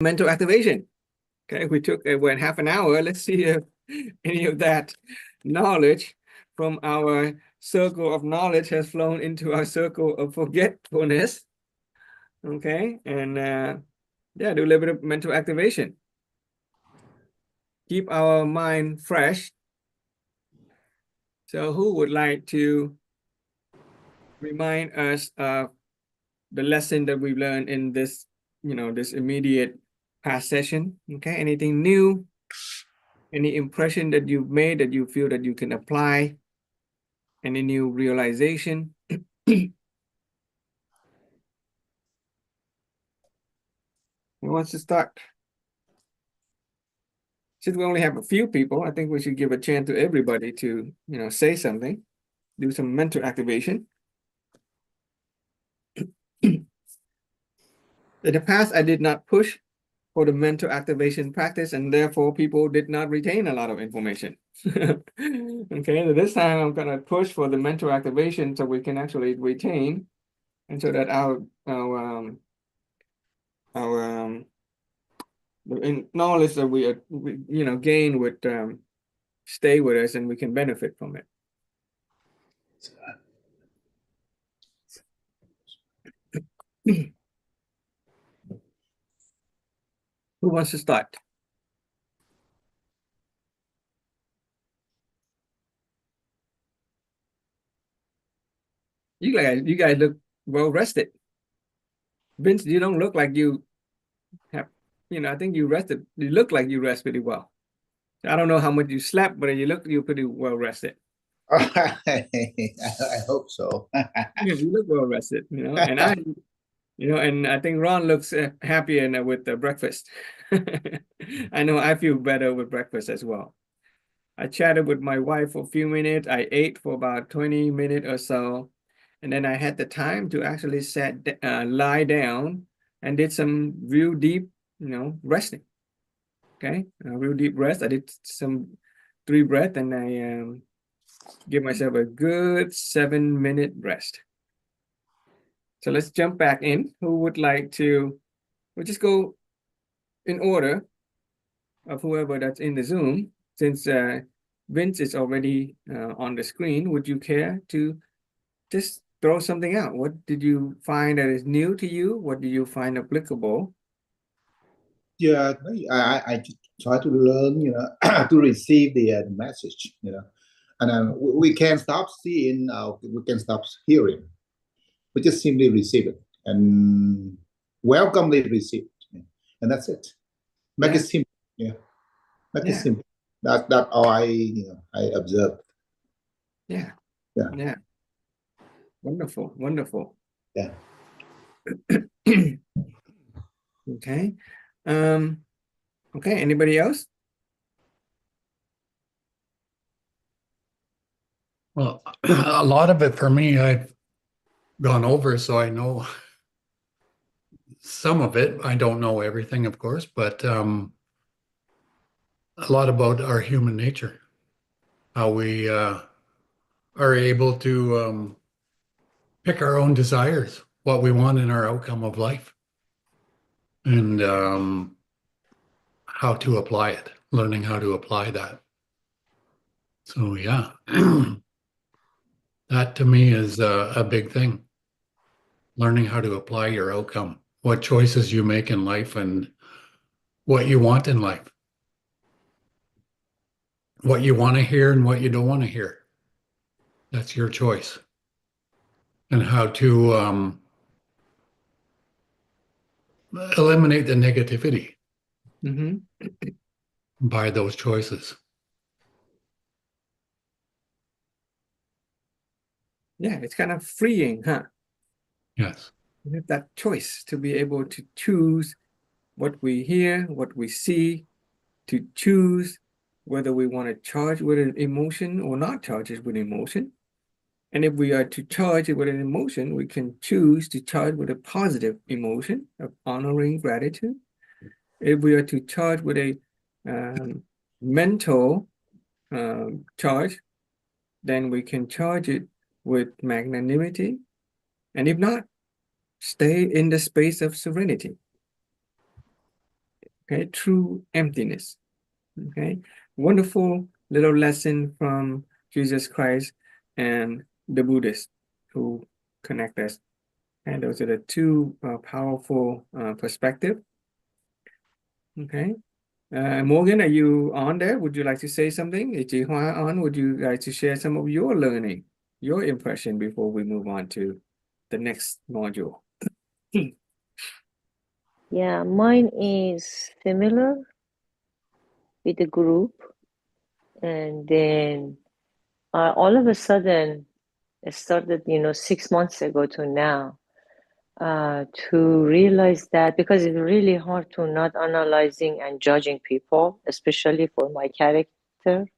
mental activation. Okay, we took went half an hour. Let's see if any of that knowledge from our circle of knowledge has flown into our circle of forgetfulness. Okay, and yeah, do a little bit of mental activation. Keep our mind fresh. So who would like to remind us of the lesson that we've learned in this, this immediate past session? Okay, anything new? Any impression that you've made that you feel that you can apply? Any new realization? Who wants to start? Since we only have a few people, I think we should give a chance to everybody to, say something, do some mental activation. In the past, I did not push for the mental activation practice, and therefore people did not retain a lot of information. Okay, so this time I'm gonna push for the mental activation so we can actually retain, and so that our the knowledge that we gain would stay with us and we can benefit from it. Who wants to start? You guys look well rested. Vince, you don't look like you have, I think you rested. You look like you rest pretty well. I don't know how much you slept, but you're pretty well rested. I hope so. Yeah, you look well rested, and and I think Ron looks happy and with the breakfast. I know I feel better with breakfast as well. I chatted with my wife for a few minutes. I ate for about 20 minutes or so. And then I had the time to actually lie down and did some real deep, resting. Okay, real deep rest. I did some 3 breaths and I give myself a good 7-minute rest. So let's jump back in. Who would like to, we'll just go in order of whoever that's in the Zoom. Since Vince is already on the screen, would you care to just throw something out? What did you find that is new to you? What do you find applicable? Yeah, I try to learn, to receive the message, and we can stop seeing, we can stop hearing. We just simply receive it and welcomely receive it, and that's it. Make it simple, yeah. Make it simple. That all I observed. Yeah. Yeah. Yeah. Wonderful. Wonderful. Yeah. Okay. Okay. Anybody else? Well, a lot of it for me, I've gone over, so I know some of it. I don't know everything, of course, but a lot about our human nature, how we are able to pick our own desires, what we want in our outcome of life, and how to apply it, learning how to apply that. So, yeah, that to me is a big thing. Learning how to apply your outcome, what choices you make in life, and what you want in life, what you want to hear and what you don't want to hear. That's your choice. And how to eliminate the negativity by those choices. Yeah, it's kind of freeing, huh? Yes. We have that choice to be able to choose what we hear, what we see, to choose whether we want to charge with an emotion or not charge it with emotion. And if we are to charge it with an emotion, we can choose to charge with a positive emotion of honoring gratitude. If we are to charge with a mental charge, then we can charge it with magnanimity. And if not, stay in the space of serenity. Okay, true emptiness. Okay, wonderful little lesson from Jesus Christ and the Buddhists who connect us. And those are the two powerful perspectives. Okay. Morgan, are you on there? Would you like to say something? Is Jihua on? Would you like to share some of your learning, your impression before we move on to the next module? Yeah, mine is similar with the group. And then all of a sudden, it started, 6 months ago to now, to realize that because it's really hard to not analyzing and judging people, especially for my character.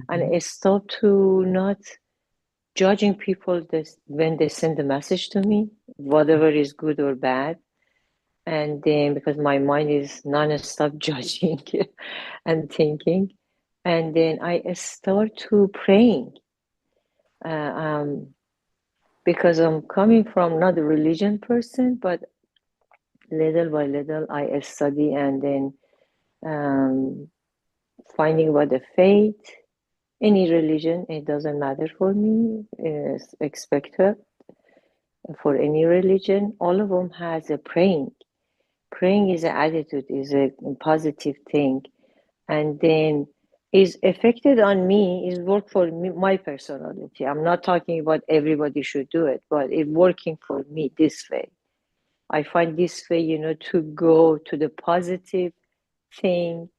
And I stopped to not judging people when they send a message to me, whatever is good or bad. And then because my mind is non-stop judging and thinking. And then I start to praying. Because I'm coming from not a religion person, but little by little I study and then finding about the faith, any religion, it doesn't matter for me, is expected for any religion. All of them has a praying. Praying is an attitude, is a positive thing. And then is affected on me, is work for me, my personality. I'm not talking about everybody should do it, but it's working for me this way. I find this way, to go to the positive thing,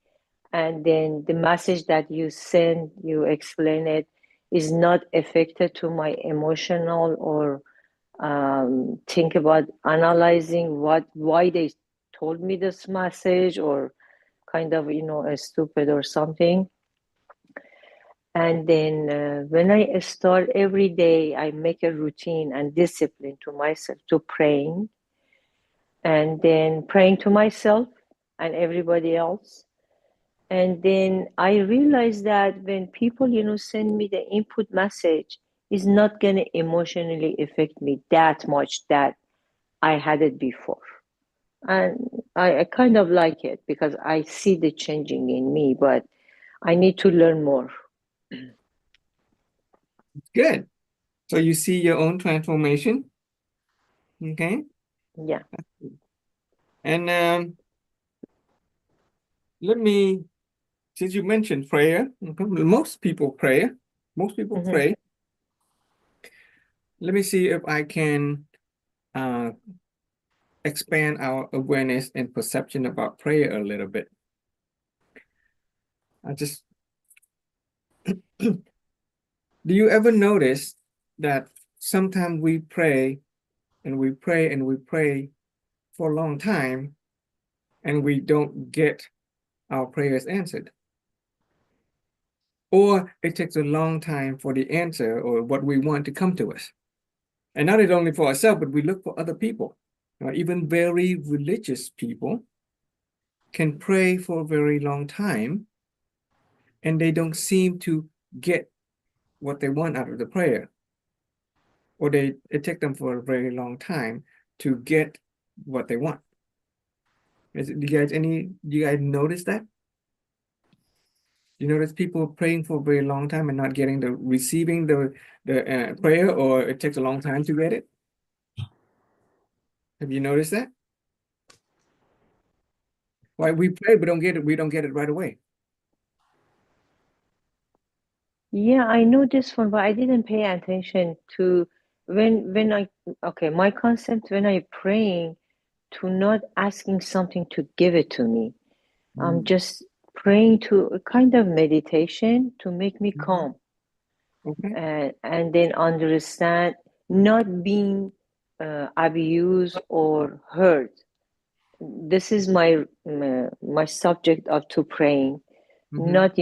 and then the message that you send, you explain it, is not affected to my emotional or think about analyzing why they told me this message or kind of, a stupid or something. And then when I start every day, I make a routine and discipline to myself to praying, and then praying to myself and everybody else. And then I realized that when people, send me the input message, it's not going to emotionally affect me that much that I had it before. And I kind of like it because I see the changing in me, but I need to learn more. Good. So you see your own transformation. Okay. Yeah. And since you mentioned prayer, most people pray. Most people pray. Let me see if I can expand our awareness and perception about prayer a little bit. Do you ever notice that sometimes we pray and we pray and we pray for a long time and we don't get our prayers answered? Or it takes a long time for the answer or what we want to come to us. And not only for ourselves, but we look for other people. Even very religious people can pray for a very long time and they don't seem to get what they want out of the prayer. Or it takes them for a very long time to get what they want. Do you guys notice that? You notice people praying for a very long time and not receiving the prayer, or it takes a long time to get it? Have you noticed that? Why we pray, but we don't get it right away. Yeah, I know this one, but I didn't pay attention to my concept when I praying, to not asking something to give it to me. I'm just praying to a kind of meditation to make me calm. Okay. And then understand not being abused or hurt. This is my subject of to praying. Not,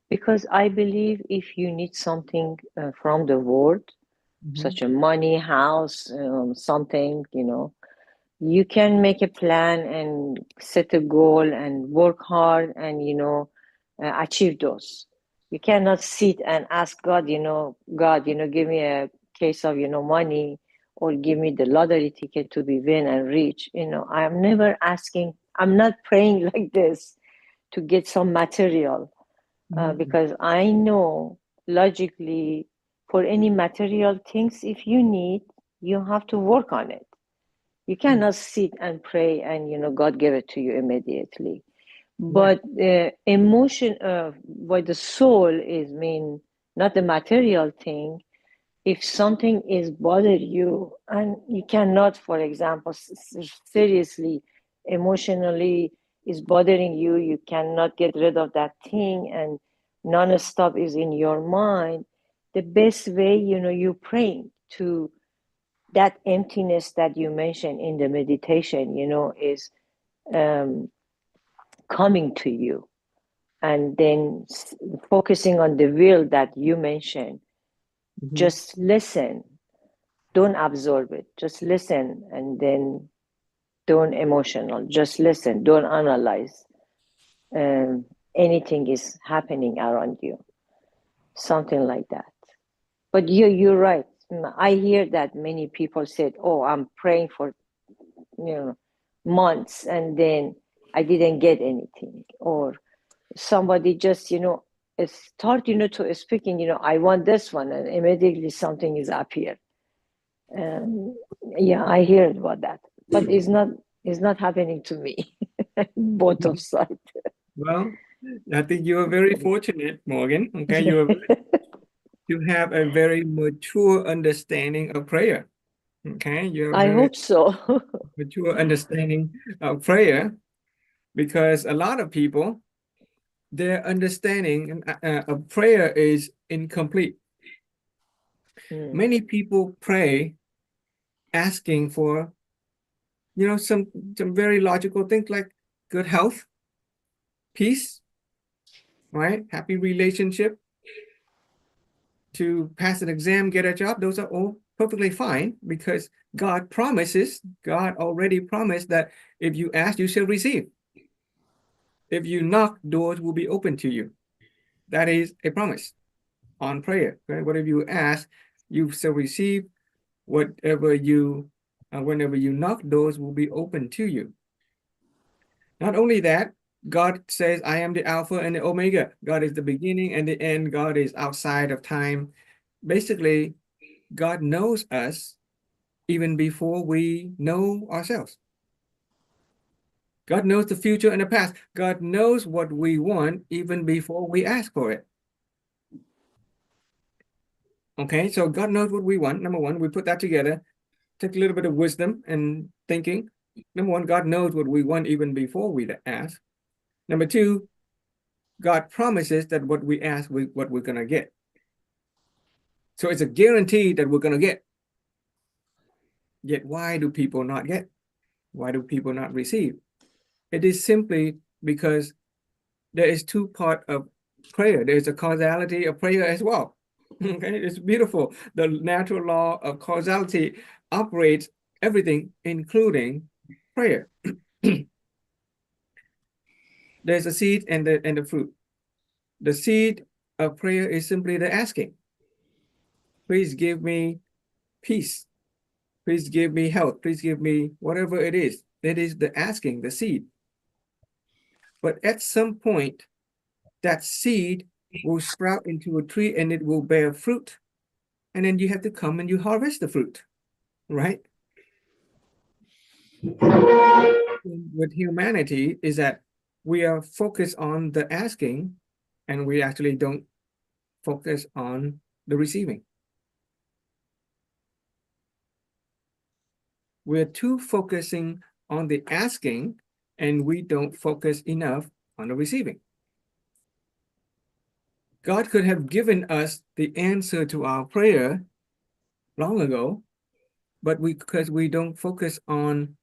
because I believe if you need something from the world, such a money, house, something, you can make a plan and set a goal and work hard and, achieve those. You cannot sit and ask God, God, give me a case of, money, or give me the lottery ticket to be win and rich. I am never asking I'm not praying like this to get some material, because I know logically for any material things, if you need, you have to work on it. You cannot sit and pray and, you know, God give it to you immediately. But emotion, what the soul is mean, not the material thing. If something is bother you and you cannot, for example, seriously, emotionally is bothering you, you cannot get rid of that thing and non-stop is in your mind, the best way, you know, you praying to that emptiness that you mentioned in the meditation, you know, is coming to you, and then focusing on the will that you mentioned. Just listen, don't absorb it, just listen, and then don't emotional, just listen, don't analyze anything is happening around you, something like that. But you're right. I hear that many people said, oh, I'm praying for, you know, months and then I didn't get anything, or somebody just, you know, start, you know, to speaking, you know, I want this one, and immediately something is up here. Yeah, I hear about that, but it's not happening to me. Both of sides. Well, I think you are very fortunate, Morgan. Okay, you have a very mature understanding of prayer. Okay, you have I very hope so. mature understanding of prayer, because a lot of people, their understanding of prayer is incomplete. Many people pray asking for, you know, some very logical things like good health, peace, right? Happy relationship, to pass an exam, get a job. Those are all perfectly fine, because God already promised that if you ask, you shall receive. If you knock, doors will be open to you. That is a promise on prayer. Okay? Whatever you ask, you shall receive. Whatever you, whenever you knock, doors will be open to you. Not only that, God says, I am the Alpha and the Omega. God is the beginning and the end. God is outside of time. Basically, God knows us even before we know ourselves. God knows the future and the past. God knows what we want even before we ask for it. Okay, so God knows what we want. Number one, we put that together, take a little bit of wisdom and thinking. Number one, God knows what we want even before we ask. Number two, God promises that what we ask, what we're going to get. So it's a guarantee that we're going to get. Yet why do people not get? Why do people not receive? It is simply because there is two parts of prayer. There's a causality of prayer as well. Okay, it's beautiful. The natural law of causality operates everything, including prayer. There's a seed and the fruit. The seed of prayer is simply the asking. Please give me peace. Please give me health. Please give me whatever it is. That is the asking, the seed. But at some point, that seed will sprout into a tree and it will bear fruit. And then you have to come and you harvest the fruit, right? With humanity is that we are focused on the asking and we actually don't focus on the receiving. We're too focusing on the asking and we don't focus enough on the receiving. God could have given us the answer to our prayer long ago, but because we don't focus on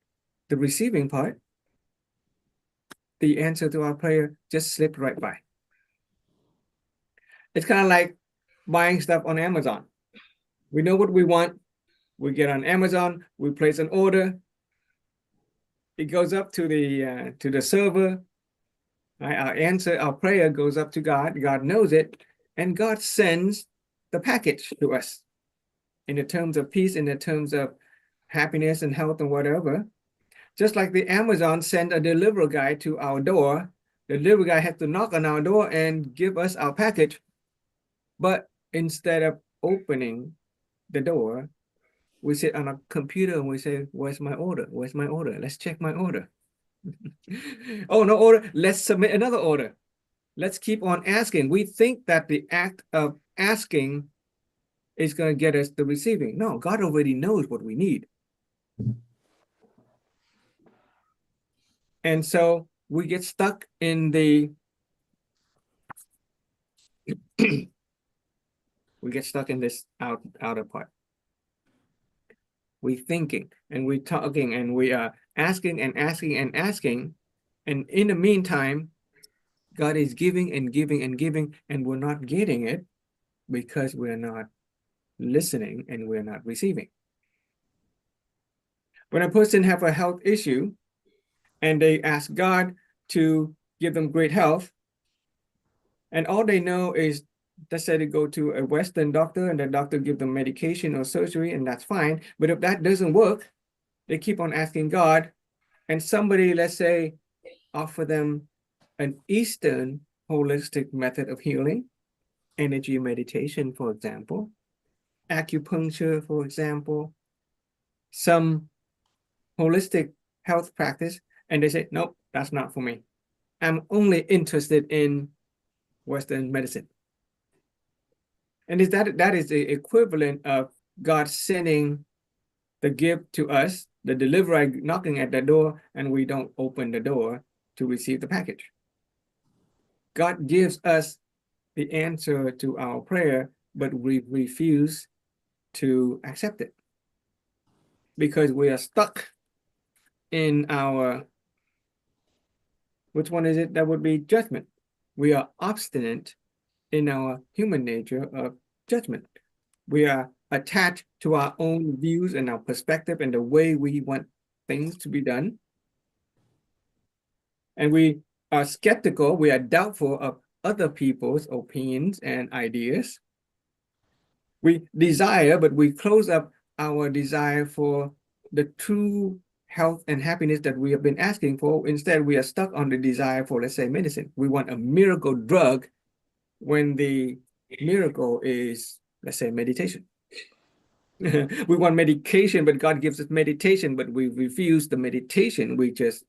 the receiving part, the answer to our prayer just slipped right by. It's kind of like buying stuff on Amazon. We know what we want. We get on Amazon, we place an order. It goes up to the server. Right? Our prayer goes up to God. God knows it, and God sends the package to us in the terms of peace, in the terms of happiness and health and whatever. Just like the Amazon sent a delivery guy to our door, the delivery guy has to knock on our door and give us our package. But instead of opening the door, we sit on a computer and we say, where's my order? Where's my order? Let's check my order. Oh, no order. Let's submit another order. Let's keep on asking. We think that the act of asking is going to get us the receiving. No, God already knows what we need. And so we get stuck in the we get stuck in this outer part. We thinking and we talking and we are asking and asking and asking. And in the meantime, God is giving and giving and giving, and we're not getting it because we're not listening and we're not receiving. When a person have a health issue and they ask God to give them great health, and all they know is, let's say they go to a Western doctor and the doctor give them medication or surgery, and that's fine. But if that doesn't work, they keep on asking God, and somebody, let's say, offer them an Eastern holistic method of healing, energy meditation, for example, acupuncture, for example, some holistic health practice, and they say, nope, that's not for me. I'm only interested in Western medicine. And that is the equivalent of God sending the gift to us, the deliverer knocking at the door, and we don't open the door to receive the package. God gives us the answer to our prayer, but we refuse to accept it because we are stuck in our, which one is it? That would be judgment. We are obstinate in our human nature of judgment. We are attached to our own views and our perspective and the way we want things to be done. And we are skeptical, we are doubtful of other people's opinions and ideas. We desire, but we close up our desire for the true health and happiness that we have been asking for. Instead, we are stuck on the desire for, let's say, medicine. We want a miracle drug when the miracle is, let's say, meditation. We want medication, but God gives us meditation, but we refuse the meditation. We just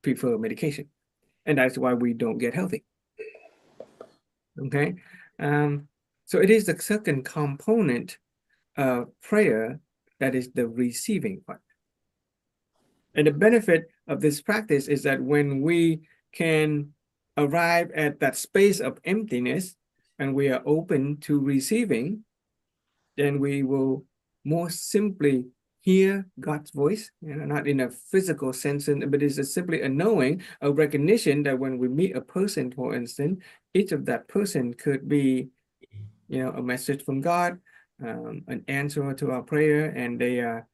prefer medication. And that's why we don't get healthy. Okay. So it is the second component of prayer that is the receiving part. And the benefit of this practice is that when we can arrive at that space of emptiness and we are open to receiving, then we will more simply hear God's voice, not in a physical sense, but it's simply a knowing, a recognition that when we meet a person, for instance, each of that person could be, a message from God, an answer to our prayer, and they are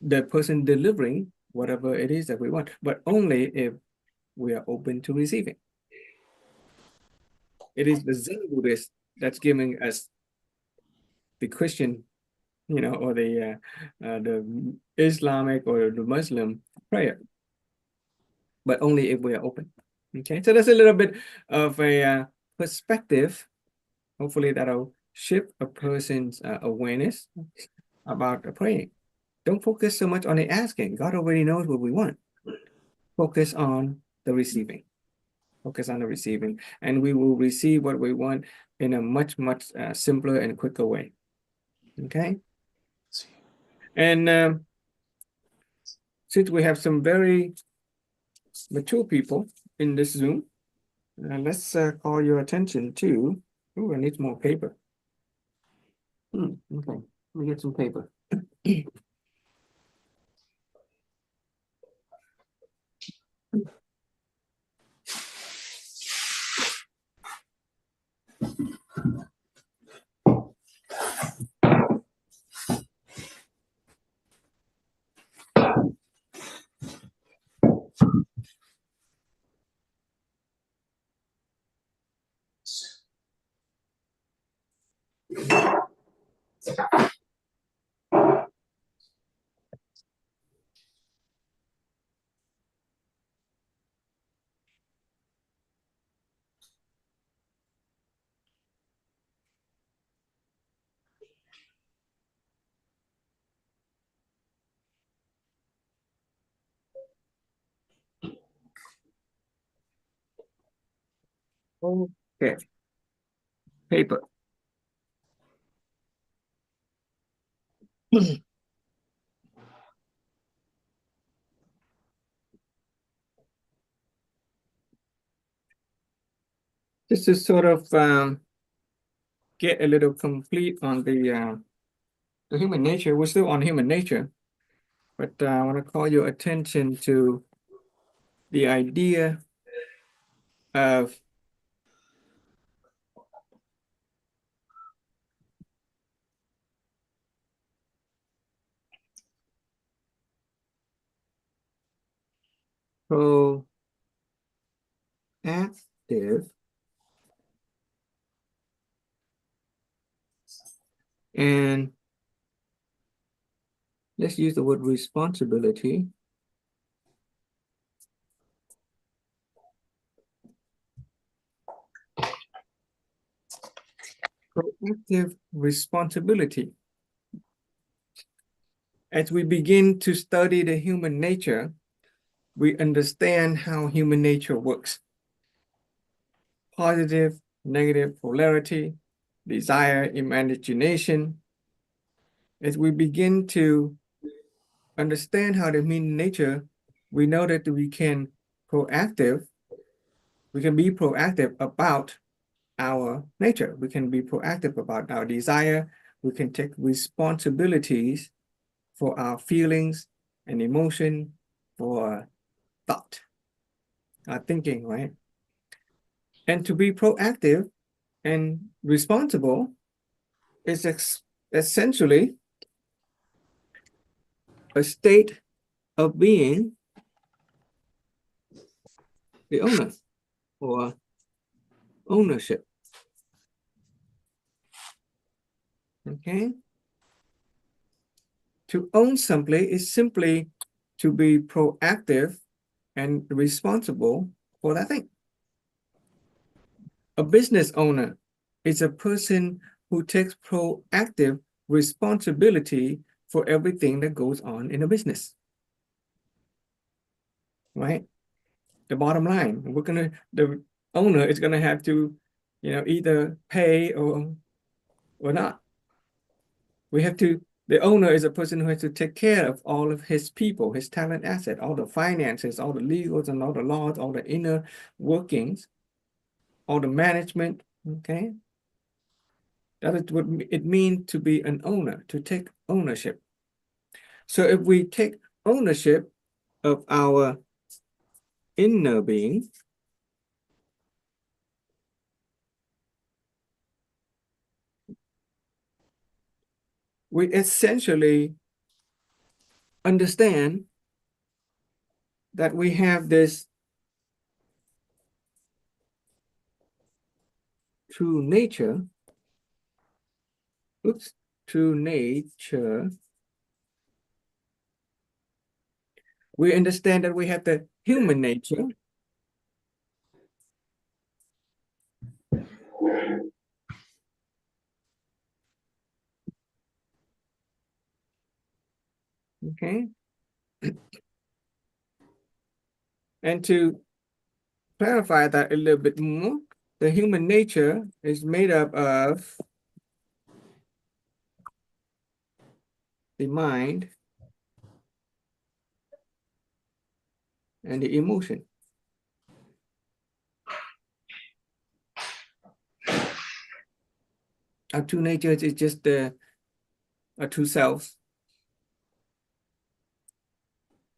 the person delivering whatever it is that we want, but only if we are open to receiving. It is the Zen Buddhist that's giving us the Christian, or the Islamic or the Muslim prayer, but only if we are open. Okay, so that's a little bit of a perspective. Hopefully that'll shift a person's awareness about praying. Don't focus so much on the asking. God already knows what we want. Focus on the receiving. Focus on the receiving, and we will receive what we want in a much, much simpler and quicker way. Okay? And since we have some very mature people in this Zoom, let's call your attention to, I need more paper. Okay, let me get some paper. Okay. Paper. Just to sort of get a little complete on the human nature. We're still on human nature, but I want to call your attention to the idea of proactive and let's use the word responsibility. Proactive responsibility. As we begin to study the human nature, we understand how human nature works. Positive, negative polarity, desire, imagination. As we begin to understand how the human nature, we know that we can be proactive about our nature. We can be proactive about our desire. We can take responsibilities for our feelings and emotion, for thought, our thinking, right? And to be proactive and responsible is essentially a state of being the owner or ownership. Okay? To own something is simply to be proactive and responsible for that thing. A business owner is a person who takes proactive responsibility for everything that goes on in a business. Right? The bottom line, the owner is gonna have to, either pay or not. The owner is a person who has to take care of all of his people, his talent asset, all the finances, all the legals and all the laws, all the inner workings, all the management, okay? That is what it means to be an owner, to take ownership. So if we take ownership of our inner being, we essentially understand that we have this true nature, true nature. We understand that we have the human nature. Okay. And to clarify that a little bit more, the human nature is made up of the mind and the emotion. Our two natures is just our two selves.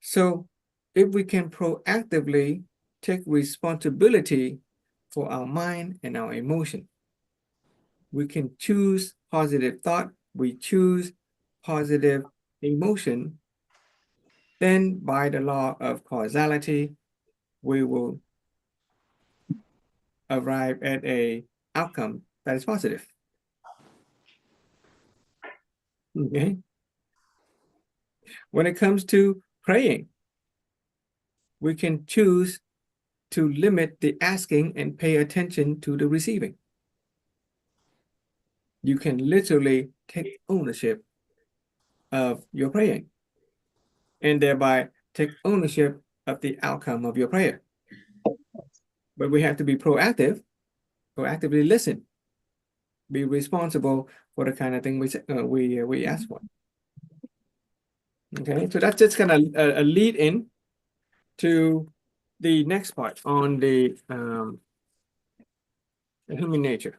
So if we can proactively take responsibility for our mind and our emotion, we can choose positive thought, we choose positive emotion, then by the law of causality, we will arrive at a outcome that is positive. Okay. When it comes to praying, we can choose to limit the asking and pay attention to the receiving. You can literally take ownership of your praying and thereby take ownership of the outcome of your prayer. But we have to be proactive or actively listen, be responsible for the kind of thing we ask for. Okay, so that's just kind of a lead in to the next part on the human nature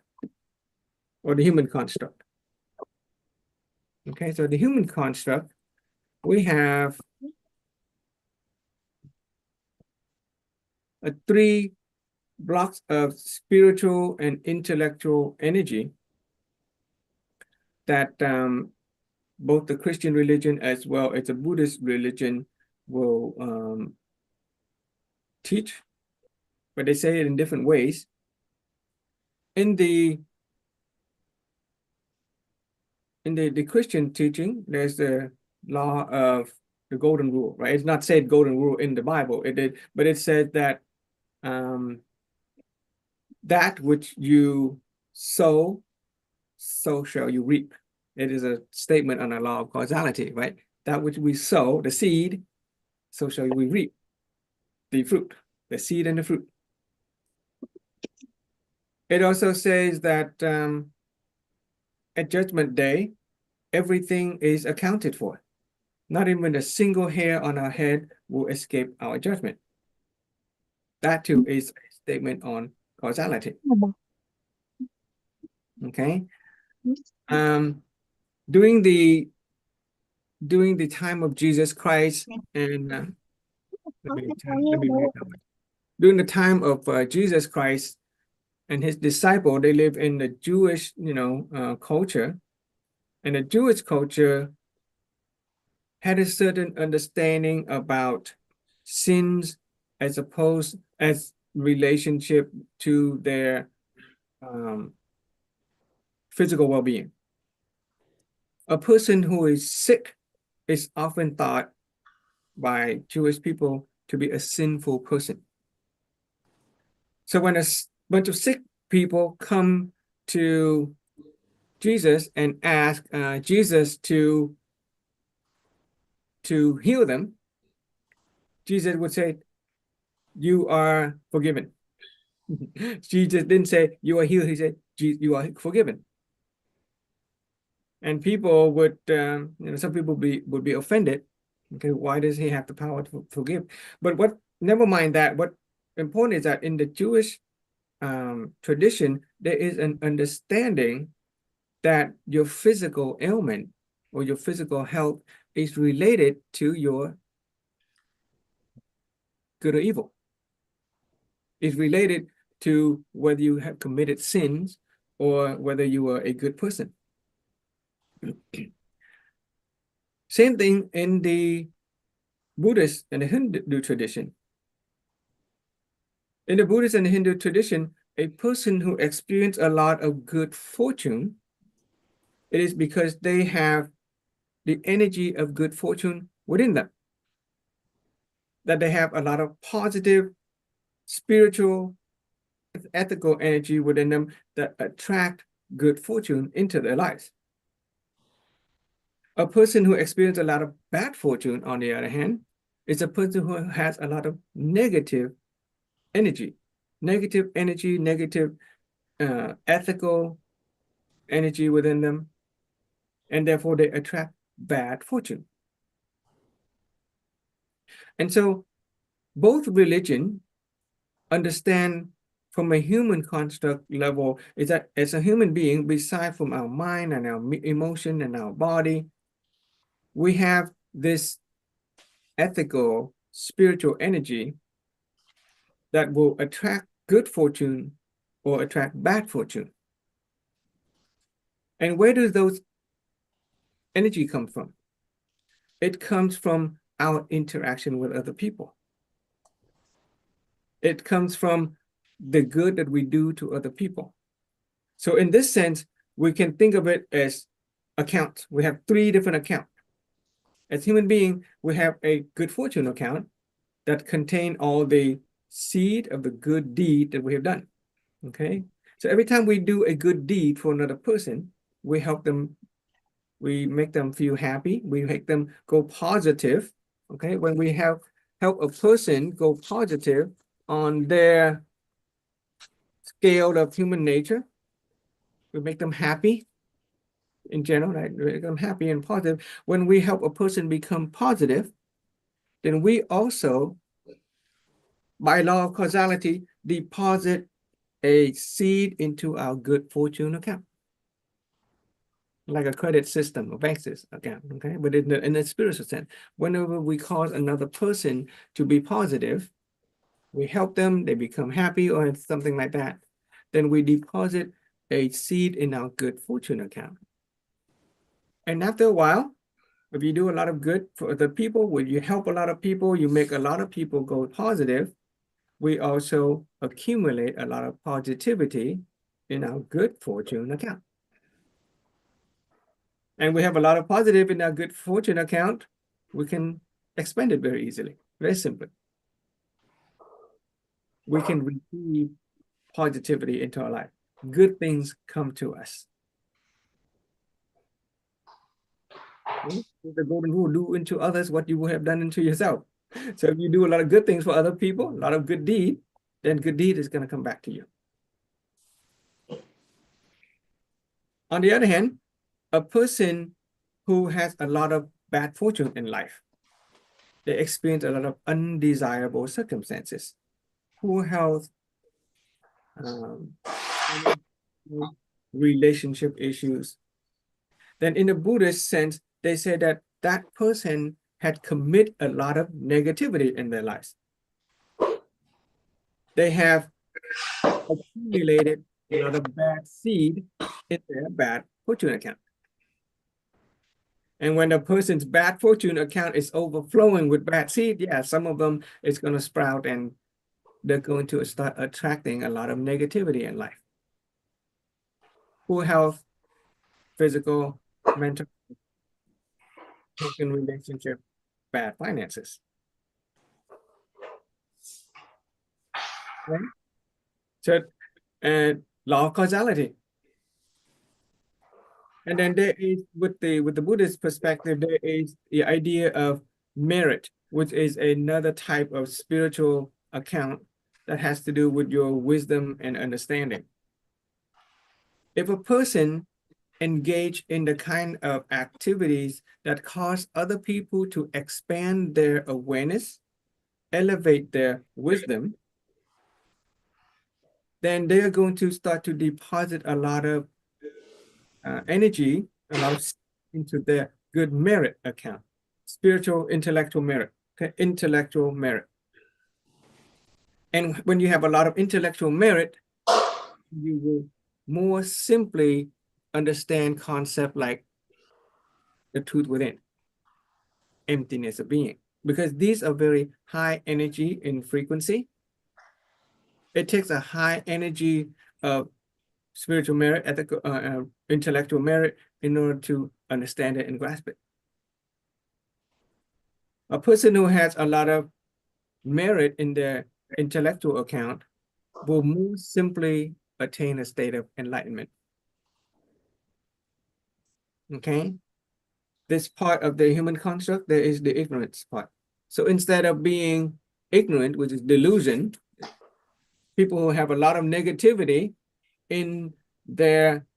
or the human construct. Okay, so the human construct, we have three blocks of spiritual and intellectual energy that both the Christian religion as well as the Buddhist religion will teach, but they say it in different ways. In the Christian teaching, there's the law of the golden rule, right? It's not said golden rule in the Bible, but it says that that which you sow, so shall you reap. It is a statement on the law of causality, right? That which we sow, the seed, so shall we reap the fruit, the seed and the fruit. It also says that at Judgment Day, everything is accounted for. Not even a single hair on our head will escape our judgment. That too is a statement on causality. Okay. During the time of Jesus Christ, and let me read that one. During the time of Jesus Christ and his disciple, they live in the Jewish, culture, and the Jewish culture had a certain understanding about sins as opposed as relationship to their physical well-being. A person who is sick is often thought by Jewish people to be a sinful person. So when a bunch of sick people come to Jesus and ask Jesus to heal them, Jesus would say, "You are forgiven." Jesus didn't say, "You are healed." He said, "You are forgiven." And people would, some people would be offended. Okay, why does he have the power to forgive? But never mind that. What important is that in the Jewish tradition, there is an understanding that your physical ailment or your physical health is related to your good or evil. It's related to whether you have committed sins or whether you are a good person. Same thing in the Buddhist and the Hindu tradition. In the Buddhist and the Hindu tradition, a person who experienced a lot of good fortune, it is because they have the energy of good fortune within them. That they have a lot of positive, spiritual, ethical energy within them that attract good fortune into their lives. A person who experiences a lot of bad fortune, on the other hand, is a person who has a lot of negative energy, negative ethical energy within them, and therefore they attract bad fortune. And so both religions understand from a human construct level is that as a human being, beside from our mind and our emotion and our body, we have this ethical, spiritual energy that will attract good fortune or attract bad fortune. And where does those energy come from? It comes from our interaction with other people. It comes from the good that we do to other people. So in this sense, we can think of it as accounts. We have three different accounts. As human beings, we have a good fortune account that contain all the seed of the good deed that we have done. Okay, so every time we do a good deed for another person, we help them, we make them feel happy, we make them go positive. Okay, when we help a person go positive on their scale of human nature. We make them happy in general, right? We make them happy and positive. When we help a person become positive, then we also, by law of causality, deposit a seed into our good fortune account, like a credit system, a bank system account, okay? But in the spiritual sense, whenever we cause another person to be positive, we help them, they become happy or something like that, then we deposit a seed in our good fortune account. And after a while, if you do a lot of good for the people, when you help a lot of people, you make a lot of people go positive, we also accumulate a lot of positivity in our good fortune account. And we have a lot of positive in our good fortune account, we can expend it very easily, very simply. We can receive positivity into our life. Good things come to us. The golden rule, do unto others what you would have done unto yourself. So if you do a lot of good things for other people, a lot of good deed, then good deed is going to come back to you. On the other hand, a person who has a lot of bad fortune in life, they experience a lot of undesirable circumstances, poor health, relationship issues. Then in the Buddhist sense, they say that that person had committed a lot of negativity in their lives. They have accumulated a lot of bad seed in their bad fortune account. And when a person's bad fortune account is overflowing with bad seed, yeah, some of them is going to sprout and they're going to start attracting a lot of negativity in life. Poor health, physical, mental, broken relationship, bad finances. Right? So, law of causality. And then there is, with the Buddhist perspective, there is the idea of merit, which is another type of spiritual account that has to do with your wisdom and understanding. If a person engage in the kind of activities that cause other people to expand their awareness, elevate their wisdom, then they are going to start to deposit a lot of energy, a lot of into their good merit account, spiritual, intellectual merit, okay? Intellectual merit. And when you have a lot of intellectual merit, you will more simply understand concept like the truth within, emptiness of being, because these are very high energy in frequency. It takes a high energy of spiritual merit, ethical, intellectual merit in order to understand it and grasp it. A person who has a lot of merit in their intellectual account will more simply attain a state of enlightenment. Okay? This part of the human construct, there is the ignorance part. So instead of being ignorant, which is delusion, people who have a lot of negativity in their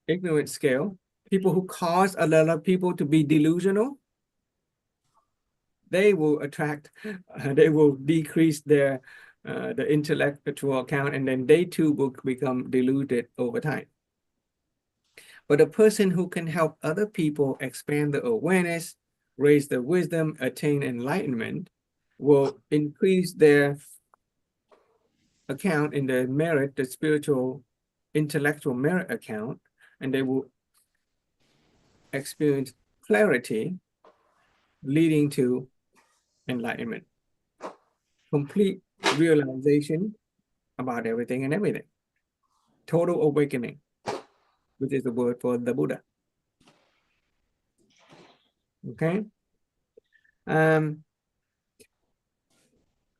ignorance scale, people who cause a lot of people to be delusional, they will attract, they will decrease their the intellectual account, and then they too will become deluded over time. But a person who can help other people expand their awareness, raise their wisdom, attain enlightenment, will increase their account in the merit, the spiritual, intellectual merit account, and they will experience clarity leading to enlightenment, complete realization about everything and everything, total awakening, which is the word for the Buddha. Okay.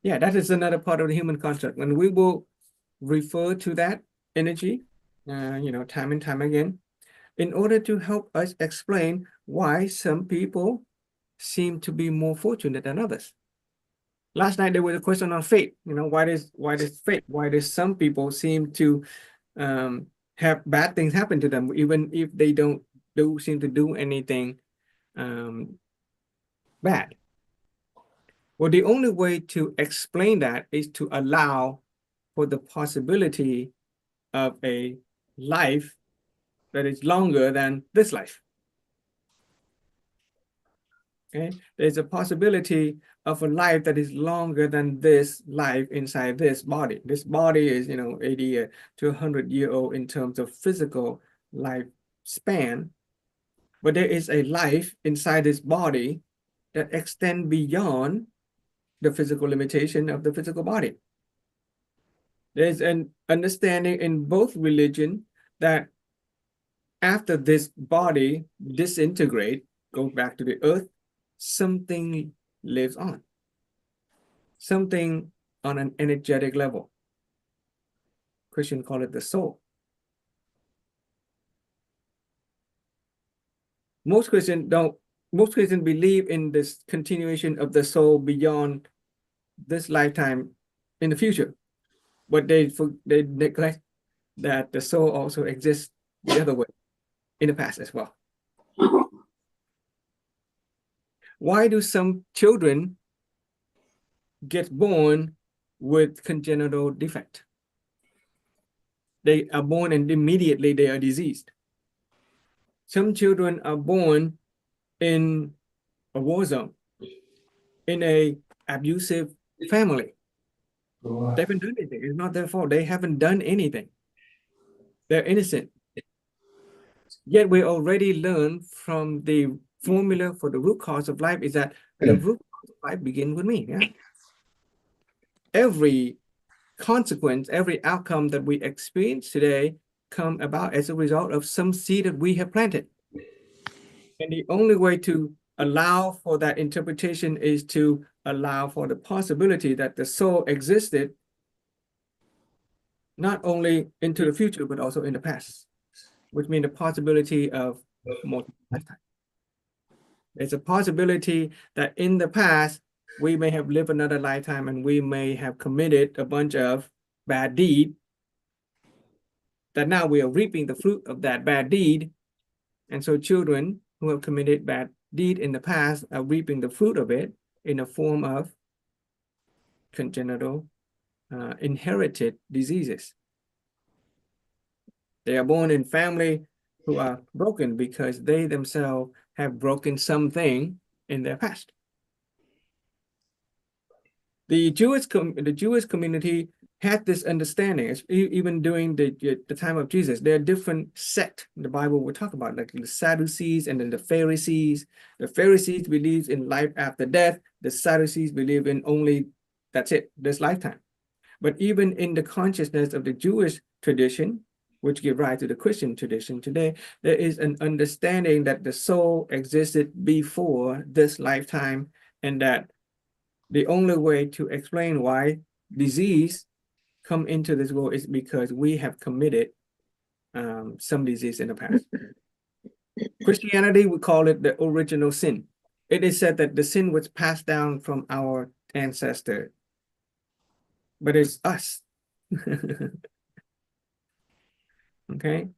Yeah, that is another part of the human construct, and we will refer to that energy, time and time again, in order to help us explain why some people seem to be more fortunate than others. Last night there was a question on fate. Why does fate? Why does some people seem to have bad things happen to them, even if they don't seem to do anything bad? Well, the only way to explain that is to allow for the possibility of a life that is longer than this life. Okay, there's a possibility of a life that is longer than this life inside this body. This body is, 80 to 100-year-old in terms of physical lifespan, but there is a life inside this body that extends beyond the physical limitation of the physical body. There's an understanding in both religion that after this body disintegrate, goes back to the earth, something lives on. Something on an energetic level. Christians call it the soul. Most Christians believe in this continuation of the soul beyond this lifetime in the future, but they neglect that the soul also exists the other way in the past as well. Why do some children get born with congenital defect? They are born and immediately they are diseased. Some children are born in a war zone, in a abusive family. They haven't done anything. It's not their fault. They haven't done anything. They're innocent. Yet we already learned from the formula for the root cause of life is that the root cause of life begins with me. Yeah. Every consequence, every outcome that we experience today come about as a result of some seed that we have planted. And the only way to allow for that interpretation is to allow for the possibility that the soul existed not only into the future, but also in the past, which means the possibility of multiple lifetimes. There's a possibility that in the past, we may have lived another lifetime and we may have committed a bunch of bad deed, that now we are reaping the fruit of that bad deed. And so children who have committed bad deed in the past are reaping the fruit of it in the form of congenital inherited diseases. They are born in family who are broken because they themselves have broken something in their past. The Jewish community had this understanding, even during the time of Jesus. There are different sects the Bible will talk about, like the Sadducees and then the Pharisees. The Pharisees believed in life after death. The Sadducees believe in only, that's it, this lifetime. But even in the consciousness of the Jewish tradition, which give rise to the Christian tradition today, there is an understanding that the soul existed before this lifetime, and that the only way to explain why disease come into this world is because we have committed some disease in the past. Christianity, we call it the original sin. It is said that the sin was passed down from our ancestor, but it's us. Okay,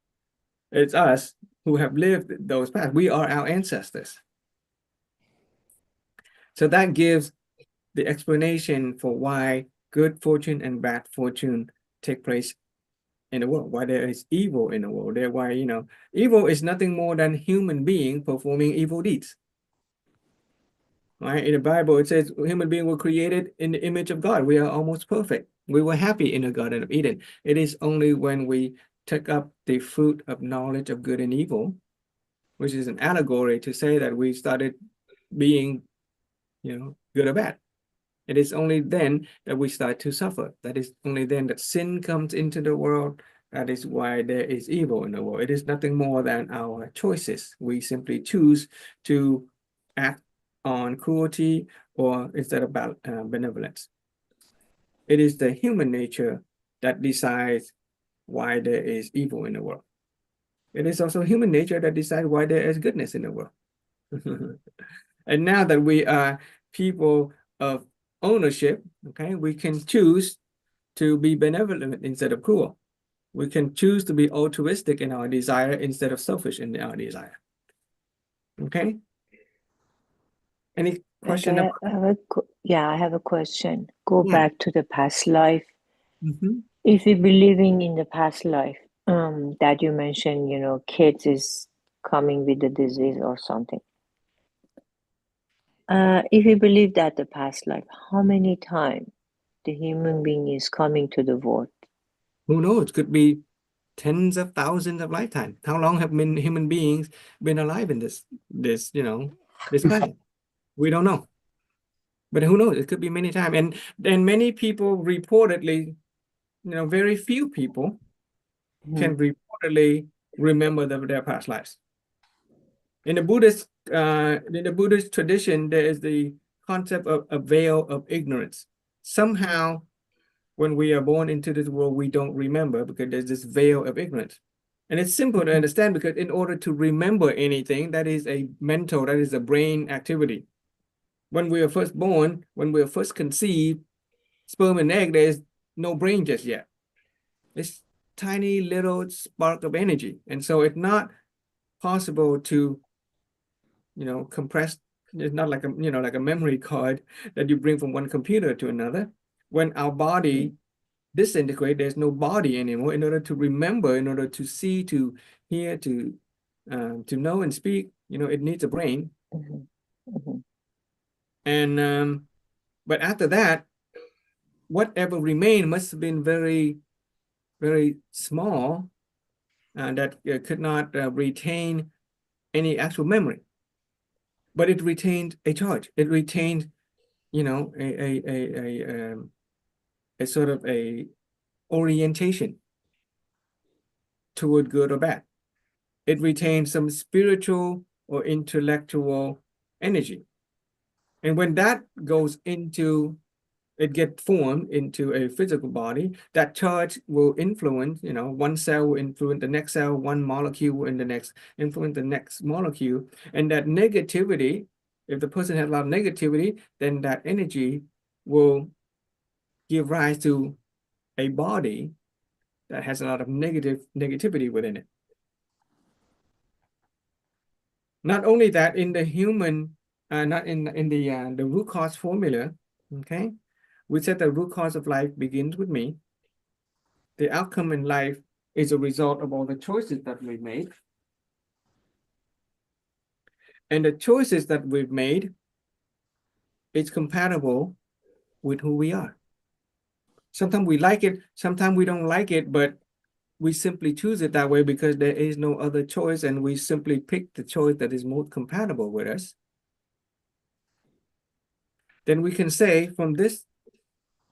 it's us who have lived those paths. We are our ancestors. So that gives the explanation for why good fortune and bad fortune take place in the world, why there is evil in the world. There, why, evil is nothing more than human being performing evil deeds. Right? In the Bible, it says human beings were created in the image of God. We are almost perfect. We were happy in the Garden of Eden. It is only when we took up the fruit of knowledge of good and evil, which is an allegory to say that we started being, good or bad. It is only then that we start to suffer. That is only then that sin comes into the world. That is why there is evil in the world. It is nothing more than our choices. We simply choose to act on cruelty or instead of benevolence. It is the human nature that decides why there is evil in the world. It is also human nature that decides why there is goodness in the world. And now that we are people of ownership, okay, we can choose to be benevolent instead of cruel. We can choose to be altruistic in our desire instead of selfish in our desire. Okay? Any And question? I have a question. Go Yeah. back to the past life. Mhm. If you're believing in the past life, that you mentioned, kids is coming with the disease or something. If you believe that the past life, how many times the human being is coming to the world? Who knows? Could be tens of thousands of lifetimes. How long have human beings been alive in this planet? We don't know. But who knows? It could be many times. And many people reportedly, very few people can reportedly remember their past lives. In the Buddhist tradition, there is the concept of a veil of ignorance. Somehow, when we are born into this world, we don't remember because there's this veil of ignorance. And it's simple to understand because in order to remember anything, that is a brain activity. When we are first born, when we are first conceived, sperm and egg, there's no brain just yet. It's tiny little spark of energy. And so it's not possible to, compress. It's not like a memory card that you bring from one computer to another. When our body disintegrate, there's no body anymore. In order to remember, in order to see, to hear, to know and speak, it needs a brain. And but after that, whatever remained must have been very, very small, that could not retain any actual memory. But it retained a charge. It retained, a sort of a orientation toward good or bad. It retains some spiritual or intellectual energy. And when that goes into, it gets formed into a physical body, that charge will influence, one cell will influence the next cell, one molecule in the next, influence the next molecule. And that negativity, if the person has a lot of negativity, then that energy will give rise to a body that has a lot of negativity within it. Not only that, in the human, not in the root cause formula, okay, we said the root cause of life begins with me. The outcome in life is a result of all the choices that we've made. And the choices that we've made is compatible with who we are. Sometimes we like it, sometimes we don't like it, but we simply choose it that way because there is no other choice, and we simply pick the choice that is most compatible with us. Then we can say from this,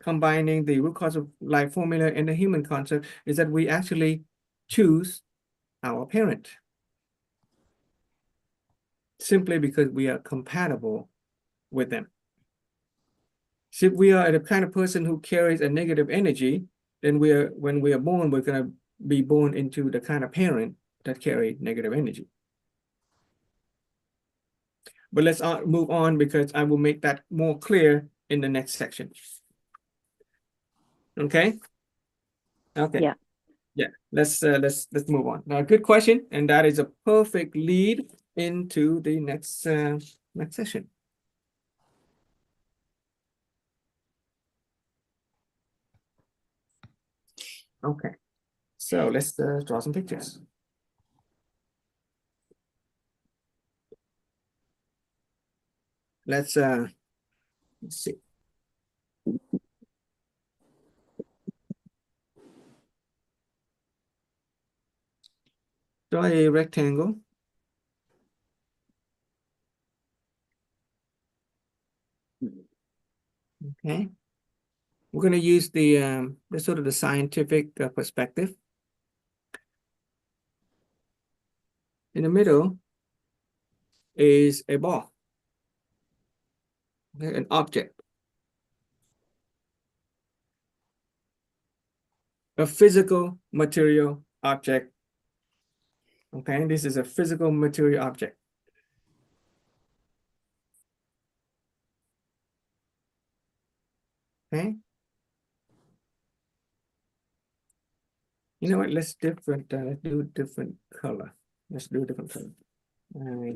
combining the root cause of life formula and the human concept, is that we actually choose our parent simply because we are compatible with them. So if we are the kind of person who carries a negative energy, then when we are born, we're going to be born into the kind of parent that carry negative energy. But let's move on because I will make that more clear in the next section. Okay? Okay. Yeah. Yeah. Let's move on. Now, good question, and that is a perfect lead into the next session. Okay. So let's draw some pictures. Let's see. Draw a rectangle. Okay. We're going to use the sort of the scientific perspective. In the middle is a ball, okay, an object, a physical material object. Okay, this is a physical material object. Okay. You know what? Let's do a different color. Let's do a different color. I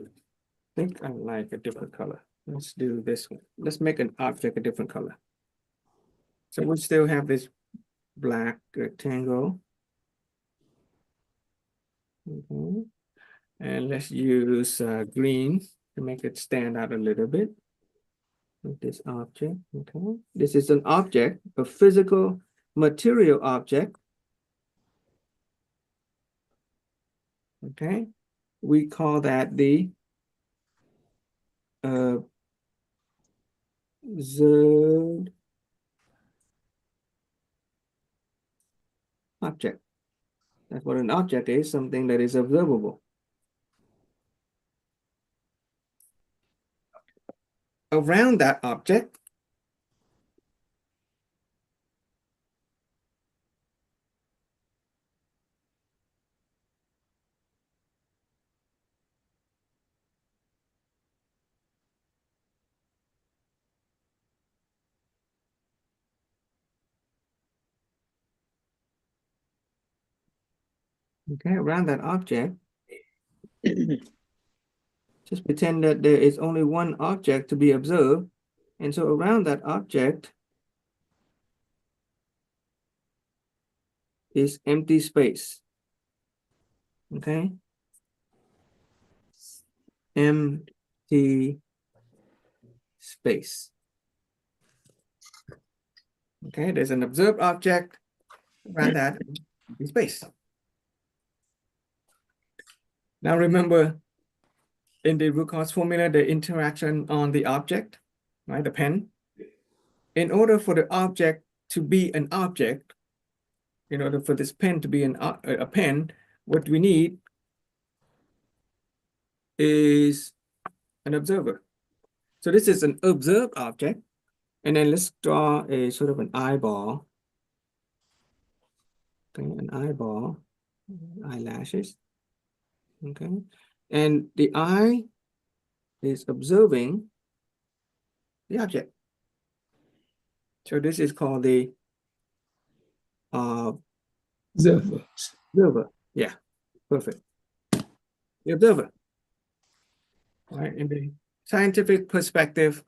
think I like a different color. Let's do this one. Let's make an object a different color. So we still have this black rectangle. Okay. And let's use green to make it stand out a little bit with this object. Okay. This is an object, a physical material object. Okay. We call that the observed object. That's what an object is, something that is observable. Around that object, okay, around that object, just pretend that there is only one object to be observed. And so around that object is empty space. Okay. Empty space. Okay, there's an observed object around that empty space. Now remember, in the root cause formula, the interaction on the object, right, the pen. In order for the object to be an object, in order for this pen to be a pen, what we need is an observer. So this is an observed object. And then let's draw a sort of an eyeball. Okay, an eyeball, eyelashes. Okay, and the eye is observing the object. So this is called the Observer. observer. Yeah, perfect. The observer. Right, in the scientific perspective,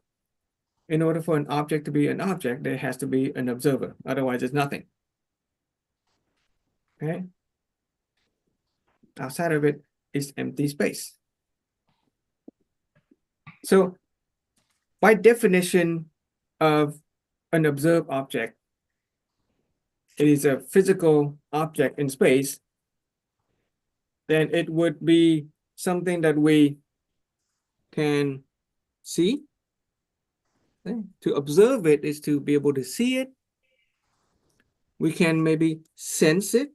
in order for an object to be an object, there has to be an observer. Otherwise, it's nothing. Okay. Outside of it is empty space. So by definition of an observed object, it is a physical object in space, then it would be something that we can see. Okay. To observe it is to be able to see it. We can maybe sense it.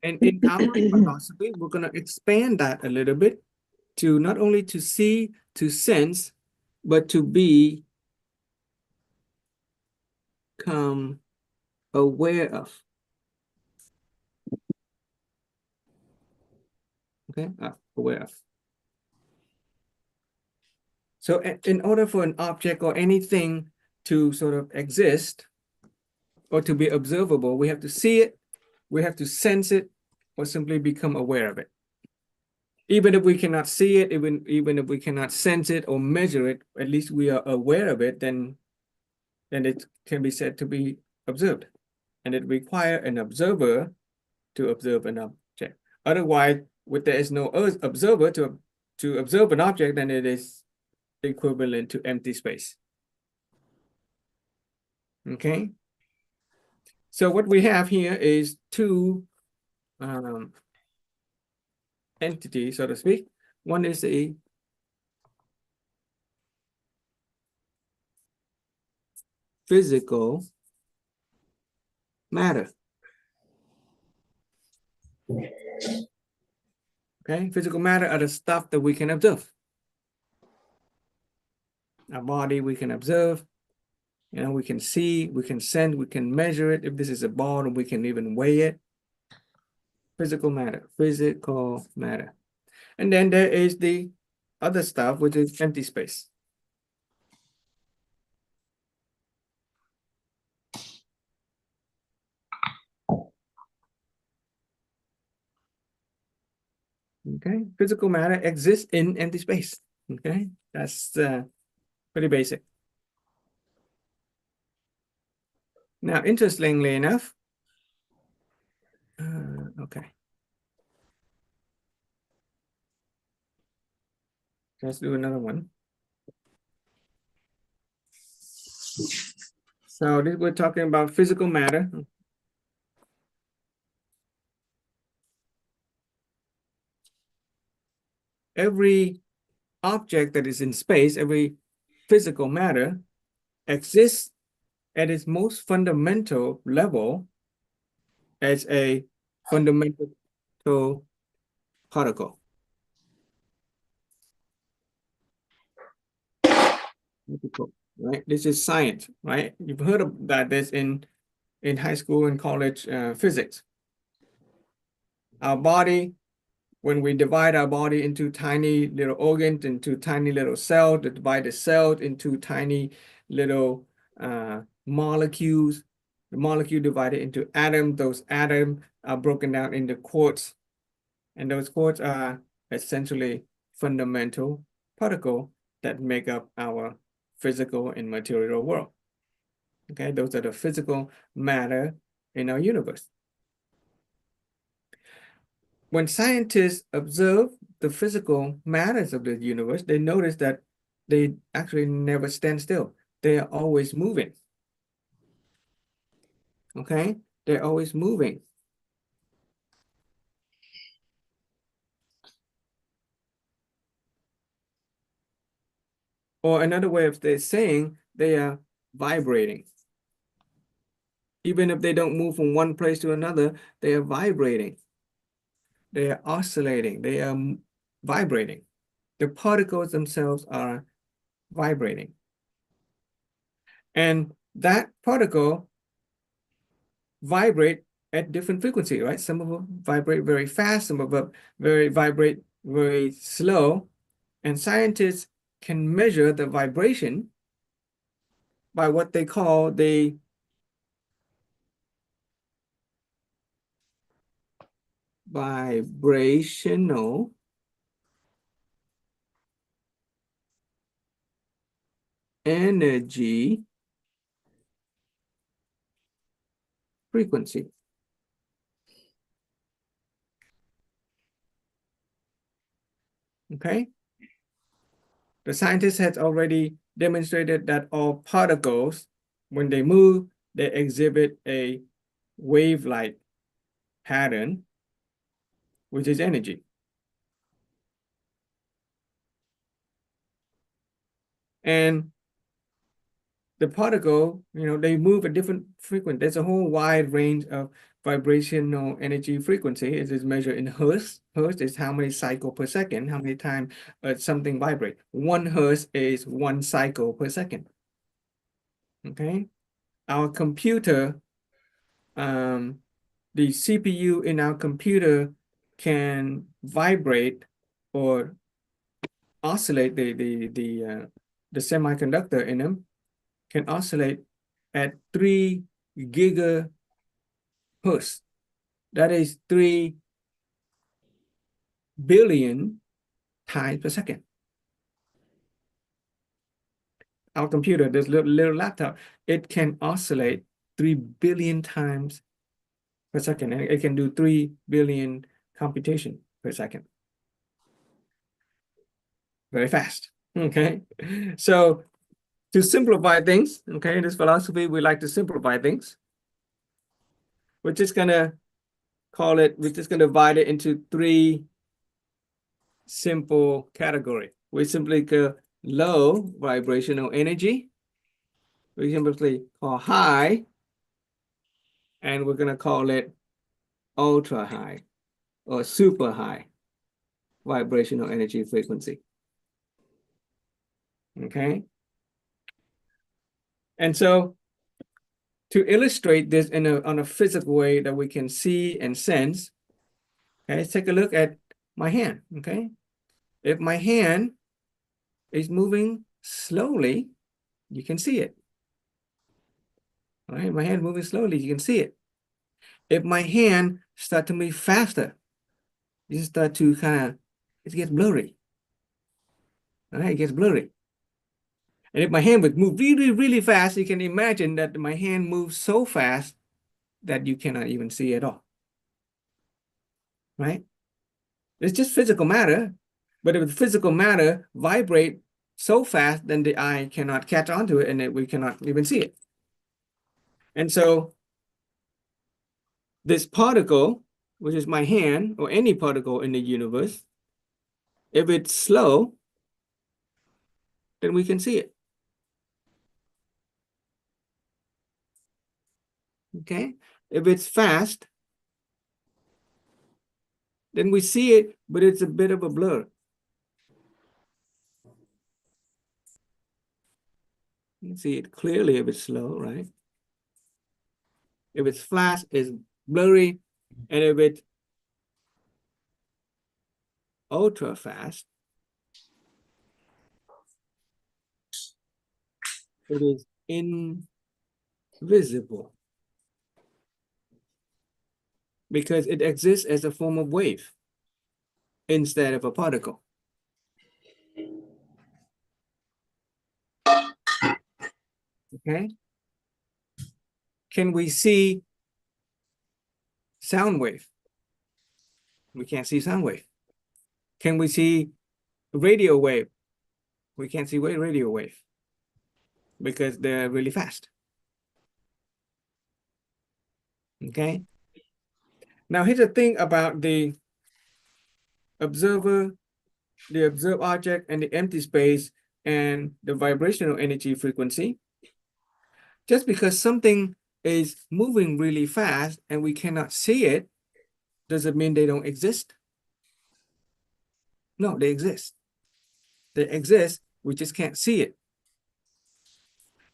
And in our philosophy, we're going to expand that a little bit to not only to see, to sense, but to become aware of. Okay, aware of. So in order for an object or anything to sort of exist or to be observable, we have to see it, we have to sense it, or simply become aware of it. Even if we cannot see it, even if we cannot sense it or measure it, at least we are aware of it, then it can be said to be observed. And it requires an observer to observe an object. Otherwise, if there is no observer to observe an object, then it is equivalent to empty space. Okay. So what we have here is two entities, so to speak. One is a physical matter. Okay, physical matter are the stuff that we can observe. Our body we can observe, you know, we can see, we can sense, we can measure it. If this is a ball, we can even weigh it. Physical matter, physical matter. And then there is the other stuff, which is empty space. Okay, physical matter exists in empty space. Okay, that's pretty basic. Now, interestingly enough, okay, let's do another one. So this we're talking about physical matter. Every object that is in space, every physical matter exists at its most fundamental level as a fundamental particle. Right? This is science, right? You've heard about this in high school and college physics. Our body, when we divide our body into tiny little organs, into tiny little cells, to divide the cells into tiny little molecules, the molecule divided into atoms, those atoms are broken down into quarks, and those quarks are essentially fundamental particles that make up our physical and material world. Okay, those are the physical matter in our universe. When scientists observe the physical matters of the universe, they notice that they actually never stand still. They are always moving. Okay, they're always moving. Or another way of saying, they are vibrating. Even if they don't move from one place to another, they are vibrating. They are oscillating. They are vibrating. The particles themselves are vibrating. And that particle vibrate at different frequency, right? Some of them vibrate very fast, some of them vibrate very slow. And scientists can measure the vibration by what they call the vibrational energy frequency. Okay? The scientist has already demonstrated that all particles, when they move, they exhibit a wave-like pattern, which is energy. And the particle, they move at different frequency. There's a whole wide range of vibrational energy frequency. It is measured in hertz. Hertz is how many cycles per second, how many times something vibrates. 1 hertz is 1 cycle per second. Okay? Our computer, the CPU in our computer can vibrate or oscillate the semiconductor in them can oscillate at 3 gigahertz. That is 3 billion times per second. Our computer, this little laptop, it can oscillate 3 billion times per second, and it can do 3 billion computation per second. Very fast. Okay, so to simplify things, okay, in this philosophy, we like to simplify things. We're just gonna divide it into 3 simple categories. We simply call low vibrational energy. We simply call high, and we're gonna call it ultra high or super high vibrational energy frequency. Okay. And so to illustrate this on a physical way that we can see and sense, okay, let's take a look at my hand. Okay. If my hand is moving slowly, you can see it. All right, my hand moving slowly, you can see it. If my hand start to move faster, you start to it gets blurry. All right, it gets blurry. And if my hand would move really, really fast, you can imagine that my hand moves so fast that you cannot even see at all. Right? It's just physical matter. But if the physical matter vibrate so fast, then the eye cannot catch onto it and then we cannot even see it. And so this particle, which is my hand or any particle in the universe, if it's slow, then we can see it. Okay? If it's fast, then we see it, but it's a bit of a blur. You can see it clearly if it's slow, right? If it's fast, it's blurry. And if it's ultra fast, it is invisible because it exists as a form of wave instead of a particle. Okay? Can we see sound wave? We can't see sound wave. Can we see radio wave? We can't see radio wave because they're really fast. Okay? Now here's the thing about the observer, the observed object, and the empty space, and the vibrational energy frequency. Just because something is moving really fast and we cannot see it, does it mean they don't exist? No, they exist. They exist, we just can't see it.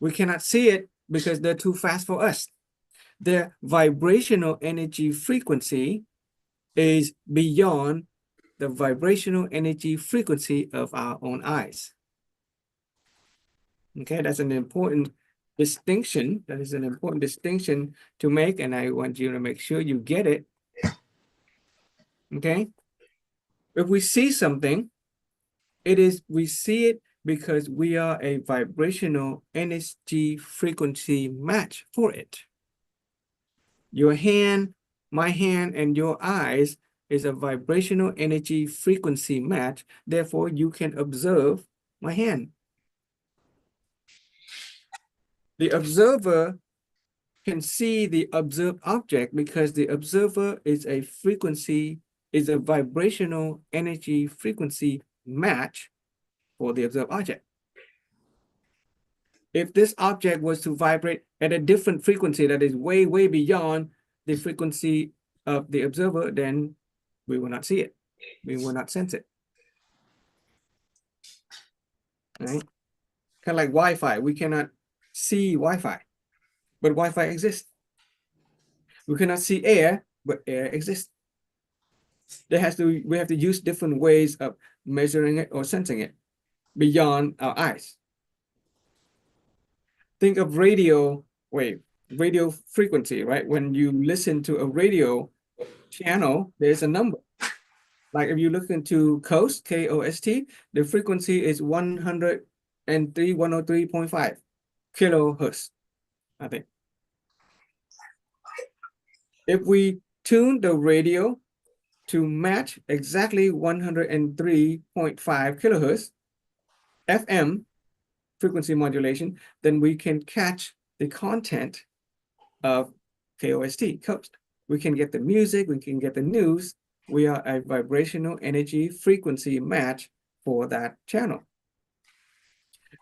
We cannot see it because they're too fast for us. Their vibrational energy frequency is beyond the vibrational energy frequency of our own eyes. Okay, that's an important distinction. That is an important distinction to make, and I want you to make sure you get it. Okay, if we see something, we see it because we are a vibrational energy frequency match for it. Your hand, my hand, and your eyes is a vibrational energy frequency match. Therefore, you can observe my hand. The observer can see the observed object because the observer is a vibrational energy frequency match for the observed object. If this object was to vibrate at a different frequency that is way, way beyond the frequency of the observer, then we will not see it. We will not sense it. Right? Kind of like Wi-Fi. We cannot see Wi-Fi, but Wi-Fi exists. We cannot see air, but air exists. We have to use different ways of measuring it or sensing it beyond our eyes. Think of radio wave, radio frequency, right? When you listen to a radio channel, there's a number. Like if you look into KOST, K-O-S-T, the frequency is 103.5 kilohertz, I think. If we tune the radio to match exactly 103.5 kilohertz FM frequency modulation, then we can catch the content of KOST, KOST. We can get the music, we can get the news. We are a vibrational energy frequency match for that channel.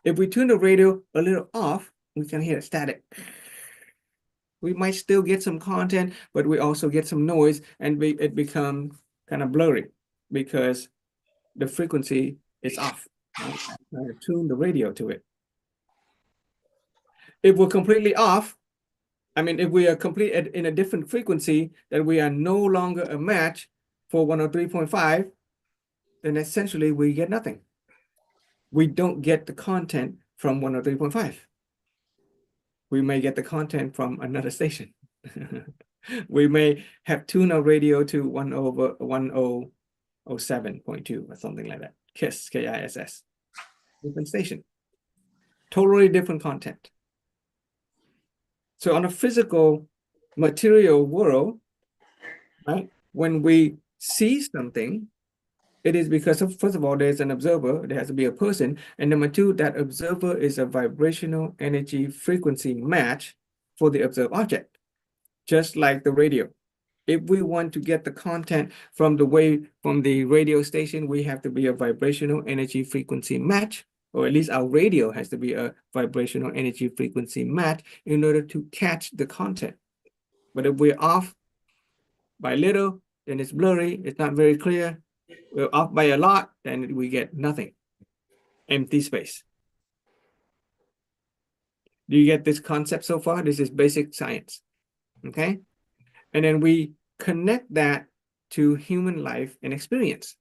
If we tune the radio a little off, we can hear static. We might still get some content, but we also get some noise, and it becomes kind of blurry because the frequency is off. Right? Tune the radio to it. If we're completely off, I mean, if we are in a different frequency, that we are no longer a match for 103.5, then essentially we get nothing. we don't get the content from 103.5. We may get the content from another station. We may have tuned our radio to 1007.2 or something like that. KISS, KISS. Different station. Totally different content. So on a physical material world, right, when we see something, it is because of, first of all, there's an observer, there has to be a person, and number two, that observer is a vibrational energy frequency match for the observed object, just like the radio. If we want to get the content from the radio station, we have to be a vibrational energy frequency match, or at least our radio has to be a vibrational energy frequency match in order to catch the content. But if we're off by little, then it's blurry, it's not very clear. We're off by a lot, then we get nothing. Empty space. Do you get this concept so far? This is basic science. Okay? And then we connect that to human life and experience.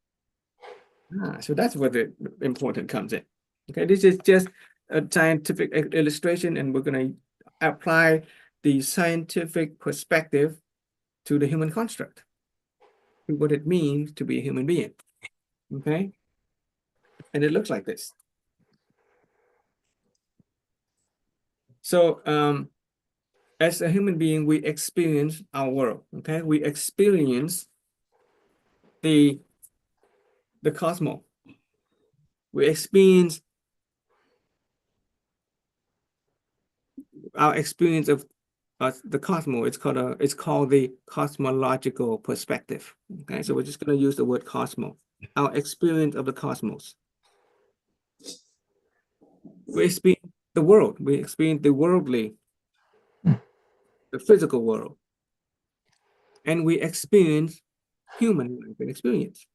So that's where the important comes in. Okay, this is just a scientific illustration, and we're going to apply the scientific perspective to the human construct, to what it means to be a human being. Okay, and it looks like this. So as a human being, we experience our world. Okay, we experience the cosmos. We experience our experience of the cosmos. It's called the cosmological perspective. Okay, so we're just going to use the word cosmos. Our experience of the cosmos. We experience the world. We experience the worldly, the physical world, and we experience human life and experience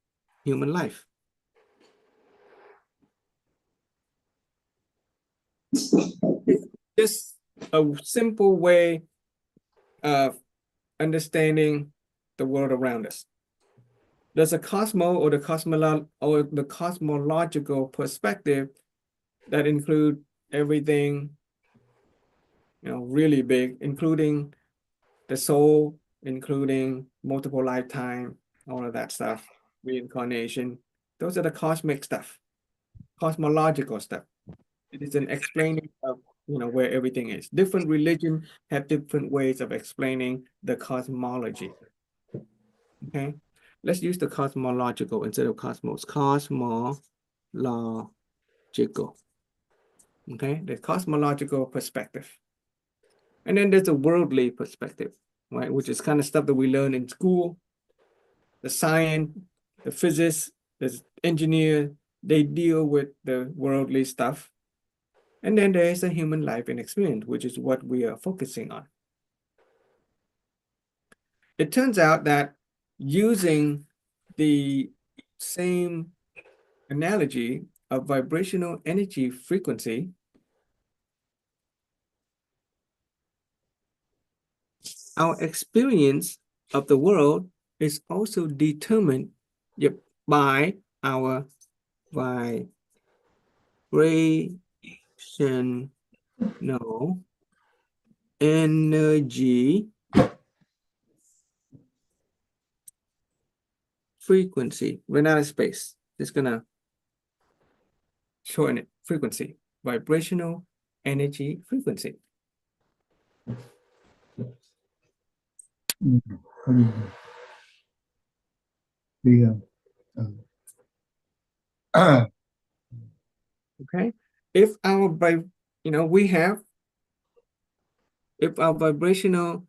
human life. It's just a simple way of understanding the world around us. There's a cosmos or the cosmological perspective that include everything, really big, including the soul, including multiple lifetime, all of that stuff, reincarnation. Those are the cosmic stuff, cosmological stuff. It is an explaining of where everything is. Different religions have different ways of explaining the cosmology. Okay, let's use the cosmological instead of cosmos. Cosmological. Okay, the cosmological perspective. And then there's a worldly perspective, right? Which is kind of stuff that we learn in school. The science, the physics, the engineer, they deal with the worldly stuff. And then there's a human life and experience, which is what we are focusing on. It turns out that using the same analogy of vibrational energy frequency, our experience of the world is also determined by our vibrational energy frequency. We're not in space. Just gonna shorten it. Frequency. Vibrational energy frequency. Okay. If our if our vibrational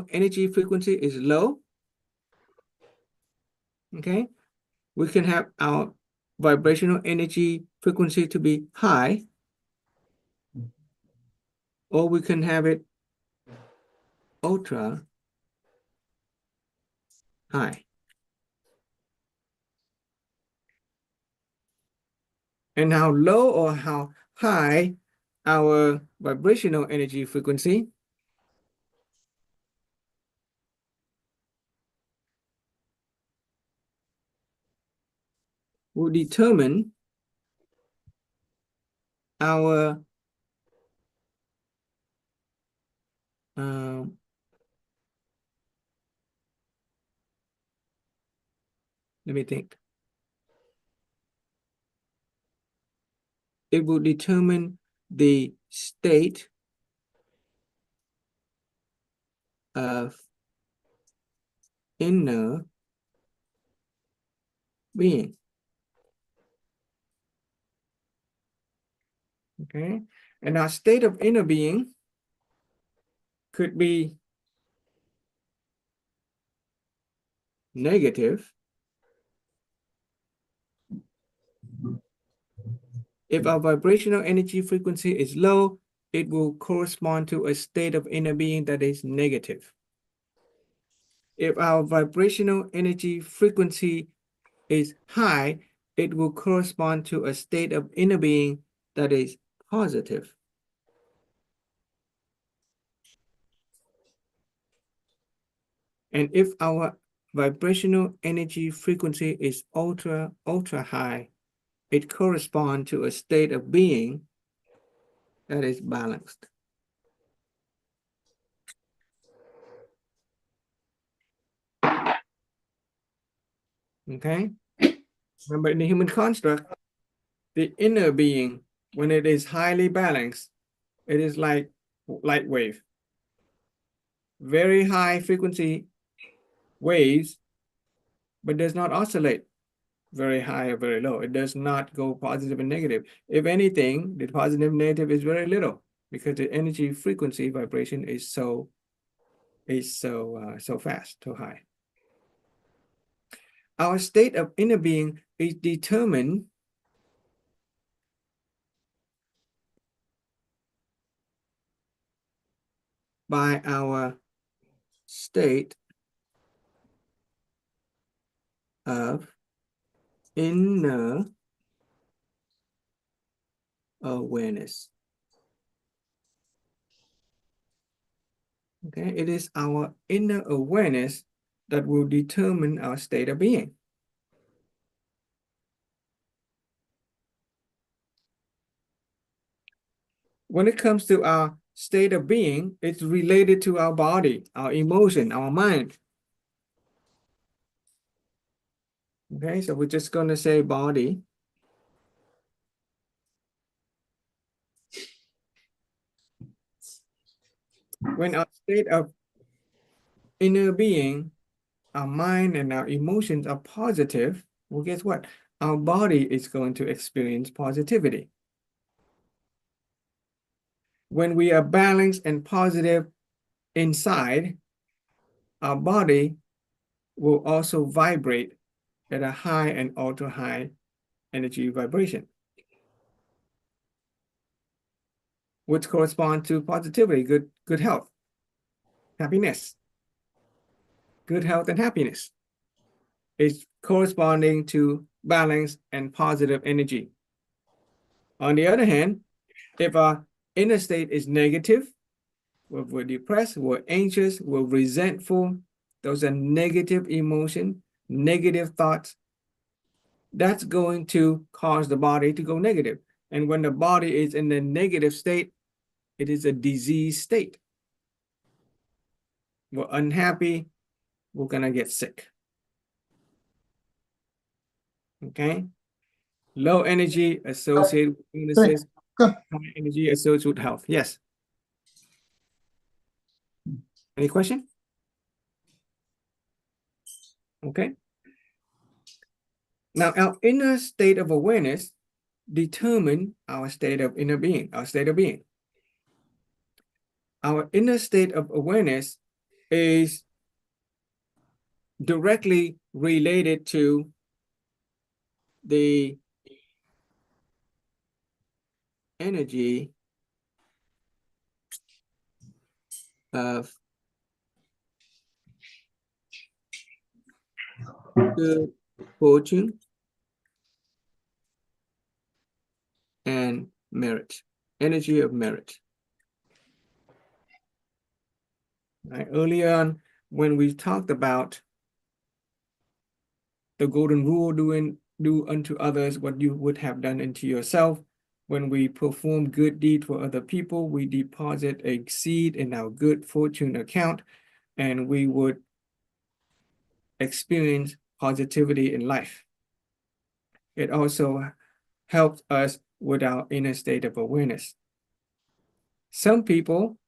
energy frequency is low, okay, we can have our vibrational energy frequency to be high, or we can have it ultra high. And how low or how high our vibrational energy frequency will determine our let me think. It will determine the state of inner being. Okay, and our state of inner being could be negative if our vibrational energy frequency is low. It will correspond to a state of inner being that is negative. If our vibrational energy frequency is high, it will correspond to a state of inner being that is positive. And if our vibrational energy frequency is ultra high, it corresponds to a state of being that is balanced. Okay? Remember, in the human construct, the inner being, when it is highly balanced, it is like light wave. Very high frequency waves, but does not oscillate very high or very low. It does not go positive and negative. If anything, the positive and negative is very little because the energy frequency vibration is so fast, so high. Our state of inner being is determined by our state of inner awareness. Okay, it is our inner awareness that will determine our state of being. When it comes to our state of being, it's related to our body, our emotion, our mind. Okay, so we're just going to say body. When our state of inner being, our mind and our emotions are positive, well, guess what? Our body is going to experience positivity. When we are balanced and positive inside, our body will also vibrate at a high and ultra high energy vibration, which correspond to positivity, good health, happiness. Good health and happiness is corresponding to balance and positive energy. On the other hand, if our inner state is negative, we're depressed, we're anxious, we're resentful, those are negative emotions, negative thoughts, that's going to cause the body to go negative. And when the body is in the negative state, it is a disease state. We're unhappy, we're gonna get sick. Okay? Low energy associated with illnesses, high energy associated with health. Yes. Any question? Okay. Now, our inner state of awareness determine our state of inner being, our state of being. Our inner state of awareness is directly related to the energy of good fortune and merit, energy of merit. Right? Earlier on, when we talked about the golden rule, do unto others what you would have done unto yourself, When we perform good deed for other people, we deposit a seed in our good fortune account, and we would experience positivity in life. It also helps us with our inner state of awareness. Some people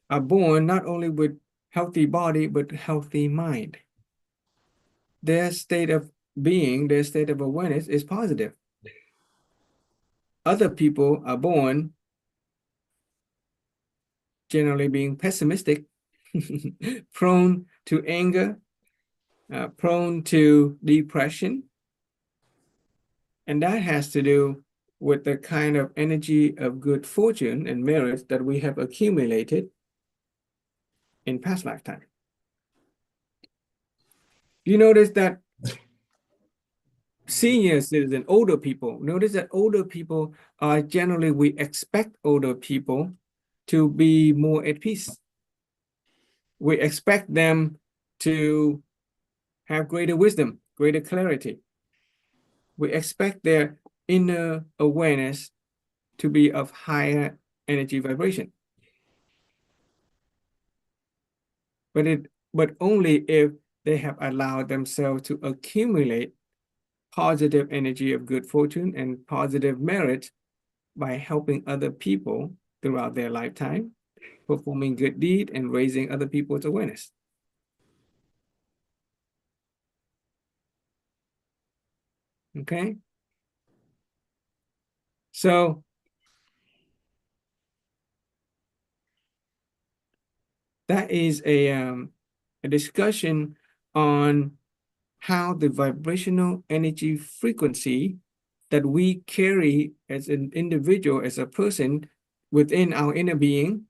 are born not only with healthy body, but healthy mind. Their state of being, their state of awareness is positive. Other people are born generally being pessimistic, prone to anger, prone to depression. And that has to do with the kind of energy of good fortune and merits that we have accumulated in past lifetime. You notice that senior citizen, older people, notice that older people are generally, we expect older people to be more at peace. We expect them to have greater wisdom, greater clarity. We expect their inner awareness to be of higher energy vibration. But only if they have allowed themselves to accumulate positive energy of good fortune and positive merit by helping other people throughout their lifetime, performing good deed and raising other people's awareness. Okay? So that is a discussion on how the vibrational energy frequency that we carry as an individual, as a person within our inner being,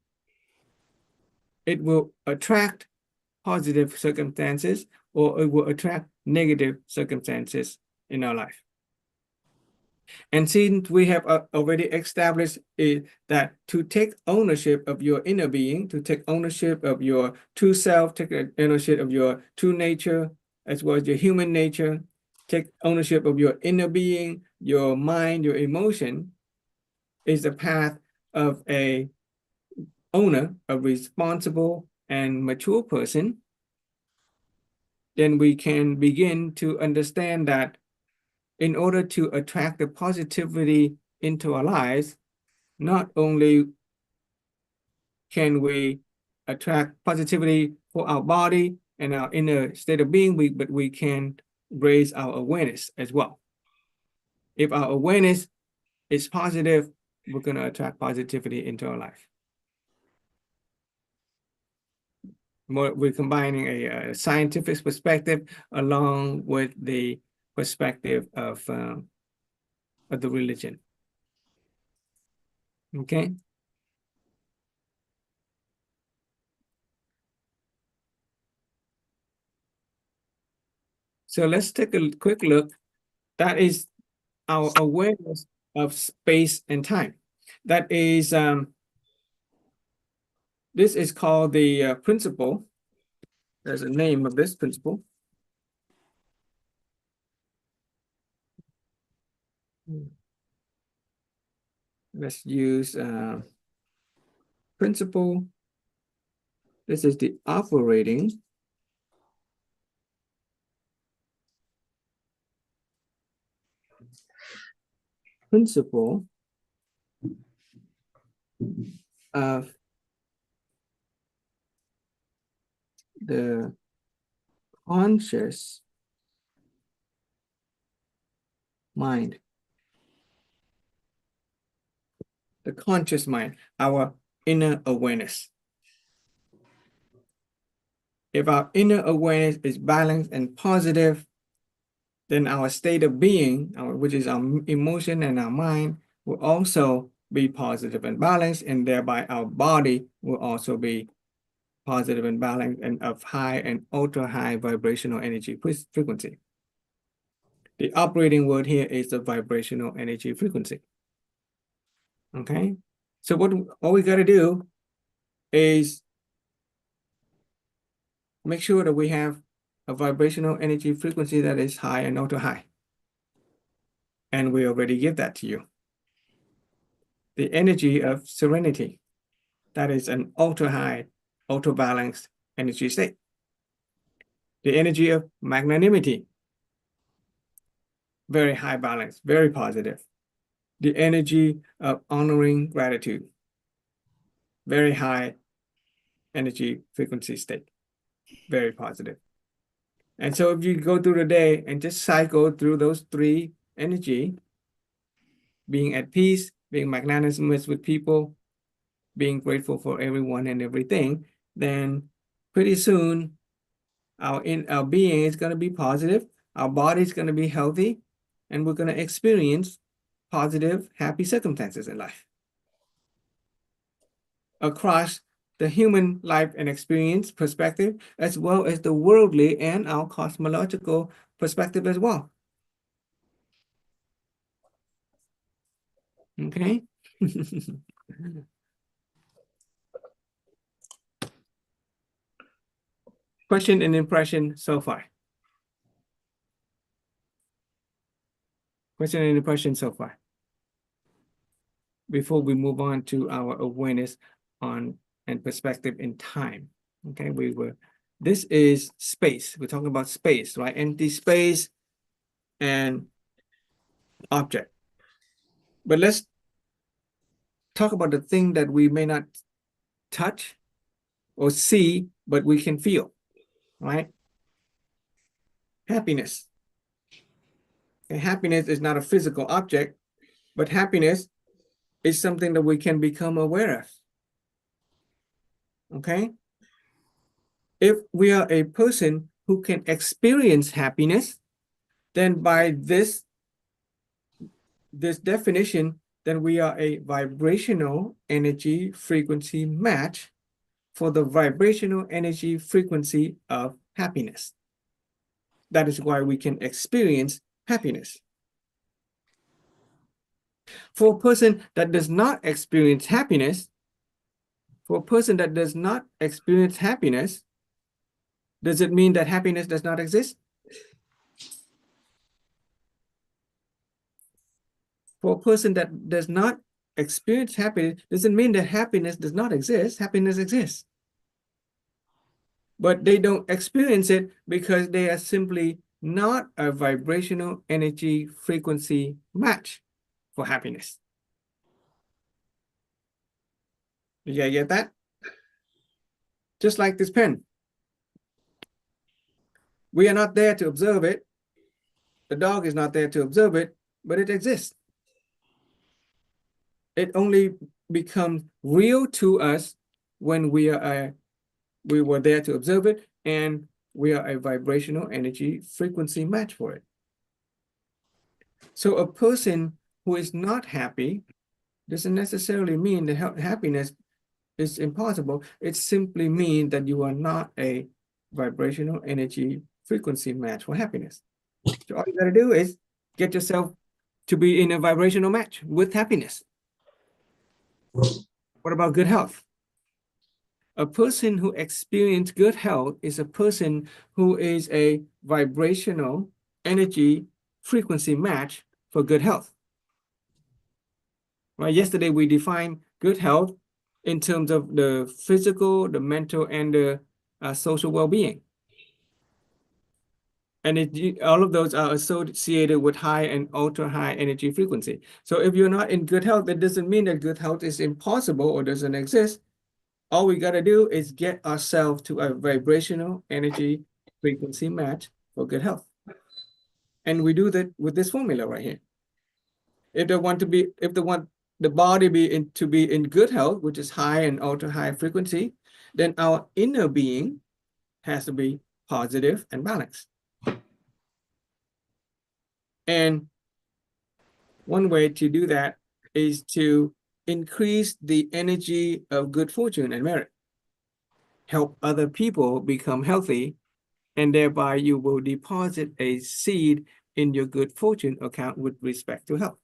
it will attract positive circumstances or it will attract negative circumstances in our life. And since we have already established that to take ownership of your inner being, to take ownership of your true self, take ownership of your true nature, as well as your human nature, take ownership of your inner being, your mind, your emotion, is the path of a owner, a responsible and mature person. Then we can begin to understand that in order to attract the positivity into our lives, not only can we attract positivity for our body and our inner state of being, but we can raise our awareness as well. If our awareness is positive, we're going to attract positivity into our life. We're combining a scientific perspective along with the perspective of the religion. Okay. So let's take a quick look. That is our awareness of space and time. That is, this is called the principle. There's a name of this principle. Let's use principle. This is the operating principle of the conscious mind. The conscious mind, our inner awareness. If our inner awareness is balanced and positive, then our state of being, which is our emotion and our mind, will also be positive and balanced, and thereby our body will also be positive and balanced and of high and ultra high vibrational energy frequency. The operating word here is the vibrational energy frequency. Okay, so all we got to do is make sure that we have a vibrational energy frequency that is high and ultra high. And we already give that to you. the energy of serenity. That is an ultra high, ultra balanced energy state. The energy of magnanimity, very high balance, very positive. The energy of honoring gratitude, very high energy frequency state, very positive. And so if you go through the day and just cycle through those three energy, being at peace, being magnanimous with people, being grateful for everyone and everything, then pretty soon our being is going to be positive, our body is going to be healthy, and we're going to experience positive, happy circumstances in life. Across the human life and experience perspective, as well as the worldly and our cosmological perspective as well. Okay. Question and impression so far. Question and impression so far. Before we move on to our awareness on and perspective in time. Okay, this is space. We're talking about space, right? Empty space and object. But let's talk about the thing that we may not touch or see, but we can feel, right? Happiness. And happiness is not a physical object, but happiness is something that we can become aware of. Okay? If we are a person who can experience happiness, then by this definition, then we are a vibrational energy frequency match for the vibrational energy frequency of happiness. That is why we can experience happiness. For a person that does not experience happiness, does it mean that happiness does not exist? For a person that does not experience happiness, doesn't mean that happiness does not exist. Happiness exists. But they don't experience it because they are simply not a vibrational energy frequency match for happiness. You guys get that? Just like this pen. We are not there to observe it. The dog is not there to observe it, but it exists. It only becomes real to us when we were there to observe it, and we are a vibrational energy frequency match for it. So a person who is not happy doesn't necessarily mean that happiness is impossible. It simply means that you are not a vibrational energy frequency match for happiness. So all you got to do is get yourself to be in a vibrational match with happiness. What about good health? A person who experiences good health is a person who is a vibrational energy frequency match for good health. Right? Yesterday, we defined good health in terms of the physical, the mental, and the social well-being. And all of those are associated with high and ultra high energy frequency. So if you're not in good health, that doesn't mean that good health is impossible or doesn't exist. All we got to do is get ourselves to a vibrational energy frequency match for good health. And we do that with this formula right here. If they want the body to be in good health, which is high and ultra high frequency, then our inner being has to be positive and balanced. And one way to do that is to increase the energy of good fortune and merit. Help other people become healthy, and thereby you will deposit a seed in your good fortune account with respect to health.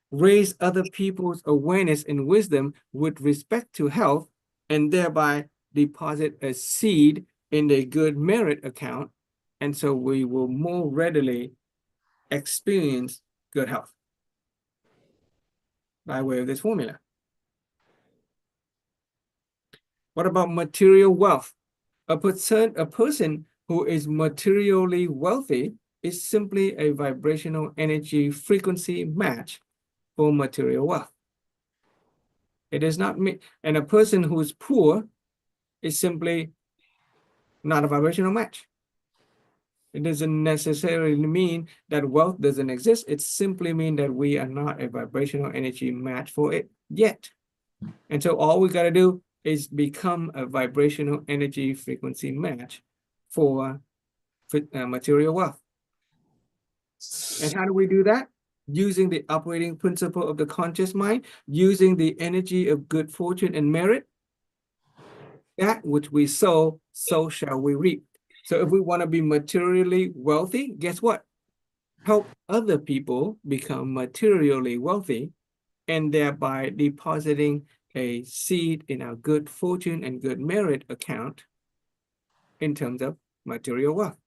Raise other people's awareness and wisdom with respect to health, and thereby deposit a seed in a good merit account. And so we will more readily experience good health. by way of this formula. What about material wealth? A person who is materially wealthy is simply a vibrational energy frequency match for material wealth. It does not mean, and a person who is poor is simply not a vibrational match. It doesn't necessarily mean that wealth doesn't exist. It simply means that we are not a vibrational energy match for it yet. And so all we got to do is become a vibrational energy frequency match for material wealth. And how do we do that? Using the operating principle of the conscious mind, using the energy of good fortune and merit. That which we sow, so shall we reap. So if we want to be materially wealthy, guess what? Help other people become materially wealthy, and thereby depositing a seed in our good fortune and good merit account in terms of material wealth.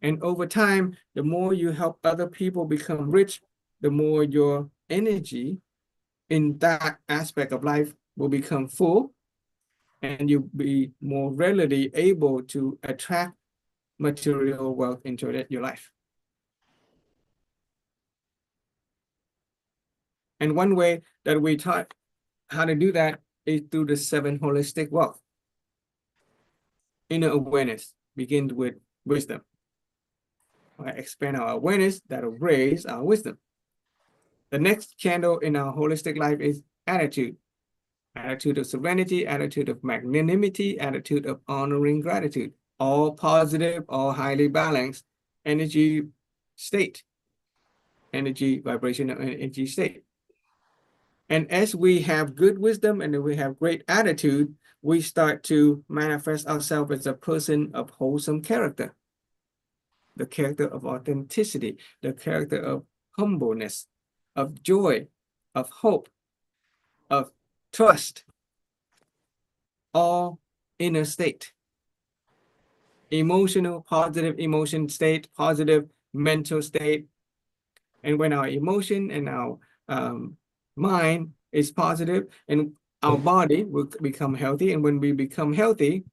And over time, the more you help other people become rich, the more your energy in that aspect of life will become full, and you'll be more readily able to attract material wealth into your life. And one way that we taught how to do that is through the 7 holistic wealth. Inner awareness begins with wisdom. Expand our awareness, that'll raise our wisdom. The next candle in our holistic life is attitude. Attitude of serenity, attitude of magnanimity, attitude of honoring gratitude. All positive, all highly balanced energy state. Energy, vibrational energy state. And as we have good wisdom and we have great attitude, we start to manifest ourselves as a person of wholesome character. The character of authenticity, the character of humbleness, of joy, of hope, of trust, all inner state. Emotional, positive emotion state, positive mental state. And when our emotion and our mind is positive, and our body will become healthy. And when we become healthy,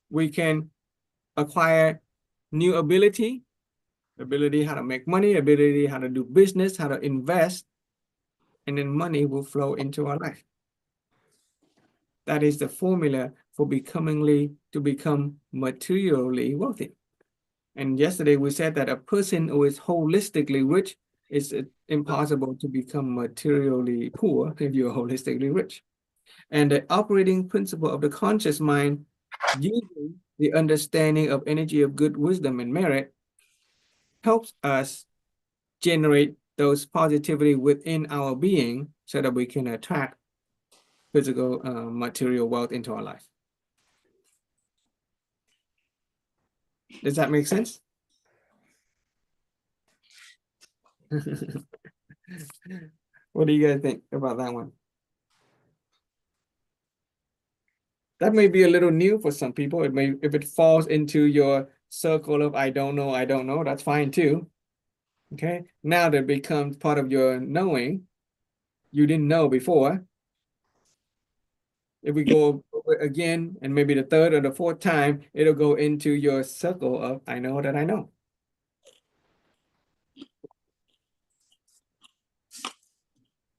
we can acquire new ability how to make money, ability how to do business, how to invest, and then money will flow into our life. That is the formula for to become materially wealthy. And yesterday we said that a person who is holistically rich, it's impossible to become materially poor if you're holistically rich. And the operating principle of the conscious mind, using the understanding of energy of good wisdom and merit, helps us generate those positivity within our being so that we can attract physical material wealth into our life. Does that make sense? What do you guys think about that one? That may be a little new for some people. It may, if it falls into your circle of I don't know, that's fine too. Okay, now that becomes part of your knowing. You didn't know before. If we go over it again, and maybe the 3rd or the 4th time, it'll go into your circle of I know that I know.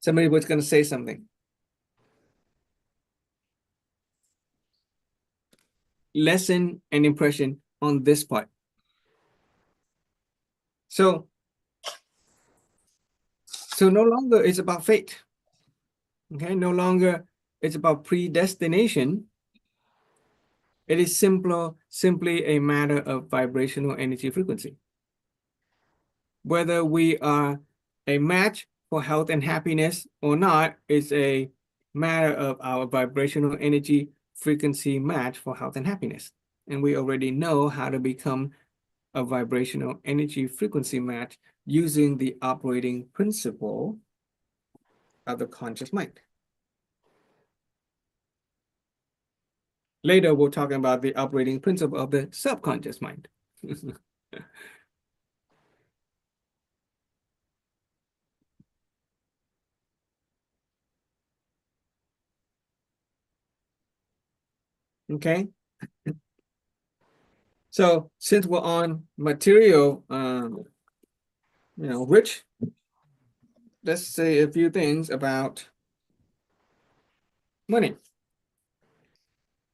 Somebody was going to say something. Lesson and impression on this part. So no longer it's about fate. Okay, no longer it's about predestination. It is simply a matter of vibrational energy frequency. Whether we are a match for health and happiness or not is a matter of our vibrational energy frequency match for health and happiness. And we already know how to become a vibrational energy frequency match using the operating principle of the conscious mind. Later, we're talking about the operating principle of the subconscious mind. Okay. So since we're on material, rich, let's say a few things about money.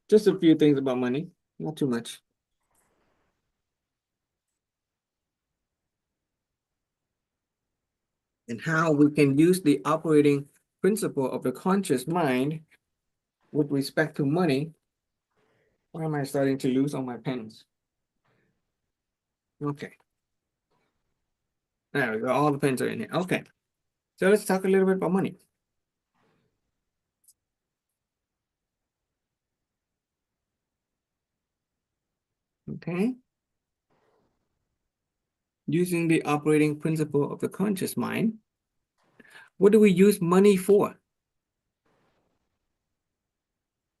Just a few things about money, not too much. And how we can use the operating principle of the conscious mind with respect to money. Why am I starting to lose all my pens? Okay. There we go. All the pens are in here. Okay. So let's talk a little bit about money. Okay. Using the operating principle of the conscious mind, what do we use money for?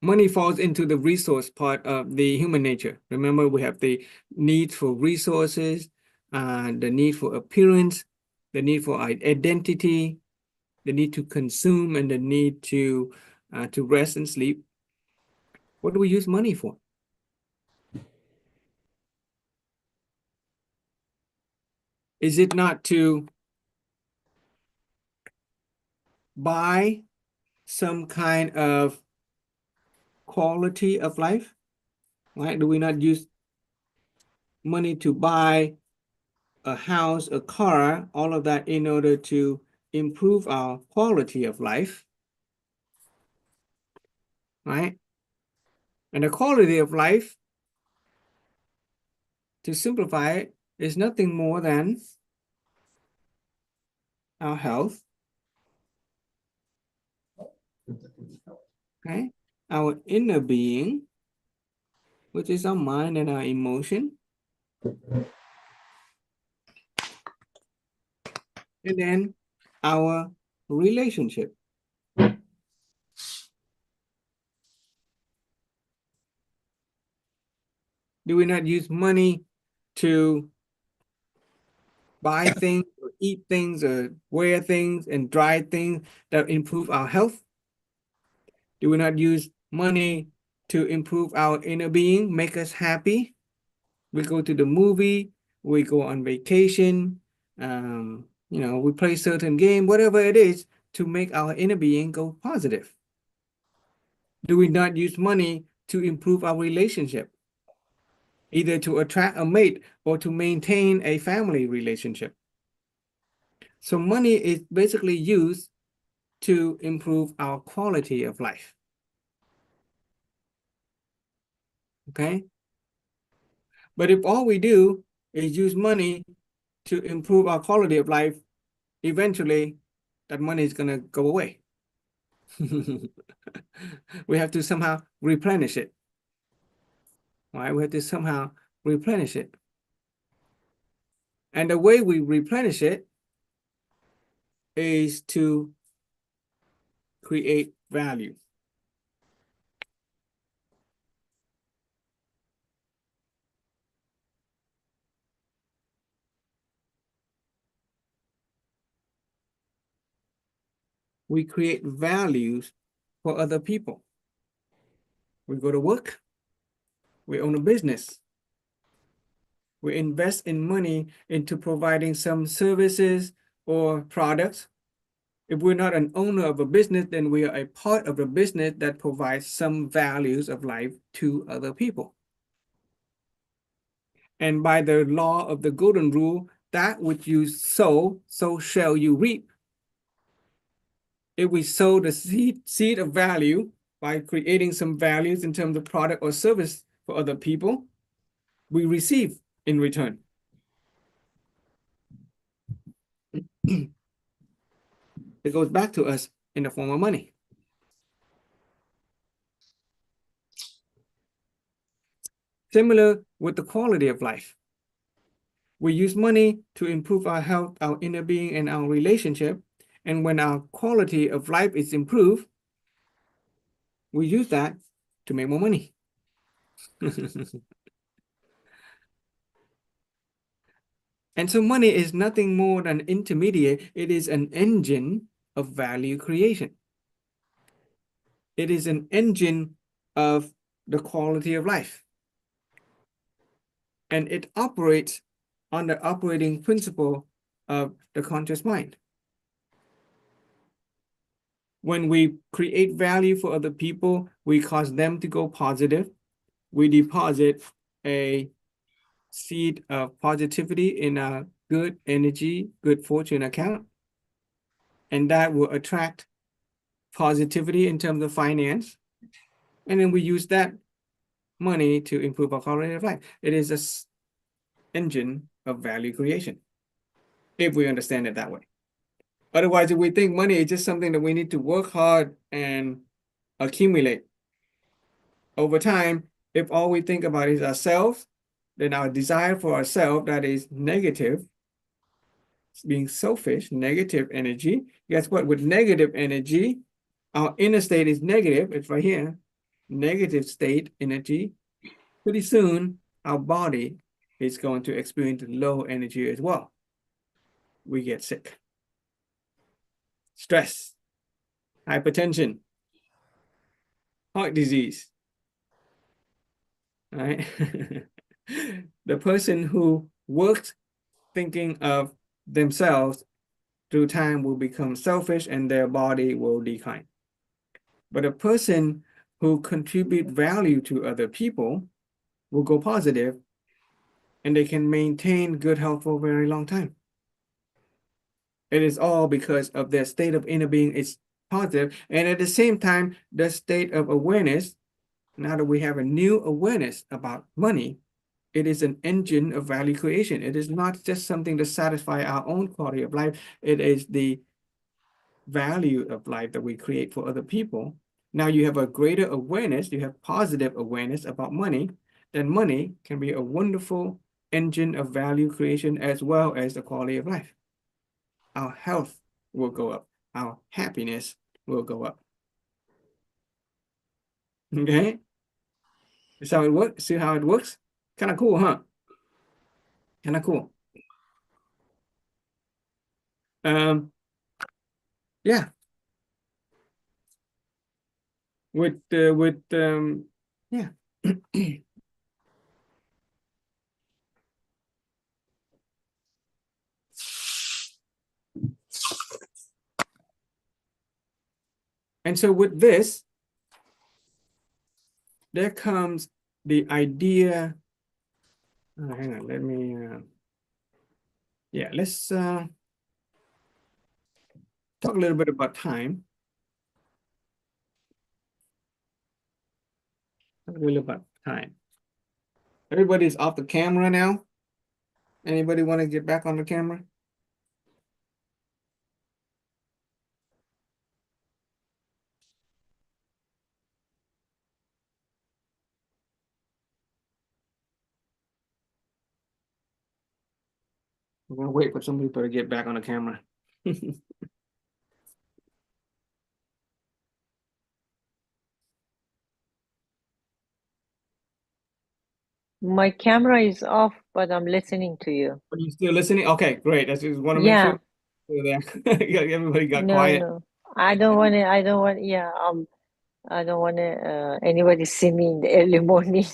Money falls into the resource part of the human nature. Remember, we have the need for resources, the need for appearance, the need for identity, the need to consume, and the need to rest and sleep. What do we use money for? Is it not to buy some kind of quality of life? Right? Do we not use money to buy a house, a car, all of that in order to improve our quality of life? Right? And the quality of life, to simplify it, is nothing more than our health, okay? Our inner being, which is our mind and our emotion. And then our relationship. Do we not use money to buy things or eat things or wear things and try things that improve our health? Do we not use money to improve our inner being, make us happy? We go to the movie, we go on vacation, we play certain game, whatever it is, to make our inner being go positive. Do we not use money to improve our relationship, either to attract a mate or to maintain a family relationship? So money is basically used to improve our quality of life. Okay? But if all we do is use money to improve our quality of life, eventually that money is going to go away. We have to somehow replenish it. Right? We have to somehow replenish it. And the way we replenish it is to create value. We create values for other people. We go to work. We own a business. We invest in money into providing some services or products. If we're not an owner of a business, then we are a part of a business that provides some values of life to other people. And by the law of the golden rule, that which you sow, so shall you reap. If we sow the seed of value by creating some values in terms of product or service for other people, we receive in return. It goes back to us in the form of money. Similar with the quality of life. We use money to improve our health, our inner being, and our relationship. And when our quality of life is improved, we use that to make more money. And so money is nothing more than an intermediate. It is an engine of value creation. It is an engine of the quality of life. And it operates on the operating principle of the conscious mind. When we create value for other people, we cause them to go positive. We deposit a seed of positivity in a good energy, good fortune account. And that will attract positivity in terms of finance. And then we use that money to improve our quality of life. It is an engine of value creation, if we understand it that way. Otherwise, if we think money is just something that we need to work hard and accumulate over time, if all we think about is ourselves, then our desire for ourselves, that is negative, being selfish, negative energy. Guess what? With negative energy, our inner state is negative. It's right here. Negative state energy. Pretty soon, our body is going to experience low energy as well. We get sick. Stress, hypertension, heart disease. All right. The person who works thinking of themselves through time will become selfish and their body will decline. But a person who contribute value to other people will go positive and they can maintain good health for a very long time. It is all because of their state of inner being is positive, and at the same time, the state of awareness, now that we have a new awareness about money, it is an engine of value creation. It is not just something to satisfy our own quality of life. It is the value of life that we create for other people. Now you have a greater awareness, you have positive awareness about money, then money can be a wonderful engine of value creation as well as the quality of life. Our health will go up. Our happiness will go up. Okay? That's how it works. See how it works? Kind of cool, huh? Kind of cool. Yeah. Yeah. And so with this, there comes the idea. Hang on, let me, yeah, let's talk a little bit about time. Talk a little about time. Everybody's off the camera now. Anybody want to get back on the camera? We're gonna wait for some people to get back on the camera. My camera is off, but I'm listening to you. Are you still listening? Okay, great. I just want to make Yeah. sure you're there. Everybody got No, quiet. no. I don't want to, yeah, I don't want to, anybody see me in the early morning,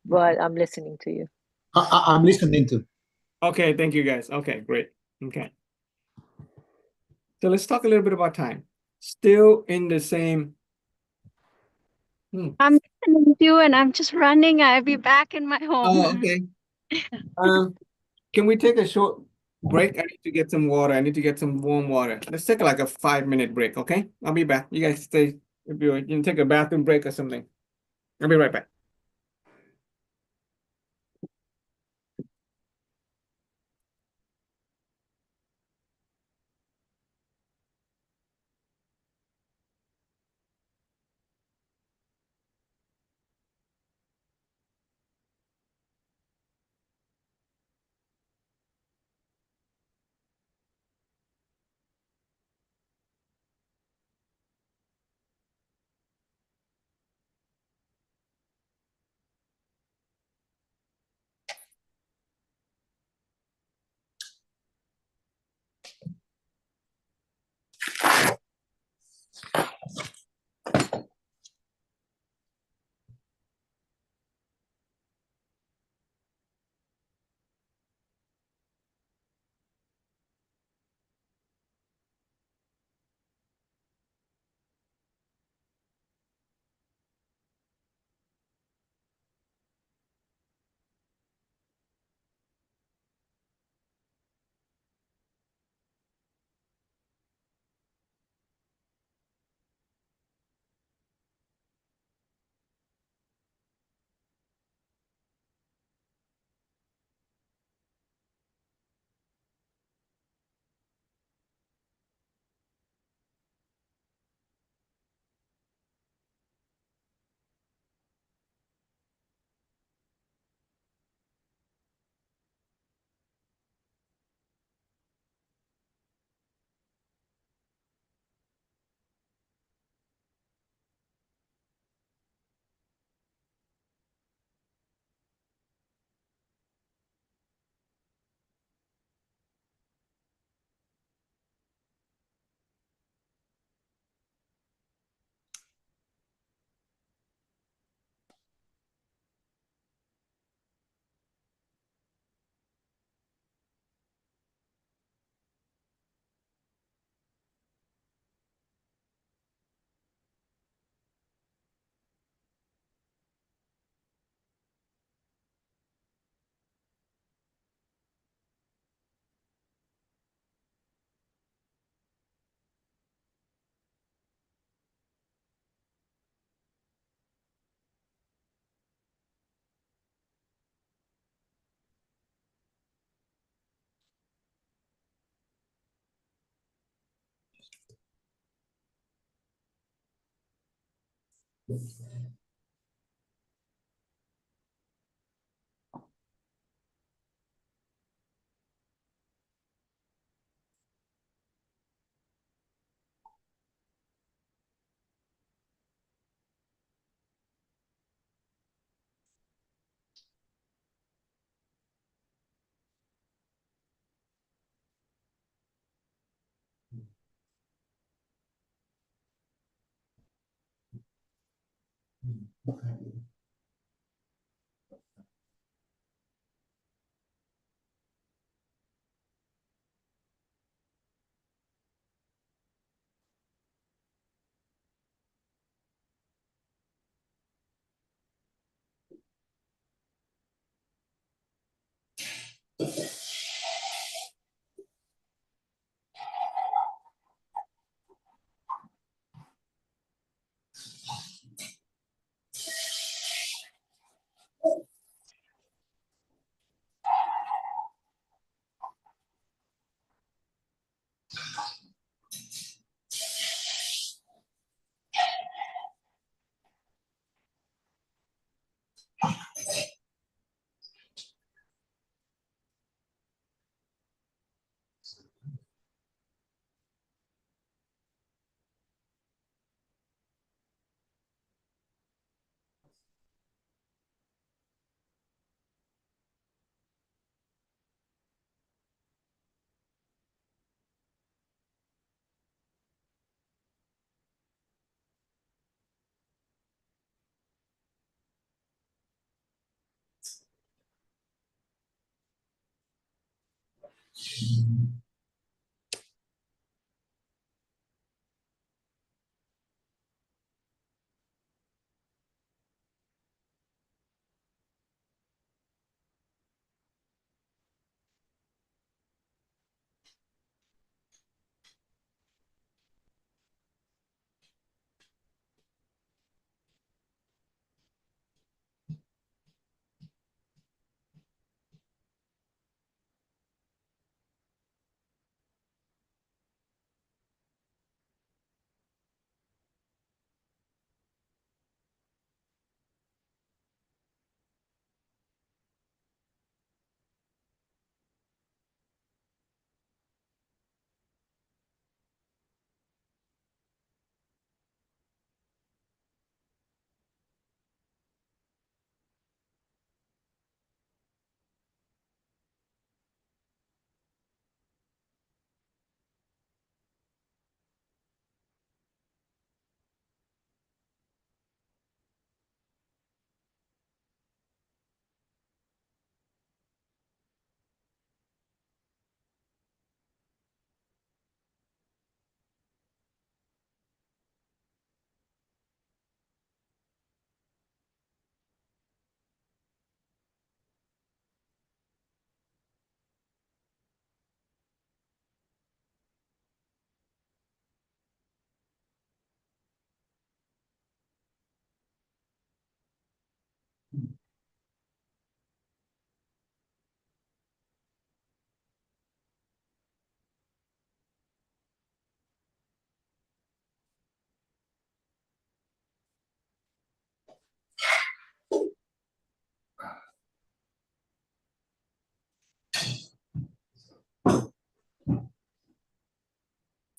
but I'm listening to you. I'm listening to. Okay, thank you guys. Okay, great. Okay. So let's talk a little bit about time. Still in the same. I'm listening to you and I'm just running. I'll be back in my home. Oh, okay. Can we take a short break? I need to get some water. I need to get some warm water. Let's take like a 5-minute break, okay? I'll be back. You guys stay. If you can take a bathroom break or something. I'll be right back.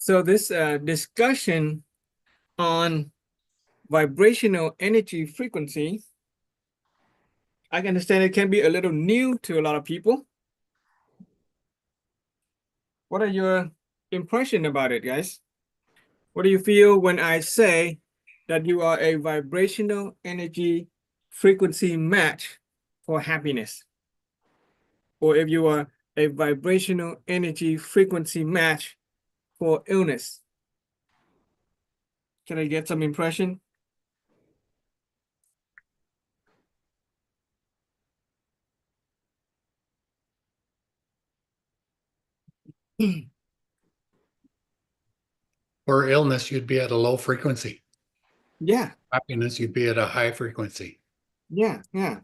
So this discussion on vibrational energy frequency, I can understand it can be a little new to a lot of people. What are your impression about it, guys? What do you feel when I say that you are a vibrational energy frequency match for happiness? Or if you are a vibrational energy frequency match for illness? Can I get some impression? For illness, you'd be at a low frequency. Yeah, Happiness, you'd be at a high frequency. yeah.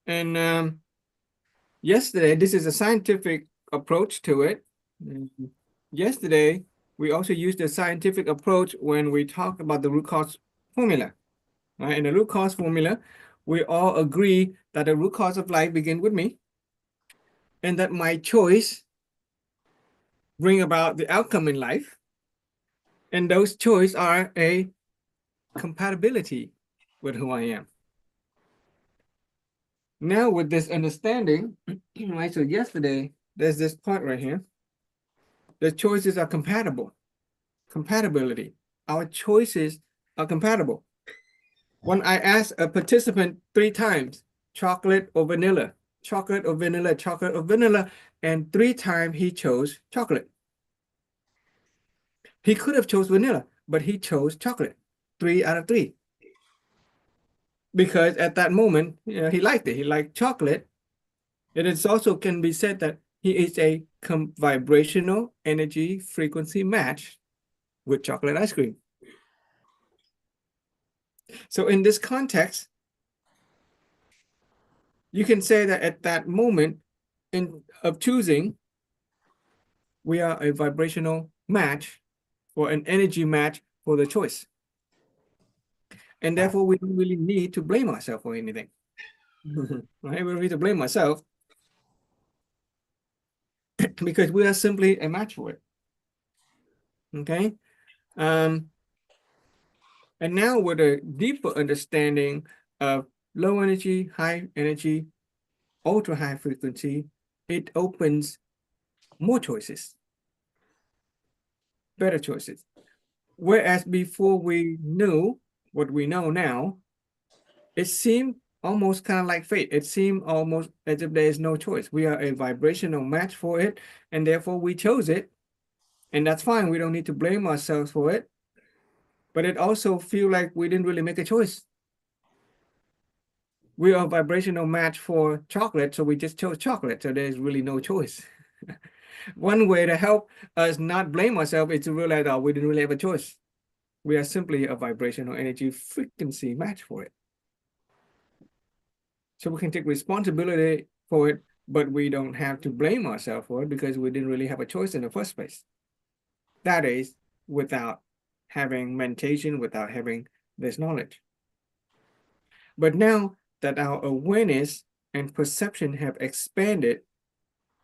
And yesterday, this is a scientific approach to it. Yesterday, We also use the scientific approach when we talk about the root cause formula. Right? In the root cause formula, we all agree that the root cause of life begins with me, and that my choice bring about the outcome in life. And those choices are a compatibility with who I am. Now with this understanding, right, so yesterday, there's this part right here. The choices are compatible. Compatibility. Our choices are compatible. When I ask a participant 3 times, chocolate or vanilla, chocolate or vanilla, chocolate or vanilla, and 3 times he chose chocolate. He could have chose vanilla, but he chose chocolate 3 out of 3. Because at that moment, he liked it. He liked chocolate. It is also can be said that he is a vibrational energy frequency match with chocolate ice cream. So in this context, you can say that at that moment of choosing, we are a vibrational match or an energy match for the choice. And therefore, we don't really need to blame ourselves for anything. Right? We don't need to blame ourselves because we are simply a match for it. Okay? And now with a deeper understanding of low energy, high energy, ultra high frequency, it opens more choices, better choices. Whereas before we knew what we know now, it seemed almost kind of like fate. It seemed almost as if there is no choice. We are a vibrational match for it, and therefore we chose it. And that's fine. We don't need to blame ourselves for it. But it also feels like we didn't really make a choice. We are a vibrational match for chocolate, so we just chose chocolate. So there's really no choice. One way to help us not blame ourselves is to realize that we didn't really have a choice. We are simply a vibrational energy frequency match for it. So we can take responsibility for it, but we don't have to blame ourselves for it because we didn't really have a choice in the first place. That is, without having meditation, without having this knowledge. But now that our awareness and perception have expanded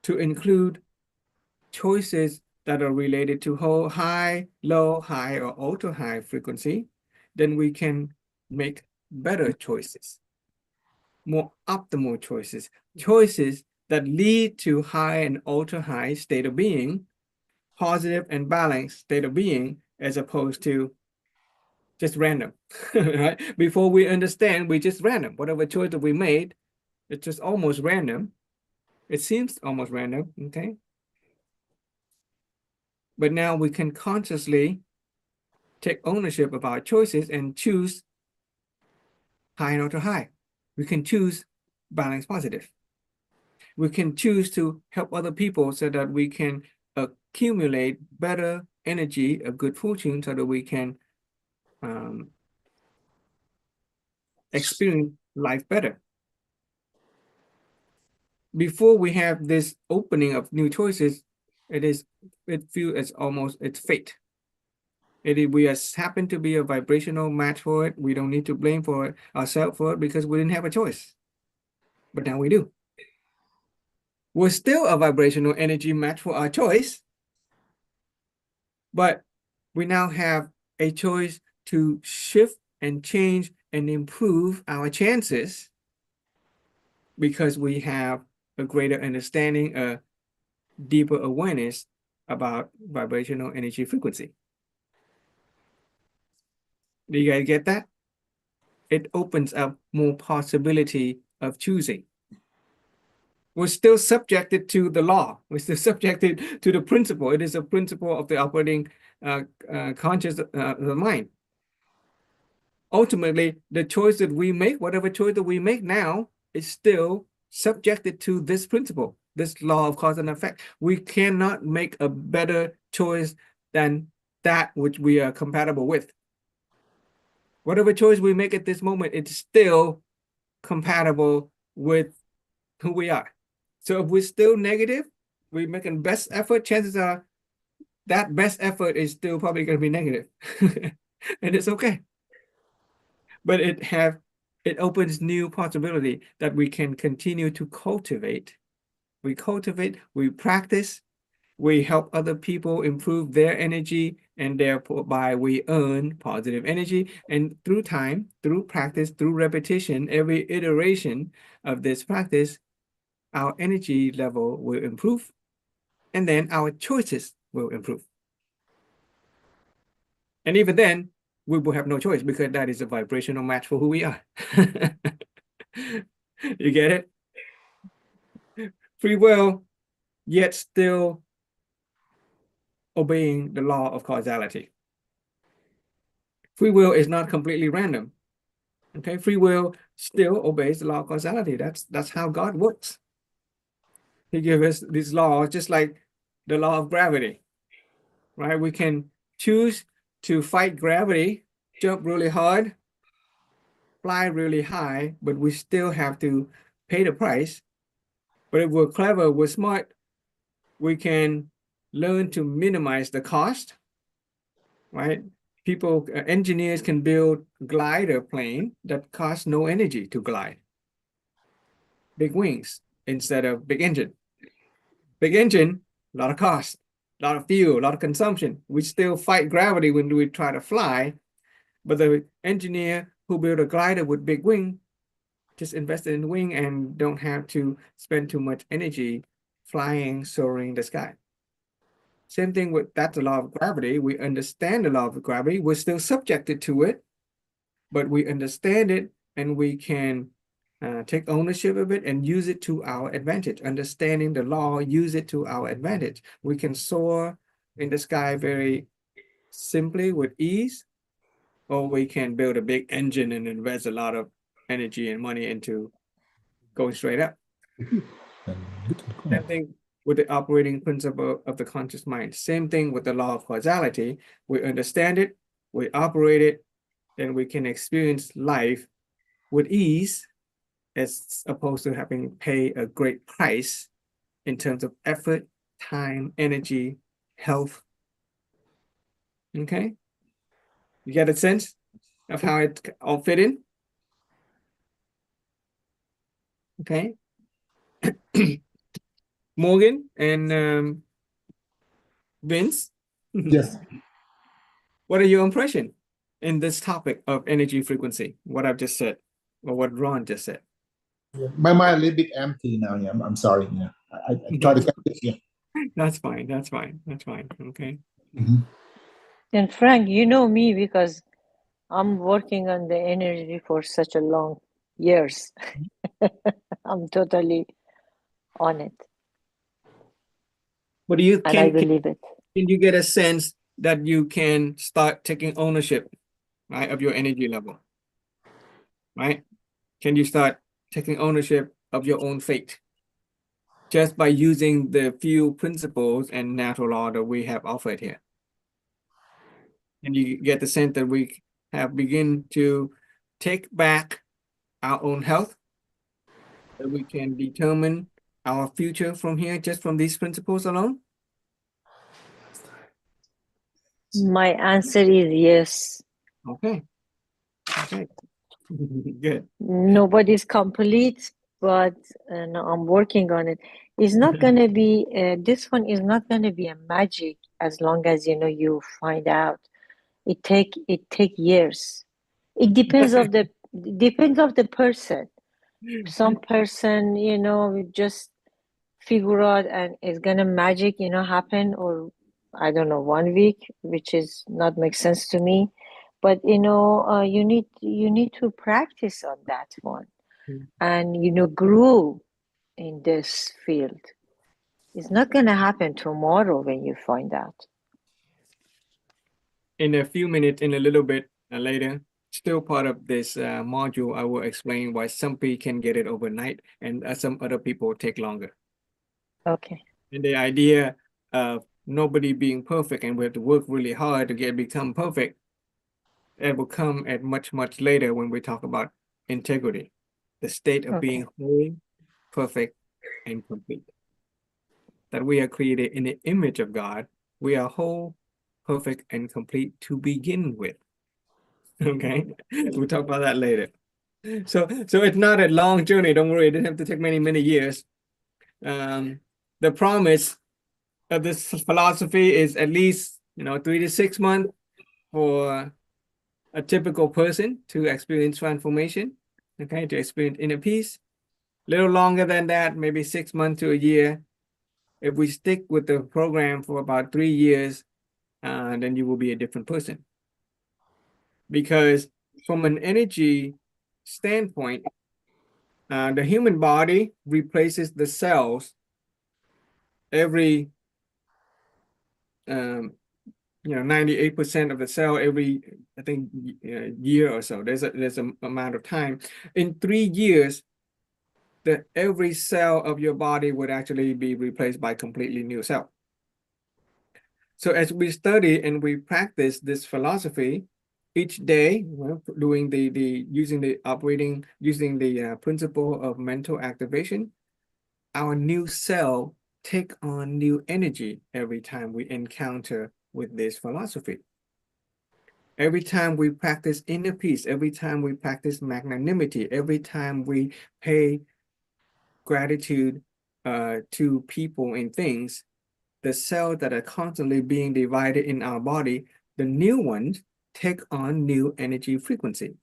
to include choices that are related to whole high, low, high, or ultra high frequency, then we can make better choices, more optimal choices, choices that lead to high and ultra high state of being, positive and balanced state of being, as opposed to just random. Right? Before we understand, we just random. Whatever choice that we made, it's just almost random. It seems almost random, okay? But now we can consciously take ownership of our choices and choose high and ultra high. We can choose balance positive. We can choose to help other people so that we can accumulate better energy of good fortune so that we can experience life better. Before we have this opening of new choices, it feels as almost it's fate. We just happen to be a vibrational match for it. We don't need to blame for it ourselves for it because we didn't have a choice. But now we do. We're still a vibrational energy match for our choice, but we now have a choice to shift and change and improve our chances because we have a greater understanding, a deeper awareness about vibrational energy frequency. Do you guys get that? It opens up more possibility of choosing. We're still subjected to the law. We're still subjected to the principle. It is a principle of the operating conscious the mind. Ultimately, the choice that we make, whatever choice that we make now, is still subjected to this principle, this law of cause and effect. We cannot make a better choice than that which we are compatible with. Whatever choice we make at this moment, it's still compatible with who we are. So if we're still negative, we're making best effort, chances are that best effort is still probably going to be negative. And it's okay. But it opens new possibility that we can continue to cultivate. We cultivate, we practice, we help other people improve their energy, and thereby we earn positive energy. And through time, through practice, through repetition, every iteration of this practice, our energy level will improve, and then our choices will improve. And even then, we will have no choice because that is a vibrational match for who we are. You get it? Free will, yet still obeying the law of causality. Free will is not completely random. Okay, free will still obeys the law of causality. That's how God works. He gives us these laws, just like the law of gravity, right? We can choose to fight gravity, jump really hard, fly really high, but we still have to pay the price. But if we're clever, we're smart, we can learn to minimize the cost, right? Engineers can build glider plane that costs no energy to glide. Big wings instead of big engine. Big engine, a lot of cost, a lot of fuel, a lot of consumption. We still fight gravity when we try to fly, but the engineer who built a glider with big wing just invested in the wing and don't have to spend too much energy flying, soaring the sky. Same thing with that's the law of gravity. We understand the law of gravity. We're still subjected to it, but we understand it and we can take ownership of it and use it to our advantage. Understanding the law, use it to our advantage. We can soar in the sky very simply with ease, or we can build a big engine and invest a lot of energy and money into going straight up. Same thing with the operating principle of the conscious mind. Same thing with the law of causality. We understand it, we operate it, then we can experience life with ease, as opposed to having to pay a great price in terms of effort, time, energy, health. Okay? You get a sense of how it all fit in? Okay. Morgan and Vince, Yes. what are your impression in this topic of energy frequency? What I've just said, or what Ron just said. My mind a little bit empty now. Yeah, I'm sorry. Yeah, I try to get this. Yeah. That's fine. That's fine. That's fine. Okay. Mhm. And Frank, you know me because I'm working on the energy for such a long years. I'm totally on it, But do you and I can believe it. you get a sense that you can start taking ownership, right, of your energy level, right? Can you start taking ownership of your own fate just by using the few principles and natural law that we have offered here? And you get the sense that we have begin to take back our own health, that we can determine our future from here just from these principles alone? My answer is yes. Okay. Okay. Good. Nobody's complete, but no, I'm working on it. It's not gonna be this one is not gonna be a magic as long as you find out. It take years. It depends of the person. Some person, just figure out and it's gonna magic, happen, or I don't know, 1 week, which is not make sense to me. But you need to practice on that one and grow in this field. It's not gonna happen tomorrow when you find out. In a few minutes, in a little bit later, still part of this module, I will explain why some people can get it overnight and some other people take longer. Okay. And the idea of nobody being perfect and we have to work really hard to become perfect, it will come at much, much later when we talk about integrity, the state of being whole, perfect, and complete. That we are created in the image of God, we are whole, perfect, and complete to begin with. Okay, we'll talk about that later. So it's not a long journey. Don't worry, it didn't have to take many years. The promise of this philosophy is at least 3 to 6 months for a typical person to experience transformation. Okay, to experience inner peace. A little longer than that, maybe 6 months to a year. If we stick with the program for about 3 years, then you will be a different person. Because from an energy standpoint, the human body replaces the cells every 98% of the cell every, I think, year or so. There's an amount of time. In 3 years, every cell of your body would actually be replaced by completely new cell. So as we study and we practice this philosophy each day, doing using the principle of mental activation, our new cell take on new energy every time we encounter with this philosophy. Every time we practice inner peace, every time we practice magnanimity, every time we pay gratitude to people and things, the cells that are constantly being divided in our body, the new ones take on new energy frequency.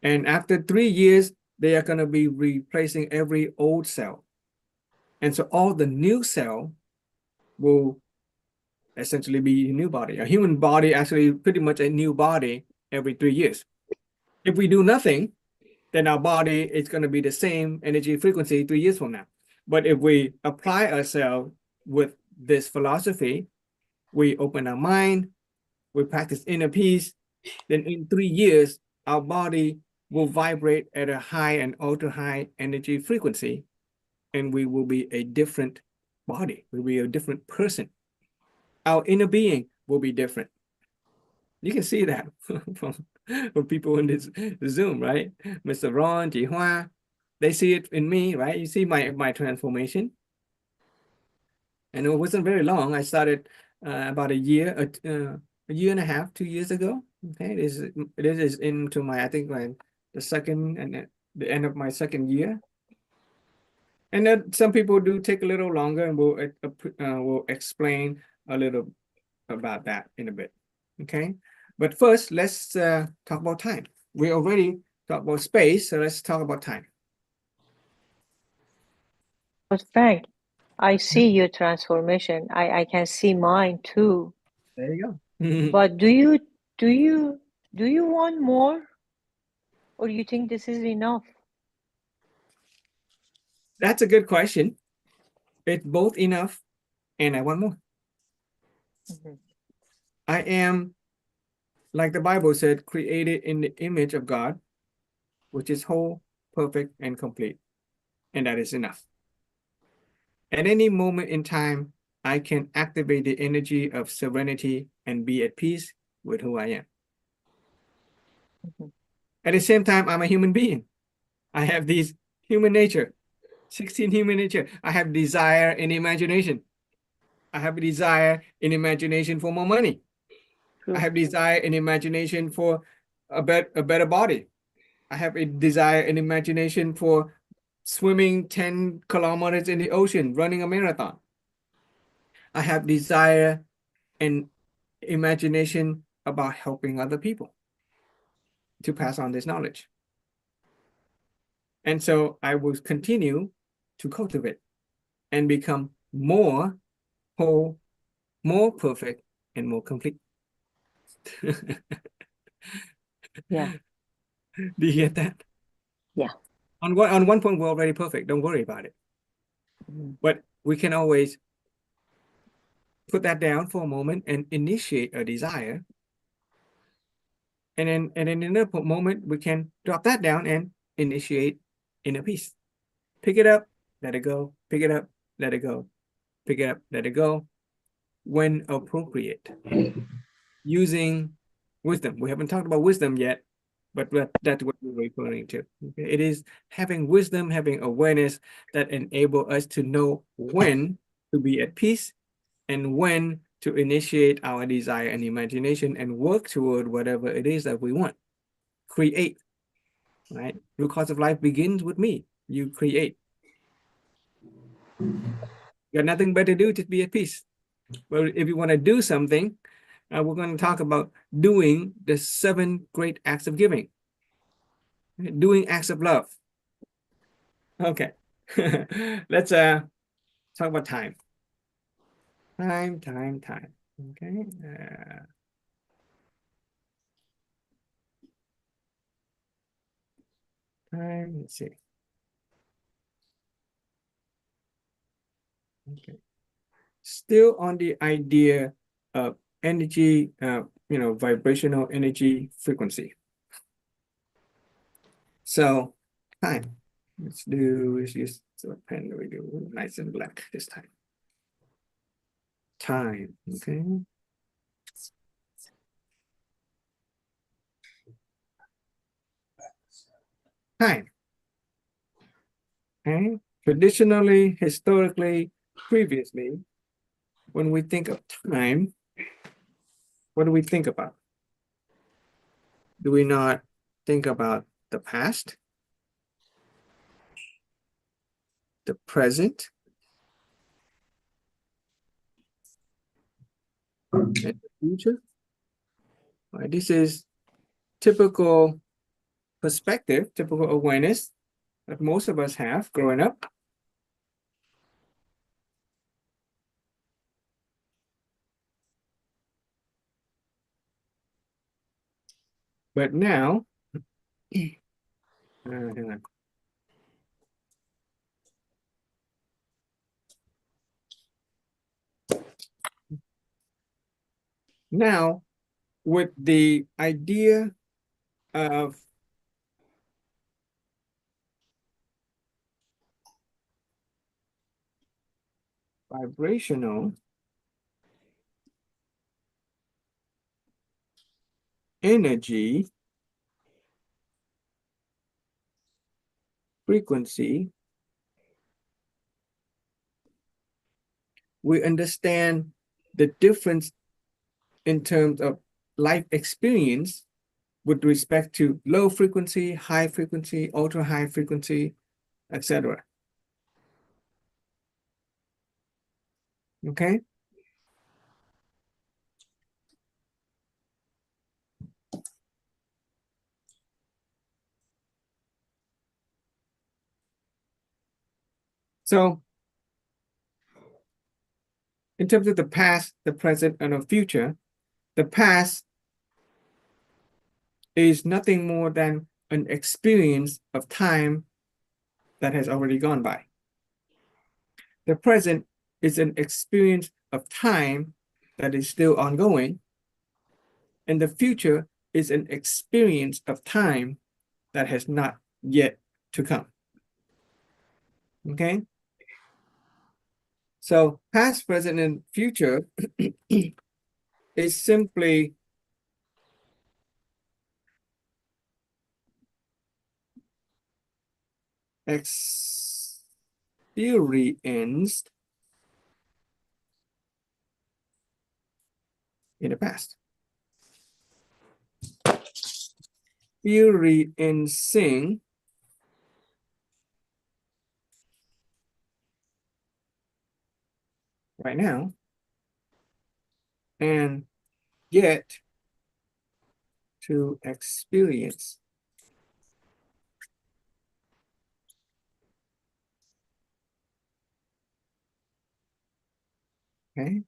And after 3 years, they are going to be replacing every old cell. And so all the new cell will essentially be a new body. A human body actually pretty much a new body every 3 years. If we do nothing, then our body is going to be the same energy frequency 3 years from now. But if we apply ourselves with this philosophy, we open our mind, we practice inner peace, then in 3 years, our body will vibrate at a high and ultra high energy frequency, and we will be a different body. We'll be a different person. Our inner being will be different. You can see that from people in this Zoom, right? Mr. Ron, Jihua, they see it in me, right? You see my transformation. And it wasn't very long. I started about a year and a half, 2 years ago. Okay, it is into my, I think, the second and the end of my second year. And then some people do take a little longer, and we'll explain a little about that in a bit. Okay, but first let's talk about time. We already talked about space, so let's talk about time. But Frank, I see your transformation. I can see mine too. There you go. But do you want more, or you think this is enough? That's a good question. It's both enough, and I want more. Mhm. I am, like the Bible said, created in the image of God, which is whole, perfect, and complete. And that is enough. At any moment in time, I can activate the energy of serenity and be at peace with who I am. Mhm. At the same time, I'm a human being. I have these human nature, 16 human nature. I have desire and imagination. I have a desire and imagination for more money. True. I have desire and imagination for a better body. I have a desire and imagination for swimming 10 kilometers in the ocean, running a marathon. I have desire and imagination about helping other people to pass on this knowledge. And so I will continue to cultivate and become more whole, more perfect, and more complete. Yeah. Do you get that? Yeah. On one point, we're already perfect. Don't worry about it. Mhm. But we can always put that down for a moment and initiate a desire. And then in another moment, we can drop that down and initiate inner peace. Pick it up, let it go. Pick it up, let it go. Pick it up, let it go. When appropriate. Using wisdom. We haven't talked about wisdom yet, but that's what we're referring to. Okay? It is having wisdom, having awareness that enable us to know when to be at peace and when to initiate our desire and imagination and work toward whatever it is that we want. Create, right? Root cause of life begins with me. You create. You got nothing better to do, just be at peace. But if you want to do something, we're going to talk about doing the 7 great acts of giving, doing acts of love. Okay, let's talk about time. Time. Okay. Time. Let's see. Okay. Still on the idea of energy, vibrational energy frequency. So time. Let's use a pen that we do nice and black this time. Time. Okay. Time. Okay. Traditionally, historically, previously, when we think of time, what do we think about? Do we not think about the past, the present, and the future? Right, this is typical perspective, typical awareness that most of us have growing up. But now, hang on. Now, with the idea of vibrational energy frequency, we understand the difference in terms of life experience with respect to low frequency, high frequency, ultra high frequency, etc. Okay. So in terms of the past, the present, and the future, the past is nothing more than an experience of time that has already gone by. The present is an experience of time that is still ongoing, and the future is an experience of time that has not yet to come. Okay? So past, present, and future is simply experienced in the past. Experiencing right now, and yet to experience. Okay?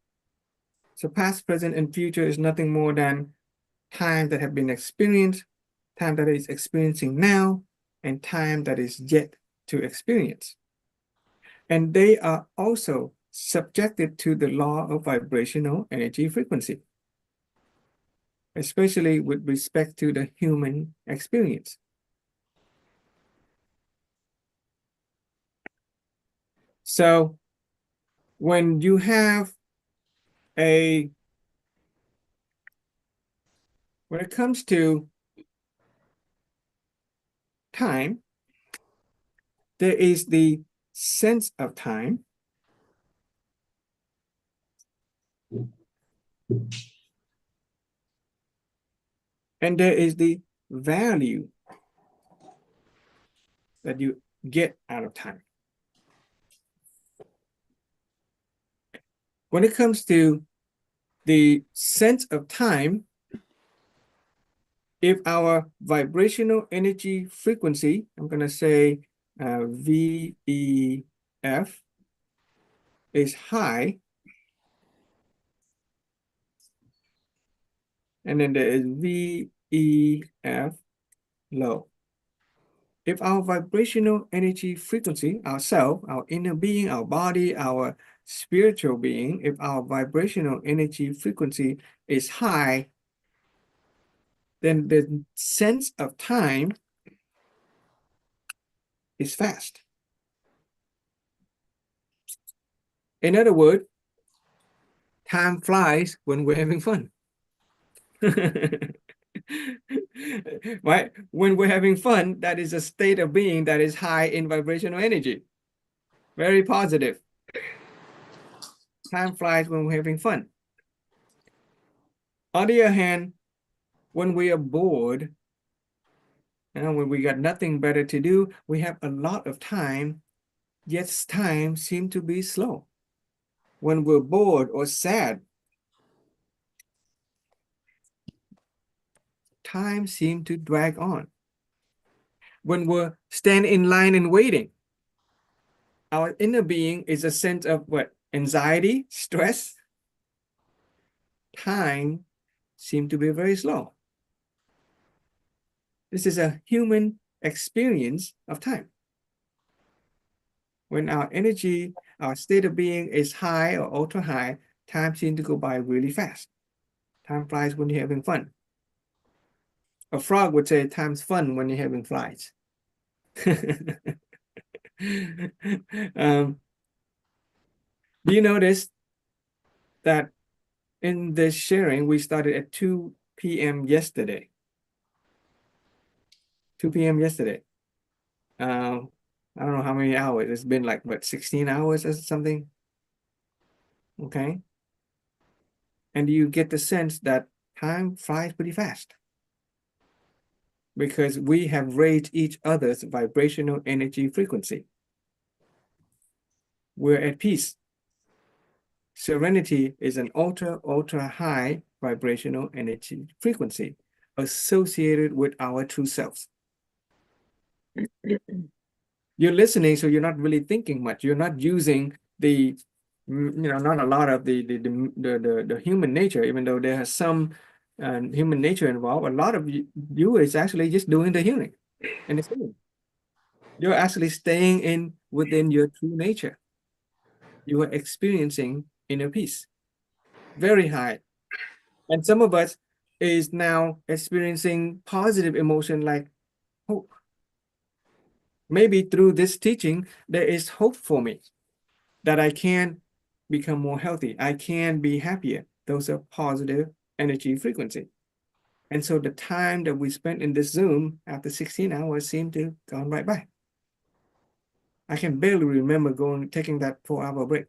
So past, present, and future is nothing more than time that have been experienced, time that is experiencing now, and time that is yet to experience. And they are also subjected to the law of vibrational energy frequency, especially with respect to the human experience. So when you have when it comes to time, there is the sense of time, And there is the value that you get out of time. When it comes to the sense of time, if our vibrational energy frequency, I'm going to say VEF, is high, and then there is VEF low. If our vibrational energy frequency, ourself, our inner being, our body, our spiritual being, if our vibrational energy frequency is high, then the sense of time is fast. In other words, time flies when we're having fun. Right? When we're having fun, that is a state of being that is high in vibrational energy. Very positive. Time flies when we're having fun. On the other hand, when we are bored, when we got nothing better to do, we have a lot of time, yet time seems to be slow. When we're bored or sad, time seems to drag on. When we're standing in line and waiting, our inner being is a sense of what? Anxiety, stress. Time seems to be very slow. This is a human experience of time. When our energy, our state of being is high or ultra high, time seems to go by really fast. Time flies when you're having fun. A frog would say time's fun when you're having flies. Do you notice that in this sharing, we started at 2 p.m. yesterday? 2 p.m. yesterday. I don't know how many hours. It's been like, what, 16 hours or something? Okay. And you get the sense that time flies pretty fast because we have raised each other's vibrational energy frequency. We're at peace. Serenity is an ultra high vibrational energy frequency associated with our true selves. You're listening, so you're not really thinking much. You're not using the, not a lot of the human nature, even though there is some human nature involved. A lot of you is actually just doing the hearing and the feeling. You're actually staying within your true nature. You are experiencing inner peace, very high. And some of us is now experiencing positive emotion like hope. Maybe through this teaching, there is hope for me that I can become more healthy. I can be happier. Those are positive energy frequency. And so the time that we spent in this Zoom after 16 hours seemed to have gone right by. I can barely remember taking that 4-hour break.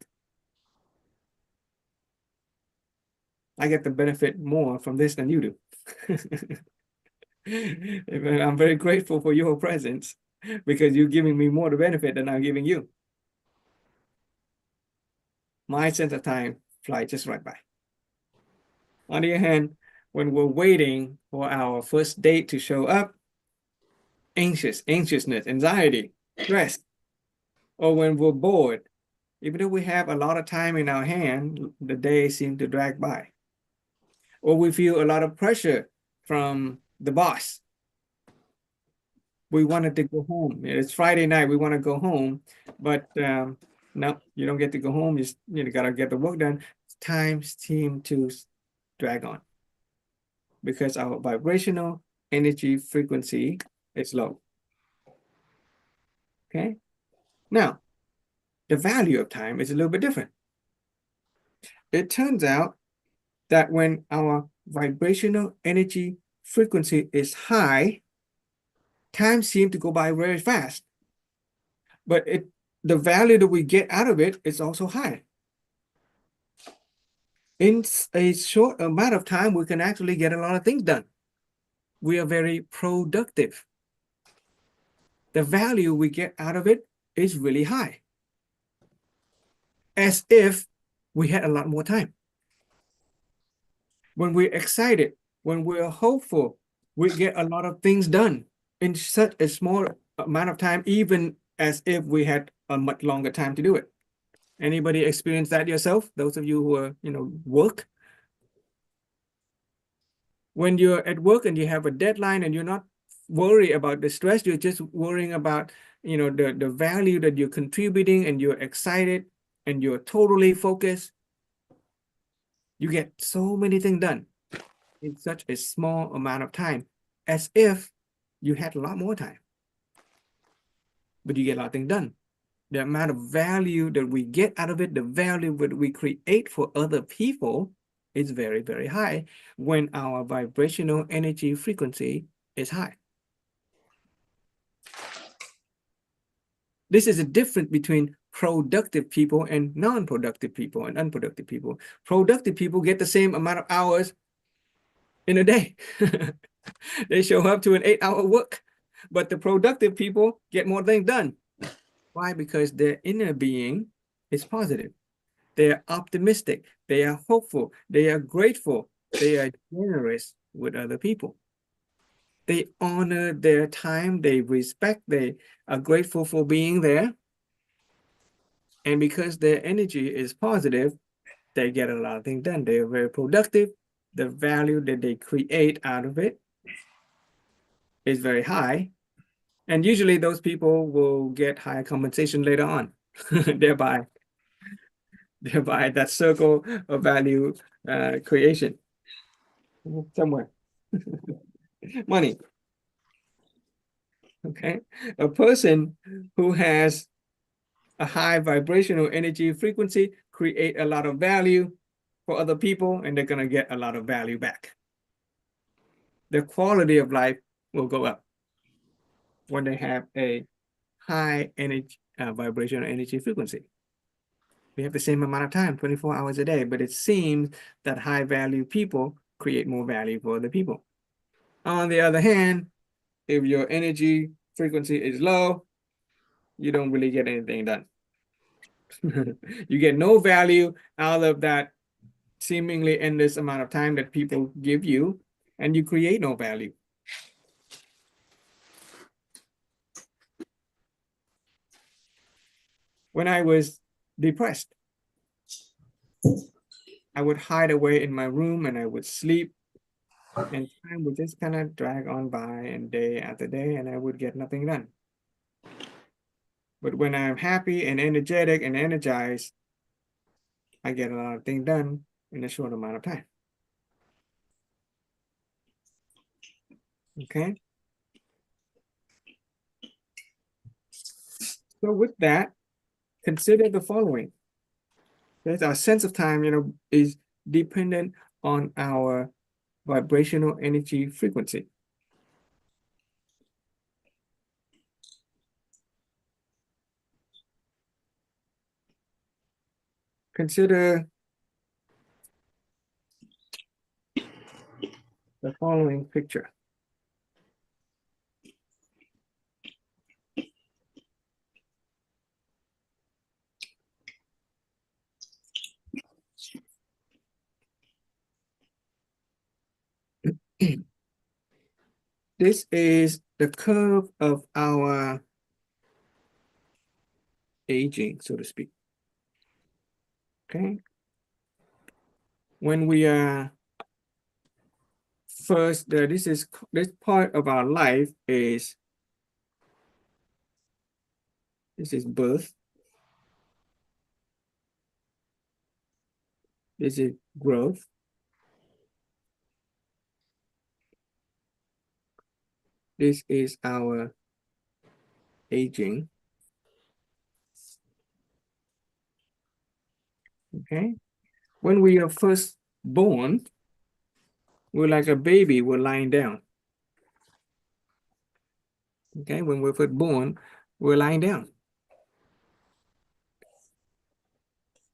I get the benefit more from this than you do. I'm very grateful for your presence because you're giving me more the benefit than I'm giving you. My sense of time flies just right by. On the other hand, when we're waiting for our first date to show up, anxiousness, anxiety, stress, or when we're bored, even though we have a lot of time in our hand, the day seems to drag by. Or we feel a lot of pressure from the boss. We wanted to go home. It's Friday night, we want to go home, but no, you don't get to go home. You gotta get the work done. Time seems to drag on because our vibrational energy frequency is low. Okay. Now, the value of time is a little bit different. It turns out that when our vibrational energy frequency is high, time seems to go by very fast. But the value that we get out of it is also high. in a short amount of time, we can actually get a lot of things done. We are very productive. The value we get out of it is really high, as if we had a lot more time. When we're excited, when we're hopeful, we get a lot of things done in such a small amount of time, even as if we had a much longer time to do it. Anybody experience that yourself? Those of you who are, work? When you're at work and you have a deadline and you're not worried about the stress, you're just worrying about, the value that you're contributing, and you're excited and you're totally focused. You get so many things done in such a small amount of time, as if you had a lot more time. But you get a lot of things done. The amount of value that we get out of it, the value that we create for other people is very, very high when our vibrational energy frequency is high. This is a difference between productive people and non-productive people and unproductive people. Productive people get the same amount of hours in a day. They show up to an 8-hour work, but the productive people get more things done. Why? Because their inner being is positive. They are optimistic. They are hopeful. They are grateful. They are generous with other people. They honor their time. They respect. They are grateful for being there. And because their energy is positive, they get a lot of things done. They are very productive. The value that they create out of it is very high. And usually those people will get higher compensation later on, thereby that circle of value creation somewhere. Money. Okay. A person who has a high vibrational energy frequency create a lot of value for other people, and they're going to get a lot of value back. Their quality of life will go up when they have a high energy vibrational energy frequency. We have the same amount of time, 24 hours a day, but it seems that high value people create more value for other people. On the other hand, if your energy frequency is low, you don't really get anything done. You get no value out of that seemingly endless amount of time that people give you, and you create no value. When I was depressed, I would hide away in my room and I would sleep, and time would just kind of drag on by, and day after day, and I would get nothing done. But when I'm happy and energetic and energized, I get a lot of things done in a short amount of time. Okay. So with that, consider the following. That our sense of time, is dependent on our vibrational energy frequency. Consider the following picture. This is the curve of our aging, so to speak. Okay. When we are first, this part of our life is, this is birth. This is growth. This is our aging. Okay. When we are first born, we're like a baby, we're lying down. Okay. When we're first born, we're lying down.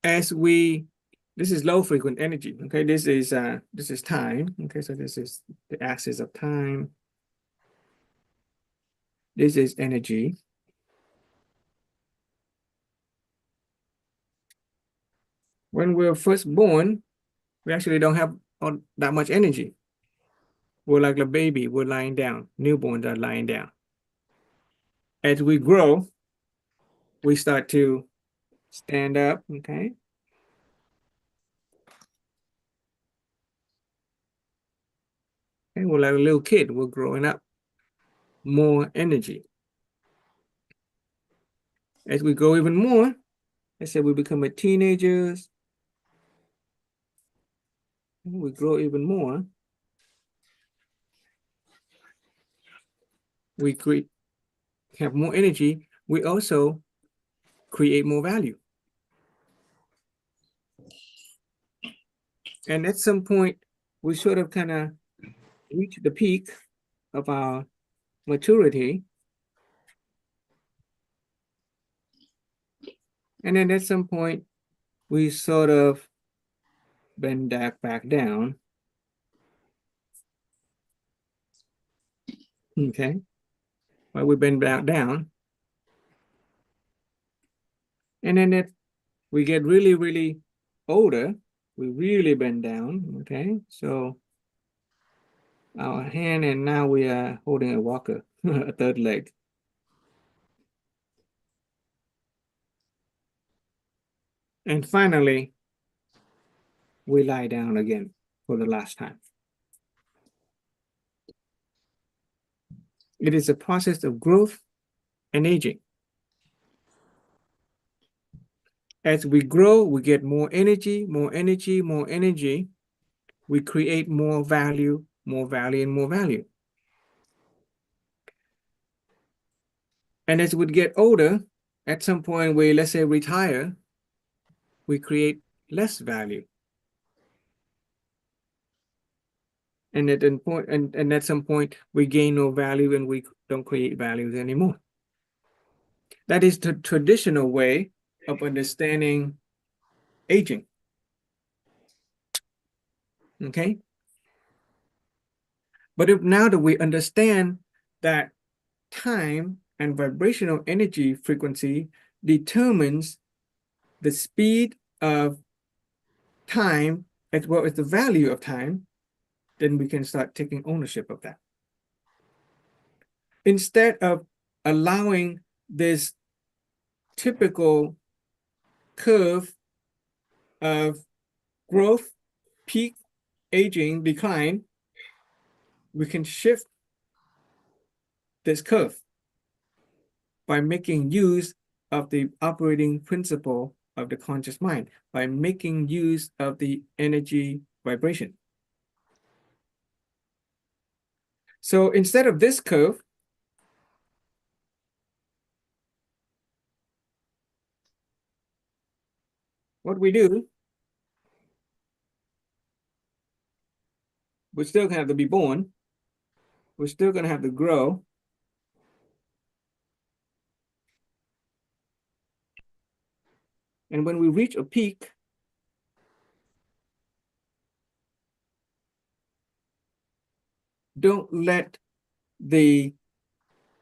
As we This is low frequent energy. Okay, this is time. Okay, so this is the axis of time. This is energy. When we're first born, we actually don't have that much energy. We're like a baby, we're lying down. Newborns are lying down. As we grow, we start to stand up, okay? And we're like a little kid, we're growing up. More energy. As we grow even more, let's say we become a teenagers, we grow even more. We have more energy, we also create more value. And at some point, we sort of kind of reach the peak of our maturity. And then at some point, we sort of bend back down. Okay. Well, we bend back down. And then we get really, really older. We really bend down. Okay. So our hand, and now we are holding a walker, a third leg. And finally, we lie down again for the last time. It is a process of growth and aging. As we grow, we get more energy, more energy, more energy. We create more value, and more value. And as we get older, at some point we, let's say, retire, we create less value. And at some point we gain no value and we don't create values anymore. That is the traditional way of understanding aging. Okay. But now that we understand that time and vibrational energy frequency determines the speed of time as well as the value of time, then we can start taking ownership of that. Instead of allowing this typical curve of growth, peak, aging, decline, we can shift this curve by making use of the operating principle of the conscious mind, by making use of the energy vibration. So instead of this curve, what we do, we're still gonna have to be born, we're still gonna have to grow, and when we reach a peak, don't let the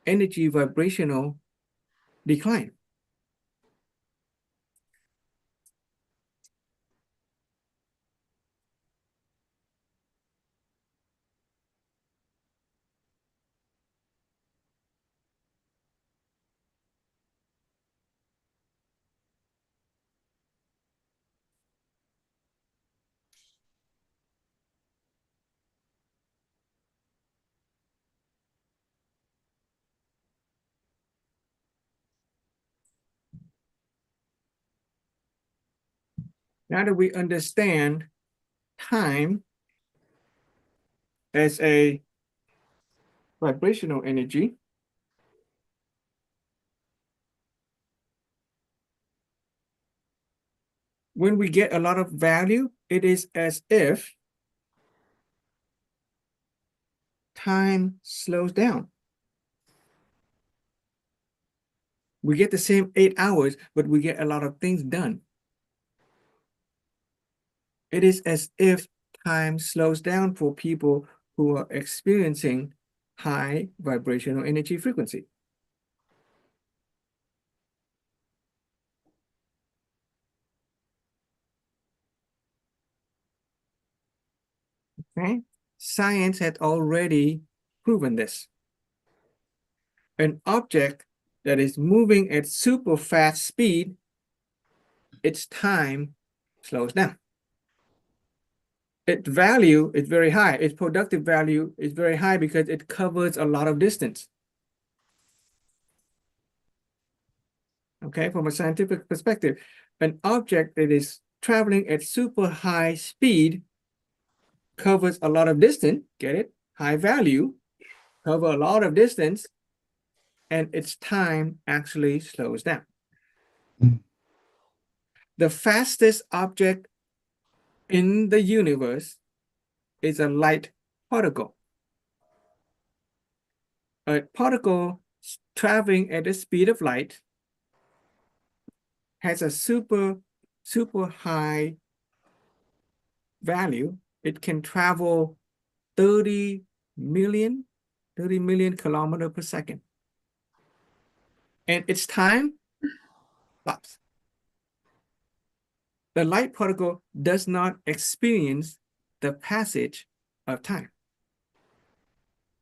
energy vibrational decline. Now that we understand time as a vibrational energy, when we get a lot of value, it is as if time slows down. We get the same 8 hours, but we get a lot of things done. It is as if time slows down for people who are experiencing high vibrational energy frequency. Okay, science had already proven this. An object that is moving at super fast speed, its time slows down. Its value is very high. Its productive value is very high because it covers a lot of distance. Okay, from a scientific perspective, an object that is traveling at super high speed covers a lot of distance, get it? High value, cover a lot of distance, and its time actually slows down. The fastest object in the universe is a light particle. A particle traveling at the speed of light has a super high value. It can travel 30 million kilometers per second. And its time stops. The light particle does not experience the passage of time.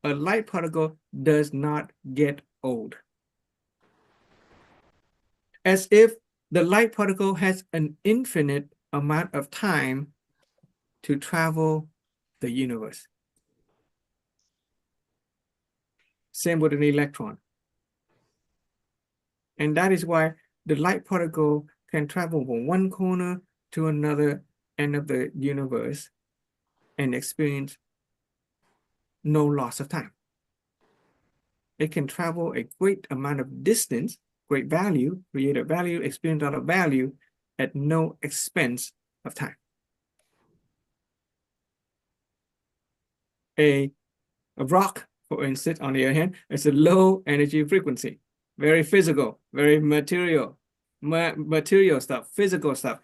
A light particle does not get old. As if the light particle has an infinite amount of time to travel the universe. Same with an electron. And that is why the light particle can travel from one corner to another end of the universe and experience no loss of time. It can travel a great amount of distance, great value, create a value, experience a lot of value at no expense of time. A rock, for instance, on the other hand, is a low energy frequency, very physical, very material stuff, physical stuff,